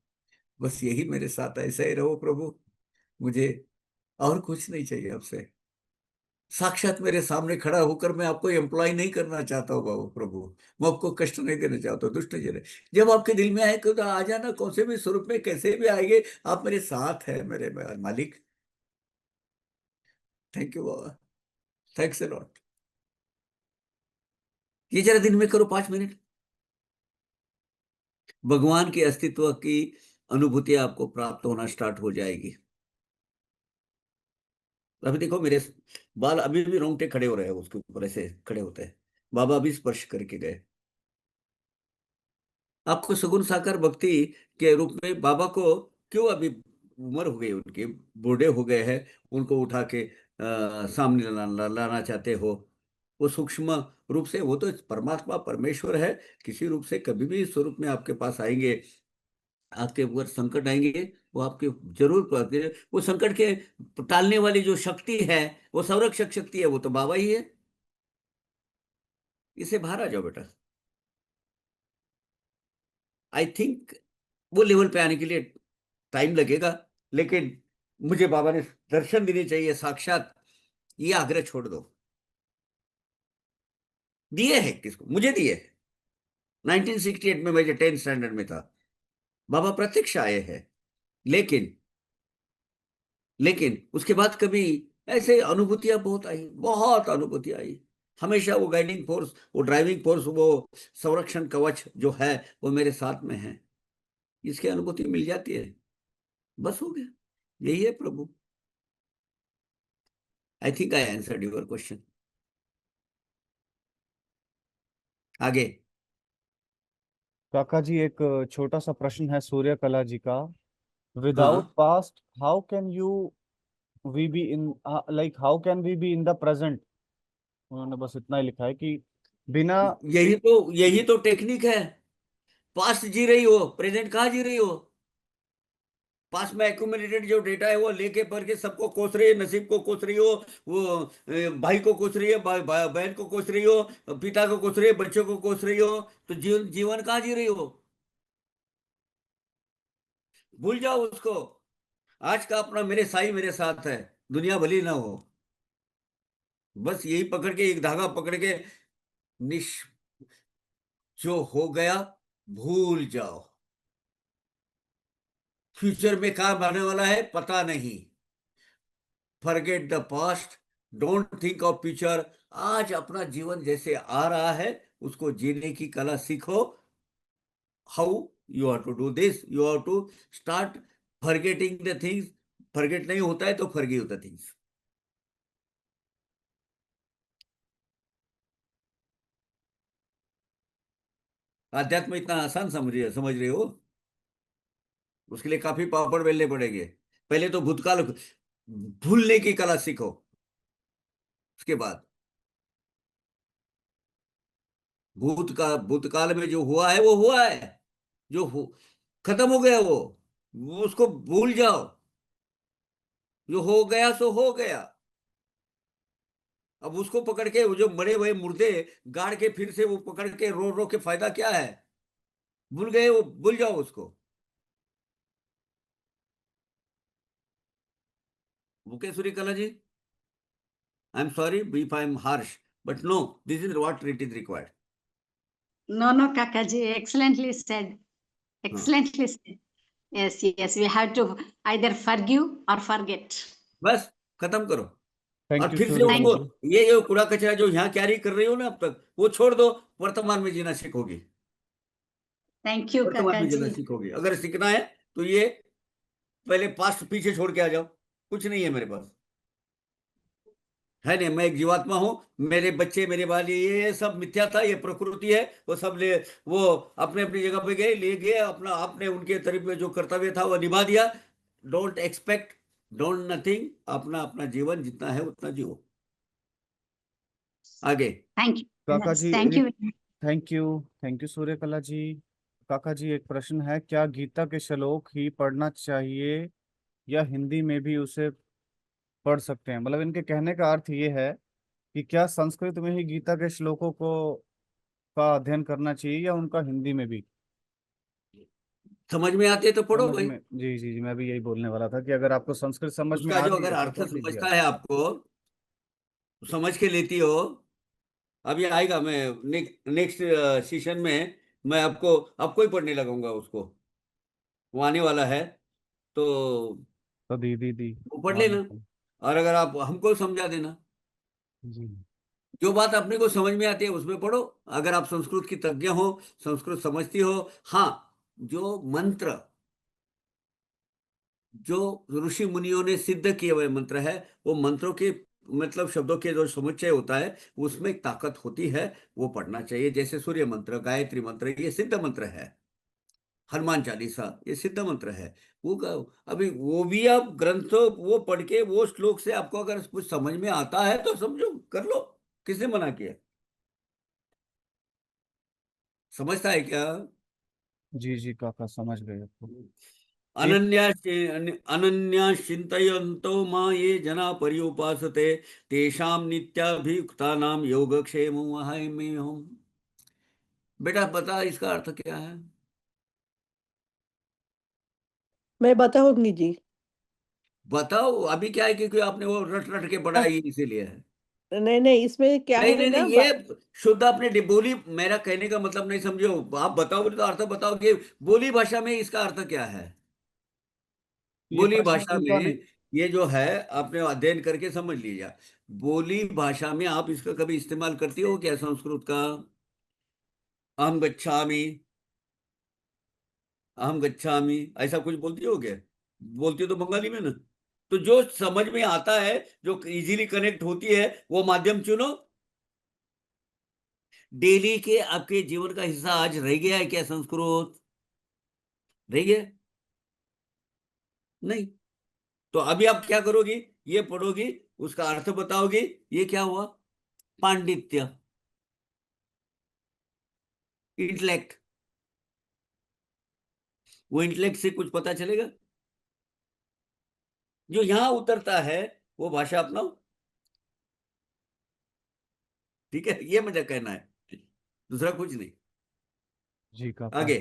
बस यही मेरे साथ ऐसा ही रहो प्रभु। मुझे और कुछ नहीं चाहिए आपसे। साक्षात मेरे सामने खड़ा होकर मैं आपको एम्प्लॉय नहीं करना चाहता हूँ बाबू प्रभु, मैं आपको कष्ट नहीं देना चाहता हूँ, दुष्ट नहीं देना। जब आपके दिल में आए तो आ जाना, कौन से भी स्वरूप में कैसे भी आएंगे, आप मेरे साथ है मेरे मालिक। Thank you Baba, thanks a lot. ये जरा दिन में करो 5 मिनट, भगवान के अस्तित्व की अनुभूति आपको प्राप्त होना स्टार्ट हो जाएगी। अभी देखो मेरे बाल अभी भी रोंगटे खड़े हो रहे हैं, उसके ऊपर ऐसे खड़े होते हैं, बाबा अभी स्पर्श करके गए। आपको सगुण साकार भक्ति के रूप में बाबा को क्यों, अभी उम्र हो गई उनकी, बूढ़े हो गए हैं, उनको उठा के सामने लाना चाहते हो? वो सूक्ष्म रूप से, वो तो परमात्मा परमेश्वर है, किसी रूप से कभी भी स्वरूप में आपके पास आएंगे आपके ऊपर संकट आएंगे, वो आपके जरूर पड़ते, वो संकट के टालने वाली जो शक्ति है, वो संरक्षक शक्ति है, वो तो बाबा ही है। इससे बाहर आ जाओ बेटा। आई थिंक वो लेवल पे आने के लिए टाइम लगेगा, लेकिन मुझे बाबा ने दर्शन देने चाहिए साक्षात, ये आग्रह छोड़ दो। दिए है किसको? मुझे दिए है। 1968 में मैं जो 10th स्टैंडर्ड में था, बाबा प्रत्यक्ष आए हैं। लेकिन लेकिन उसके बाद कभी ऐसे अनुभूतियां बहुत आई, बहुत अनुभूतियां आई। हमेशा वो गाइडिंग फोर्स, वो ड्राइविंग फोर्स, वो संरक्षण कवच जो है, वो मेरे साथ में है। इसकी अनुभूति मिल जाती है, बस हो गया। यही है प्रभु। I think I answered your question. आगे। काका जी, एक छोटा सा प्रश्न है सूर्य कला जी का। विदाउट हाँ, past how can you we be in, like how can we be in the present. उन्होंने बस इतना ही लिखा है कि बिना। यही तो टेक्निक है। पास्ट जी रही हो, प्रेजेंट कहाँ जी रही हो? पास में एक्यूमुलेटेड जो डेटा है वो लेके पढ़ के सबको कोस रही है, नसीब को कोस रही हो, वो भाई को कोस रही है, बहन को कोस रही हो, पिता को कोस रही है, बच्चों को कोस रही हो। तो जीवन जीवन कहाँ जी रही हो? भूल जाओ उसको। आज का अपना मेरे साई मेरे साथ है, दुनिया भली ना हो। बस यही पकड़ के, एक धागा पकड़ के, निश जो हो गया भूल जाओ। फ्यूचर में क्या बनने वाला है पता नहीं। Forget the past, don't think of future. आज अपना जीवन जैसे आ रहा है, उसको जीने की कला सीखो। How you have to do this, you have to start forgetting the things. Forget नहीं होता है तो फॉरगिव द थिंग्स। अध्यात्म इतना आसान समझ रहे हो? उसके लिए काफी पापड़ बेलने पड़ेंगे। पहले तो भूतकाल भूलने की कला सीखो, उसके बाद भूतकाल में जो हुआ है वो हुआ है। जो खत्म हो गया वो उसको भूल जाओ। जो हो गया सो हो गया। अब उसको पकड़ के, वो जो मरे हुए मुर्दे गाड़ के फिर से वो पकड़ के रो रो के फायदा क्या है? भूल गए वो, भूल जाओ उसको। Okay Surya Kala ji, I am sorry if I am harsh, but no, this is what it is required. No, no, Kakaji, excellently said. हाँ, Excellently said. Yes, yes, we have to either forgive or forget. बस खत्म करो। Thank और you फिर से सूर्य Thank कला उसको, you. जी। ये जो कूड़ा कचरा जो यहाँ कैरी कर रही हो ना अब तक, वो छोड़ दो। वर्तमान में जीना सीखोगी। Thank you, वर्तमान में जीना Kakaji. सीखोगी। अगर सीखना है तो ये पहले पास्ट पीछे छोड़ के आ जाओ। कुछ नहीं है मेरे पास, है नहीं। मैं एक जीवात्मा हूँ, मेरे बच्चे, मेरे बाल, ये सब मिथ्या था, ये प्रकृति है। वो सब ले, वो अपने अपनी जगह पे गए, ले गए अपना, आपने उनके तरफ में जो कर्तव्य था वो निभा दिया। Don't expect, don't nothing. अपना अपना जीवन जितना है उतना जियो। आगे। Thank you. काका Yes, जी thank एक, you. Thank you, thank you Surya Kala ji. काका जी, एक प्रश्न है, क्या गीता के श्लोक ही पढ़ना चाहिए या हिंदी में भी उसे पढ़ सकते हैं? मतलब इनके कहने का अर्थ ये है कि क्या संस्कृत में ही गीता के श्लोकों को का अध्ययन करना चाहिए या उनका हिंदी में भी? समझ में आते तो पढ़ो समझ भाई। में, जी जी जी, मैं भी यही बोलने वाला था कि अगर आपको संस्कृत समझ में उसका आ जो रही अगर है तो अर्थ पढ़ लीजिए समझता आप। है आपको, समझ के लेती हो। अभी आएगा, मैं नेक्स्ट सेशन में मैं आपको ही पढ़ने लगाऊंगा उसको। वो आने वाला है, तो तो दी दी दी। वो पढ़ हाँ लेना। बिल्कुल। और अगर आप हमको समझा देना। जी। जो बात अपने को समझ में आती है उसमें पढ़ो। अगर आप संस्कृत की तज्ञ हो, संस्कृत समझती हो, हाँ, जो मंत्र, जो ऋषि मुनियों ने सिद्ध किए हुए मंत्र है, वो मंत्रों के मतलब शब्दों के जो समुच्चय होता है, उसमें एक ताकत होती है, वो पढ़ना चाहिए। जैसे सूर्य मंत्र, गायत्री मंत्र, ये सिद्ध मंत्र है। हनुमान चालीसा, ये सिद्ध मंत्र है। अभी वो भी आप ग्रंथ वो पढ़ के, वो श्लोक से आपको अगर कुछ समझ में आता है तो समझो, कर लो। किसने मना किया? समझता है क्या? जी जी काका, समझ गए आपको। एक अनन्या चिन्तयन्तो मां ये जना पर्युपासते तेषां नित्याभियुक्तानां योगक्षेमं वहाम्यहम्। बेटा बता इसका अर्थ क्या है? मैं बताऊंगी जी। बताओ। अभी क्या है, क्योंकि आपने वो रट रट के हाँ, पढ़ाई इसीलिए है। नहीं नहीं, इसमें क्या नहीं है नहीं नहीं, ना ये शुद्ध आपने बोली, मेरा कहने का मतलब नहीं समझो। आप बताओ, बोले तो अर्थ बताओ कि बोली भाषा में इसका अर्थ क्या है। ये बोली प्रश्न भाषा उनका नहीं। में ये जो है, आपने अध्ययन करके समझ लीजिए। बोली भाषा में आप इसका कभी इस्तेमाल करती हो क्या, संस्कृत का? अहम गच्छामि, अहम गच्छामि, ऐसा कुछ बोलती हो क्या? बोलती हो तो बंगाली में ना। तो जो समझ में आता है, जो इजीली कनेक्ट होती है, वो माध्यम चुनो। डेली के आपके जीवन का हिस्सा आज रह गया है क्या संस्कृत? रह गया? नहीं। तो अभी आप क्या करोगी? ये पढ़ोगी, उसका अर्थ बताओगी। ये क्या हुआ? पांडित्य, इंटेलेक्ट। वो इंटेलेक्ट से कुछ पता चलेगा? जो यहां उतरता है वो भाषा अपनाओ। ठीक है, ये मुझे कहना है, दूसरा कुछ नहीं। जी काका। आगे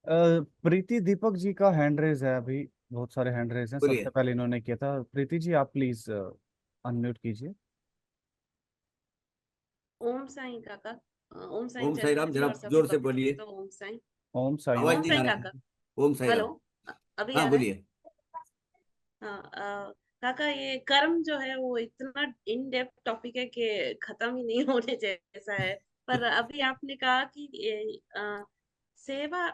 प्रीति दीपक जी का हैंड रेज है अभी। बहुत सारे हैंड रेज हैं, सबसे बोलिए। पहले इन्होंने किया था। प्रीति जी आप प्लीज अनम्यूट कीजिए। ओम साईं काका। ओम साईं ओम साई राम, चर्च में जरा और सभी जोर से भक्तों को बोलिए। तो ओम साईं। ओम साई आवाज ओम राम। नहीं आ साईं रहा काका। है। ओम साई हेलो। राम। अभी हाँ आ रहा है? बोलिए। हाँ। काका, ये कर्म जो है वो इतना इन डेप्थ टॉपिक है कि खत्म ही नहीं होने जैसा है। पर अभी आपने कहा कि सेवा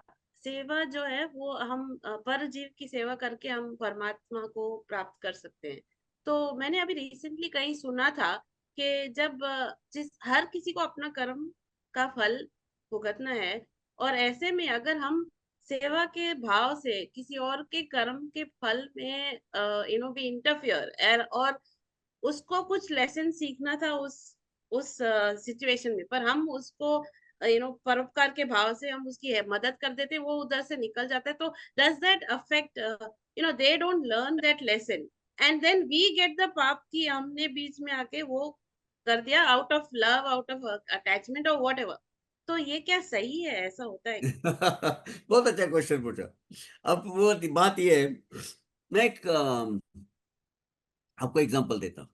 सेवा जो है वो हम पर जीव की सेवा करके हम परमात्मा को प्राप्त कर सकते हैं। तो मैंने अभी रिसेंटली कहीं सुना था कि जब जिस हर किसी को अपना कर्म का फल भुगतना है, और ऐसे में अगर हम सेवा के भाव से किसी और के कर्म के फल में वी इंटरफियर, और उसको कुछ लेसन सीखना था उस सिचुएशन में, पर हम उसको परोपकार के भाव से हम उसकी मदद कर देते हैं, वो उधर से निकल जाता है। तो does that affect, they don't learn that lesson, and then we get the पाप कि हमने बीच में आके वो कर दिया out of love, out of attachment और वॉट एवर। तो ये क्या सही है? ऐसा होता है क्या? बहुत अच्छा क्वेश्चन पूछा। अब वो बात ये है, मैं एक आपको एग्जांपल देता हूँ।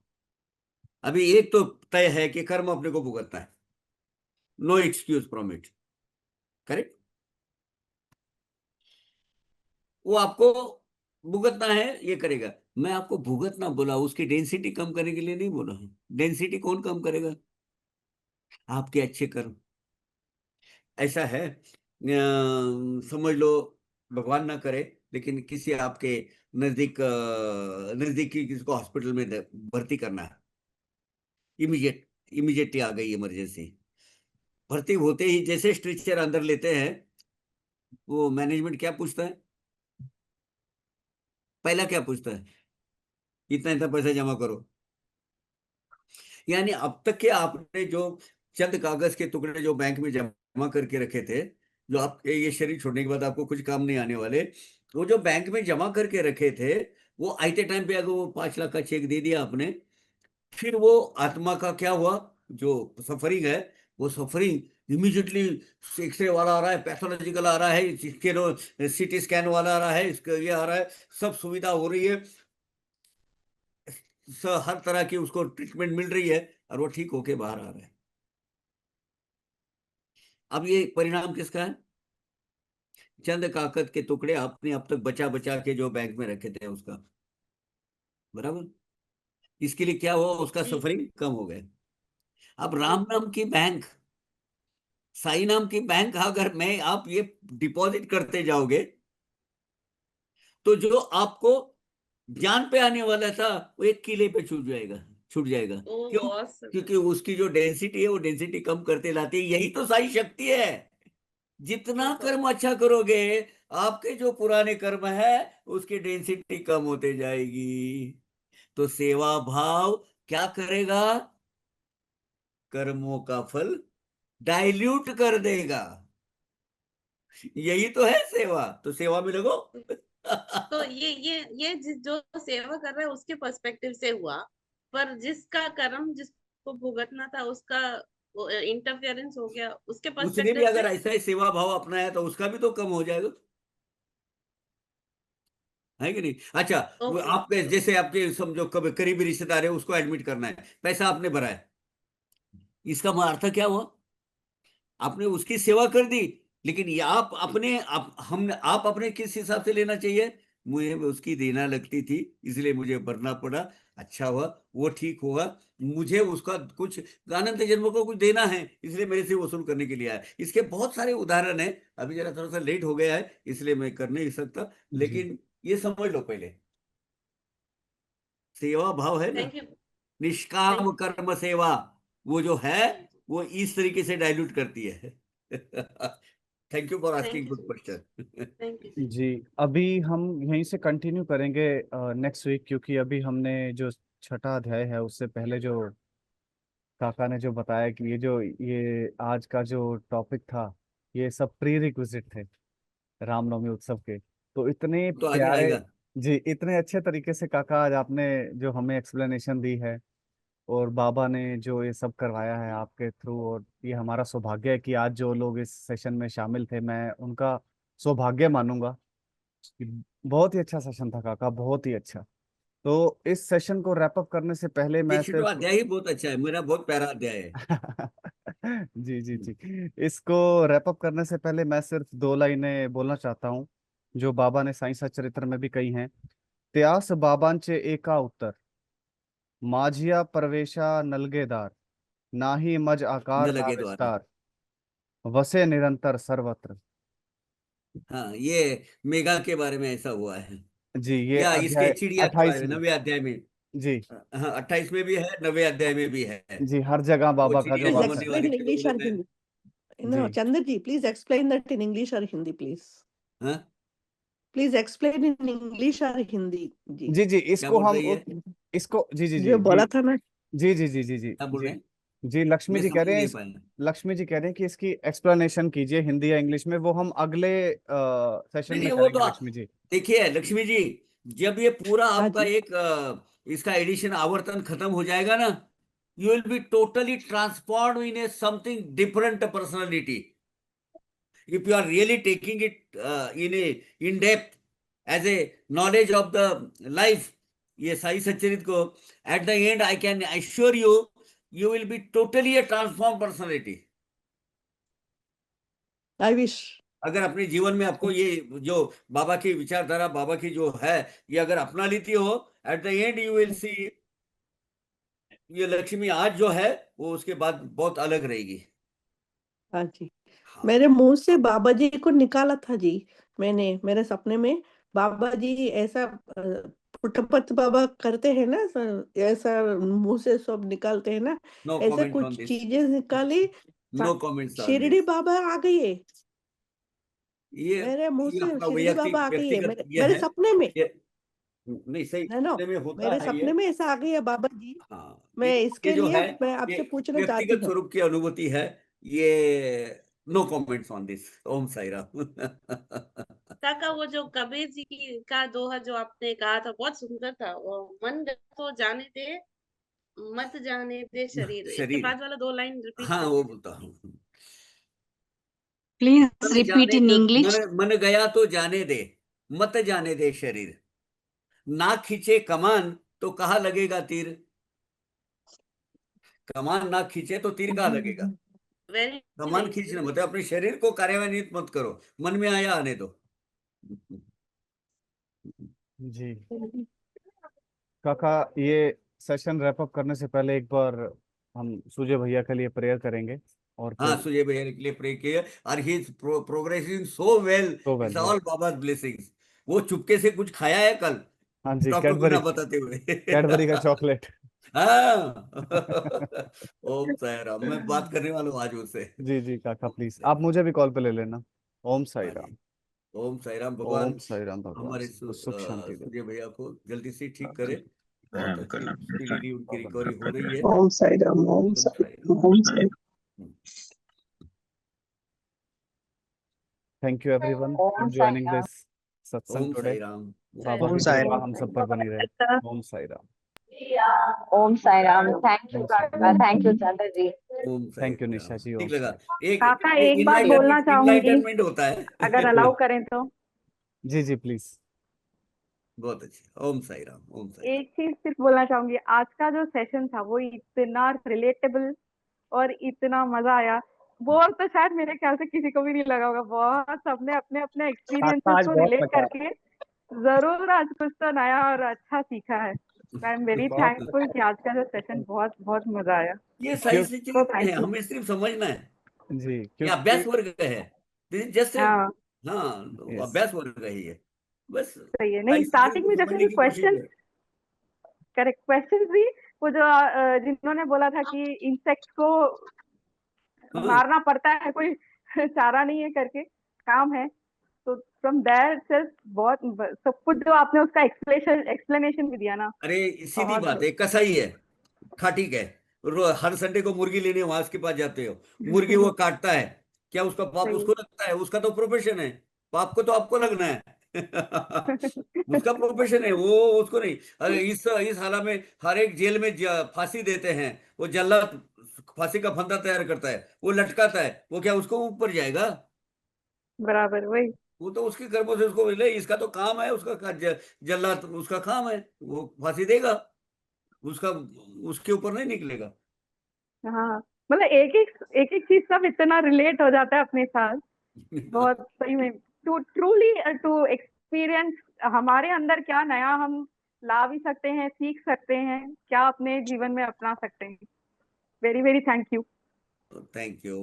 अभी एक तो तय है कि कर्म अपने को भुगतना है, no excuse from it, correct. वो आपको भुगतना है, ये करेगा। मैं आपको भुगतना बोला, उसकी डेंसिटी कम करने के लिए नहीं बोला हूं। डेंसिटी कौन कम करेगा? आपके अच्छे कर्म। ऐसा है, समझ लो, भगवान ना करे, लेकिन किसी आपके नजदीकी किसी को हॉस्पिटल में भर्ती करना है। इमीडिएट इमीडिएटली आ गई इमरजेंसी। भर्ती होते ही जैसे स्ट्रेचर अंदर लेते हैं, वो मैनेजमेंट क्या पूछता है? पहला क्या पूछता है? इतना इतना पैसा जमा करो। यानी अब तक के आपने जो चंद कागज के टुकड़े जो बैंक में जमा करके रखे थे, जो आप ये शरीर छोड़ने के बाद आपको कुछ काम नहीं आने वाले, वो जो बैंक में जमा करके रखे थे, वो आते टाइम पे अगर वो 5 लाख का चेक दे दिया आपने, फिर वो आत्मा का क्या हुआ? जो सफरिंग है, वो सफरिंग इमीडिएटली, एक्सरे वाला आ रहा है, पैथोलॉजिकल आ रहा है, सीटी स्कैन वाला आ रहा है, इसका ये आ रहा है, सब सुविधा हो रही है, हर तरह की उसको ट्रीटमेंट मिल रही है, और वो ठीक होके बाहर आ रहा है। अब ये परिणाम किसका है? चंद कागज के टुकड़े आपने अब तक बचा बचा के जो बैंक में रखे थे उसका। बराबर। इसके लिए क्या हुआ? उसका जी। सफरिंग कम हो गया। अब जी। राम नाम की बैंक, साई नाम की बैंक, अगर मैं आप ये डिपॉजिट करते जाओगे, तो जो आपको जान पे आने वाला था, वो एक किले पे छूट जाएगा, छूट जाएगा। ओ क्यों? awesome. क्योंकि उसकी जो डेंसिटी है, वो डेंसिटी कम करते लाती है। यही तो सारी शक्ति है। जितना सुपर। कर्म अच्छा करोगे, आपके जो पुराने कर्म है, उसकी डेंसिटी कम होते जाएगी। तो सेवा भाव क्या करेगा? कर्मों का फल डाइल्यूट कर देगा। यही तो है सेवा, तो सेवा में लगो। तो ये जो सेवा कर रहा है उसके पर्सपेक्टिव से हुआ, पर जिसका कर्म जिसको भुगतना था उसका इंटरफेरेंस हो गया उसके उसने भी पर्सपेक्टिव अगर से। ऐसा ही सेवा भाव अपनाया तो उसका भी तो कम हो जाएगा, है कि नहीं? अच्छा, वो ओके। आपके जैसे आपके समझो कभी करीबी रिश्तेदार है, उसको एडमिट करना है, पैसा आपने भरा है, इसका अर्थ क्या हुआ? आपने उसकी सेवा कर दी, लेकिन ये आप अपने किस हिसाब से लेना चाहिए? मुझे उसकी देना लगती थी, इसलिए मुझे भरना पड़ा। अच्छा हुआ, वो ठीक हुआ, मुझे उसका कुछ अनंत जन्मों को कुछ देना है, इसलिए मेरे से वसूल करने के लिए आया। इसके बहुत सारे उदाहरण हैं। अभी जरा थोड़ा सा लेट हो गया है, इसलिए मैं कर नहीं सकता, जी लेकिन ये समझ लो पहले, सेवा भाव है ना, थैंक यू। निष्काम थैंक कर्म सेवा, वो जो है वो इस तरीके से डाइल्यूट करती है। Thank you for asking you good question. Thank you. जी। अभी हम यहीं से कंटिन्यू करेंगे नेक्स्ट वीक, क्योंकि अभी हमने जो छठा अध्याय है उससे पहले जो काका ने जो बताया कि ये आज का जो टॉपिक था, ये सब प्री रिक्विजिट थे रामनवमी उत्सव के। तो इतने तो आगे प्यारे, आएगा। जी इतने अच्छे तरीके से काका आज आपने जो हमें एक्सप्लेनेशन दी है, और बाबा ने जो ये सब करवाया है आपके थ्रू, और ये हमारा सौभाग्य है कि आज जो लोग इस सेशन में शामिल थे, मैं उनका सौभाग्य मानूंगा। बहुत ही अच्छा सेशन था काका, बहुत ही अच्छा। तो इस सेशन को रैप अप करने से पहले ये मैं छठवां सिर्फ अध्याय ही बहुत अच्छा है, मेरा बहुत प्यारा अध्याय है। जी जी जी, इसको रैप अप करने से पहले मैं सिर्फ दो लाइनें बोलना चाहता हूँ, जो बाबा ने साई सच्चरित्र में भी कही हैं। त्यास बाबांचे एका उत्तर, माझिया प्रवेशा नलगेदार, नाही मज न आकार ना लगे द्वारा। विस्तार, वसे निरंतर सर्वत्र। हाँ, ये मेघा के बारे में ऐसा हुआ है, जी ये या इसके अध्याय चिड़िया के 28 बारे में में। 9वें अध्याय में। जी हाँ, 28 में भी है, 9वें अध्याय में भी है। जी, हर जगह वो बाबा का जो चिड़िया Please वास है। समझने explain वाले in जो लोग English or होते हैं। Hindi. Ji No, Chandra ji, please explain that in English or Hindi, please. हाँ, Please explain in English or Hindi. जी जी जी, क्या इसको बोल हम रही है? इसको जी जी जो जी जी बोला था ना। जी जी जी जी जी क्या बोल रहे जी हैं? जी, लक्ष्मी मैं जी कह समझ रहे हैं नहीं पाया। लक्ष्मी जी कह रहे हैं कि इसकी एक्सप्लेनेशन कीजिए हिंदी या इंग्लिश में, वो हम अगले सेशन नहीं में नहीं, वो करेंगे तो लक्ष्मी जी। देखिए लक्ष्मी जी, जब ये पूरा हाँ आपका जी। एक इसका एडिशन आवर्तन खत्म हो जाएगा ना, you will be totally transform in A something different personality, if you are really taking it in depth as a knowledge of the life, ये साई सच्चरित को, at the end I can assure you, you will be totally a transformed personality। I wish. अगर अपने जीवन में आपको ये जो बाबा की विचारधारा, बाबा की जो है, ये अगर अपना लेती हो, at the end you will see ये लक्ष्मी आज जो है वो उसके बाद बहुत अलग रहेगी। हाँ जी। हाँ मेरे मुंह से बाबा जी को निकाला था जी। मैंने मेरे सपने में बाबा जी ऐसा पुटपत बाबा करते हैं ना ऐसा मुंह से सब निकालते हैं ना, नो ऐसा कमेंट्स ऑन कुछ दिस, चीजें निकाली। No comments on Shirdi this. बाबा आ गई है। ये मेरे मुंह ये से अपना शिरडी बाबा आ गई है व्यक्तिगत मेरे ये मेरे है। सपने में। ये नहीं, सही है ना, सपने में होता मेरे है ये। सपने में ऐसा आ गई है बाबा जी। हाँ, मैं ये इसके जो लिए है, मैं ये आपसे पूछना चाहती व्यक्तिगत हूँ। स्वरूप की अनुभूति है ये। No comments on this. Om Sai Ram. काका, वो जो कबीर जी की का दोहा जो आपने कहा था बहुत सुंदर था, वो मन तो जाने दे, मत जाने दे शरीर, इसके शरीर, बाद वाला दो लाइन रिपीट हाँ कर वो दीजिए। बोलता हूँ। Please मन repeat जाने in दो, English. मन गया तो जाने दे, मत जाने दे शरीर, ना खींचे कमान तो कहाँ लगेगा तीर। कमान ना खींचे तो तीर कहाँ लगेगा। वेरी कमान नाइस। खींचना मतलब अपने शरीर को कार्यान्वित मत करो, मन में आया आने दो। जी काका, ये सेशन रैप अप करने से पहले एक बार हम सुजय भैया के लिए प्रेयर करेंगे, और हाँ, फिर सुजय भैया के लिए प्रे किए, और he is progressing so well, तो it's well yeah. All Baba's blessings. वो चुपके से कुछ खाया है कल, हाँ जी, डॉक्टर को कैडबरी, ना बताते हुए। कैडबरी का चॉकलेट। हाँ। ओम साई राम, मैं बात करने वाला हूँ आज उससे। जी जी काका, ओम प्लीज साई आप राम। मुझे भी कॉल पे ले लेना। ओम साई हाँ राम। जी, ओम साई राम। ओम भगवान साई राम, भगवान हमारे सबको सुख शांति दे। सूर्य भैया को जल्दी से ठीक करे। बहुत प्रणाम अच्छी करना स्पीडीली उनकी प्रॉब्लम। रिकवरी हो रही है। ओम Sai Ram, Om Om Sai Sai Ram, Om Sai Ram. Ram. Thank you everyone for Om Sai joining Ram. this satsang Om today. Sai Ram. Baba Om की Sai कृपा Ram. हम सब पर बनी रहे। Om Sai Ram. Om Sai Ram. Thank you, ओम साई राम। Kaka. Thank you, Chandra ji. Om Sai thank you Ram. Nisha ji. ठीक ओम लगा। साई। एक काका एक बात बोलना इनलाइटनमेंट चाहूंगी, इनलाइटनमेंट होता है। अगर अलाउ करें तो। जी जी प्लीज। बहुत अच्छी। ओम साई राम। ओम साई राम। एक चीज सिर्फ बोलना चाहूंगी, आज का जो सेशन था वो इतना रिलेटेबल और इतना मजा आया। बोर तो शायद मेरे ख्याल से किसी को भी नहीं लगा होगा। बहुत सबने अपने अपने एक्सपीरियंसेस आज को बहुत रिलेट मजा आया। करके जरूर आज कुछ तो नया और अच्छा सीखा है। आई एम वेरी बहुत थैंकफुल कि आज का जो सेशन बहुत बहुत मजा आया। ये सारी क्यों तो चीजें थैंक हैं, यू। हमें सिर्फ समझना है। जी ये क्योंकि अभ्यास वर्ग है। दिस इज जस्ट हाँ हाँ, यस अभ्यास वर्ग है ये। बस सही है। नहीं, सारी चीजों स्टार्टिंग को में जैसे समझने भी की कोशिश क्वेश्चन, है। करेक्ट क्वेश्चन भी, वो जो जिन्होंने बोला था कि इंसेक्ट्स को हाँ, मारना पड़ता है, कोई चारा नहीं है करके काम है, तो फ्रॉम दैट सेल्फ बहुत सब कुछ जो आपने उसका एक्सप्लेनेशन भी दिया ना, अरे सीधी बहुत बात है, कसाई है, ठीक है। हर संडे को मुर्गी लेने वहां उसके पास जाते हो, मुर्गी वो काटता है, क्या उसका पाप सही उसको लगता है? उसका तो प्रोफेशन है। पाप को तो आपको लगना है। उसका प्रोफेशन है वो, उसको नहीं। अरे इस हालत में हर एक जेल में फांसी देते हैं, वो जल्लाद फांसी का फंदा तैयार करता है, वो लटकाता है, वो क्या उसको ऊपर जाएगा? बराबर वही। वो तो उसके कर्मों से उसको मिले, इसका तो काम है, उसका जल्लाद उसका काम है, वो फांसी देगा, उसका उसके ऊपर नहीं निकलेगा। हाँ, मतलब एक एक चीज सब इतना रिलेट हो जाता है अपने साथ। बहुत सही में, टू ट्रूली टू एक्सपीरियंस हमारे अंदर क्या नया हम ला भी सकते हैं, सीख सकते हैं, क्या अपने जीवन में अपना सकते हैं। Very very thank you. Thank you.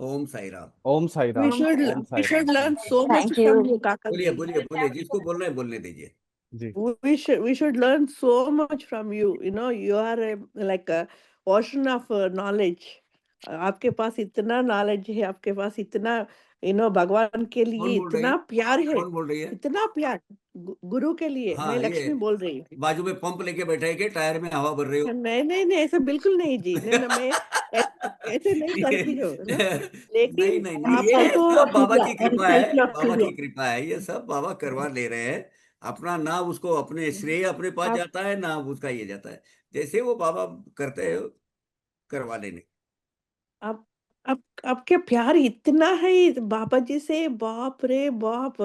Om Sai Ram. Om Sai We Ram. should Om we Sai should Ram. learn so much Thank from you. you, Kaka बोलिए ji. बोलिए बोलिए, जिसको बोलना है बोलने दीजिए। जी We should learn so much from you. You know, you are like a ocean of knowledge. आपके पास इतना नॉलेज है, आपके पास इतना भगवान के लिए कौन बोल रही है? इतना प्यार है, कौन बोल रही है? इतना प्यार गुरु के लिए। मैं हाँ, ये लक्ष्मी बोल रही हूँ। बाजू में पंप लेके बैठा है कि टायर में हवा भर रहे हो? नहीं नहीं नहीं, ऐसा बिल्कुल नहीं जी। नहीं नहीं, मैं ऐसे नहीं करती हूँ ना। नहीं लेकिन नहीं नहीं, ये आपको सब बाबा की कृपा है, बाबा की कृपा है, ये सब बाबा करवा ले रहे हैं। अपना ना उसको अपने श्रेय अपने पास आप जाता है, ना उसका ये जाता है, जैसे वो बाबा करते हैं करवा लेने। आप आप आपके प्यार इतना है बाबा जी से, बाप रे बाप।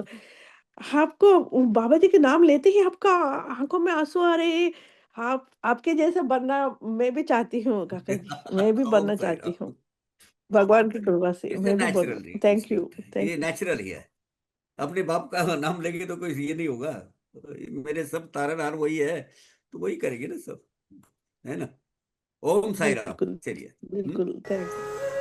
आपको बाबा जी के नाम लेते ही आपका आंखों में आंसू आ रहे हैं। आप आपके जैसे बनना मैं भी चाहती हूँ काका जी, मैं भी ओम बनना साई चाहती हूँ। राम। भगवान की कृपा से इससे मैं भी बनूँ। नेचुरल थैंक इसमें यू, होता है, ये थैंक यू। नेचुरल ही है। अपने बाप का नाम लेंगे तो कोई ये नहीं होगा। मेरे सब तारनहार वही है, तो वही करेंगे ना सब, है ना। ओम साई राम। बिल्कुल चलिए। बिल्कुल, थैंक यू।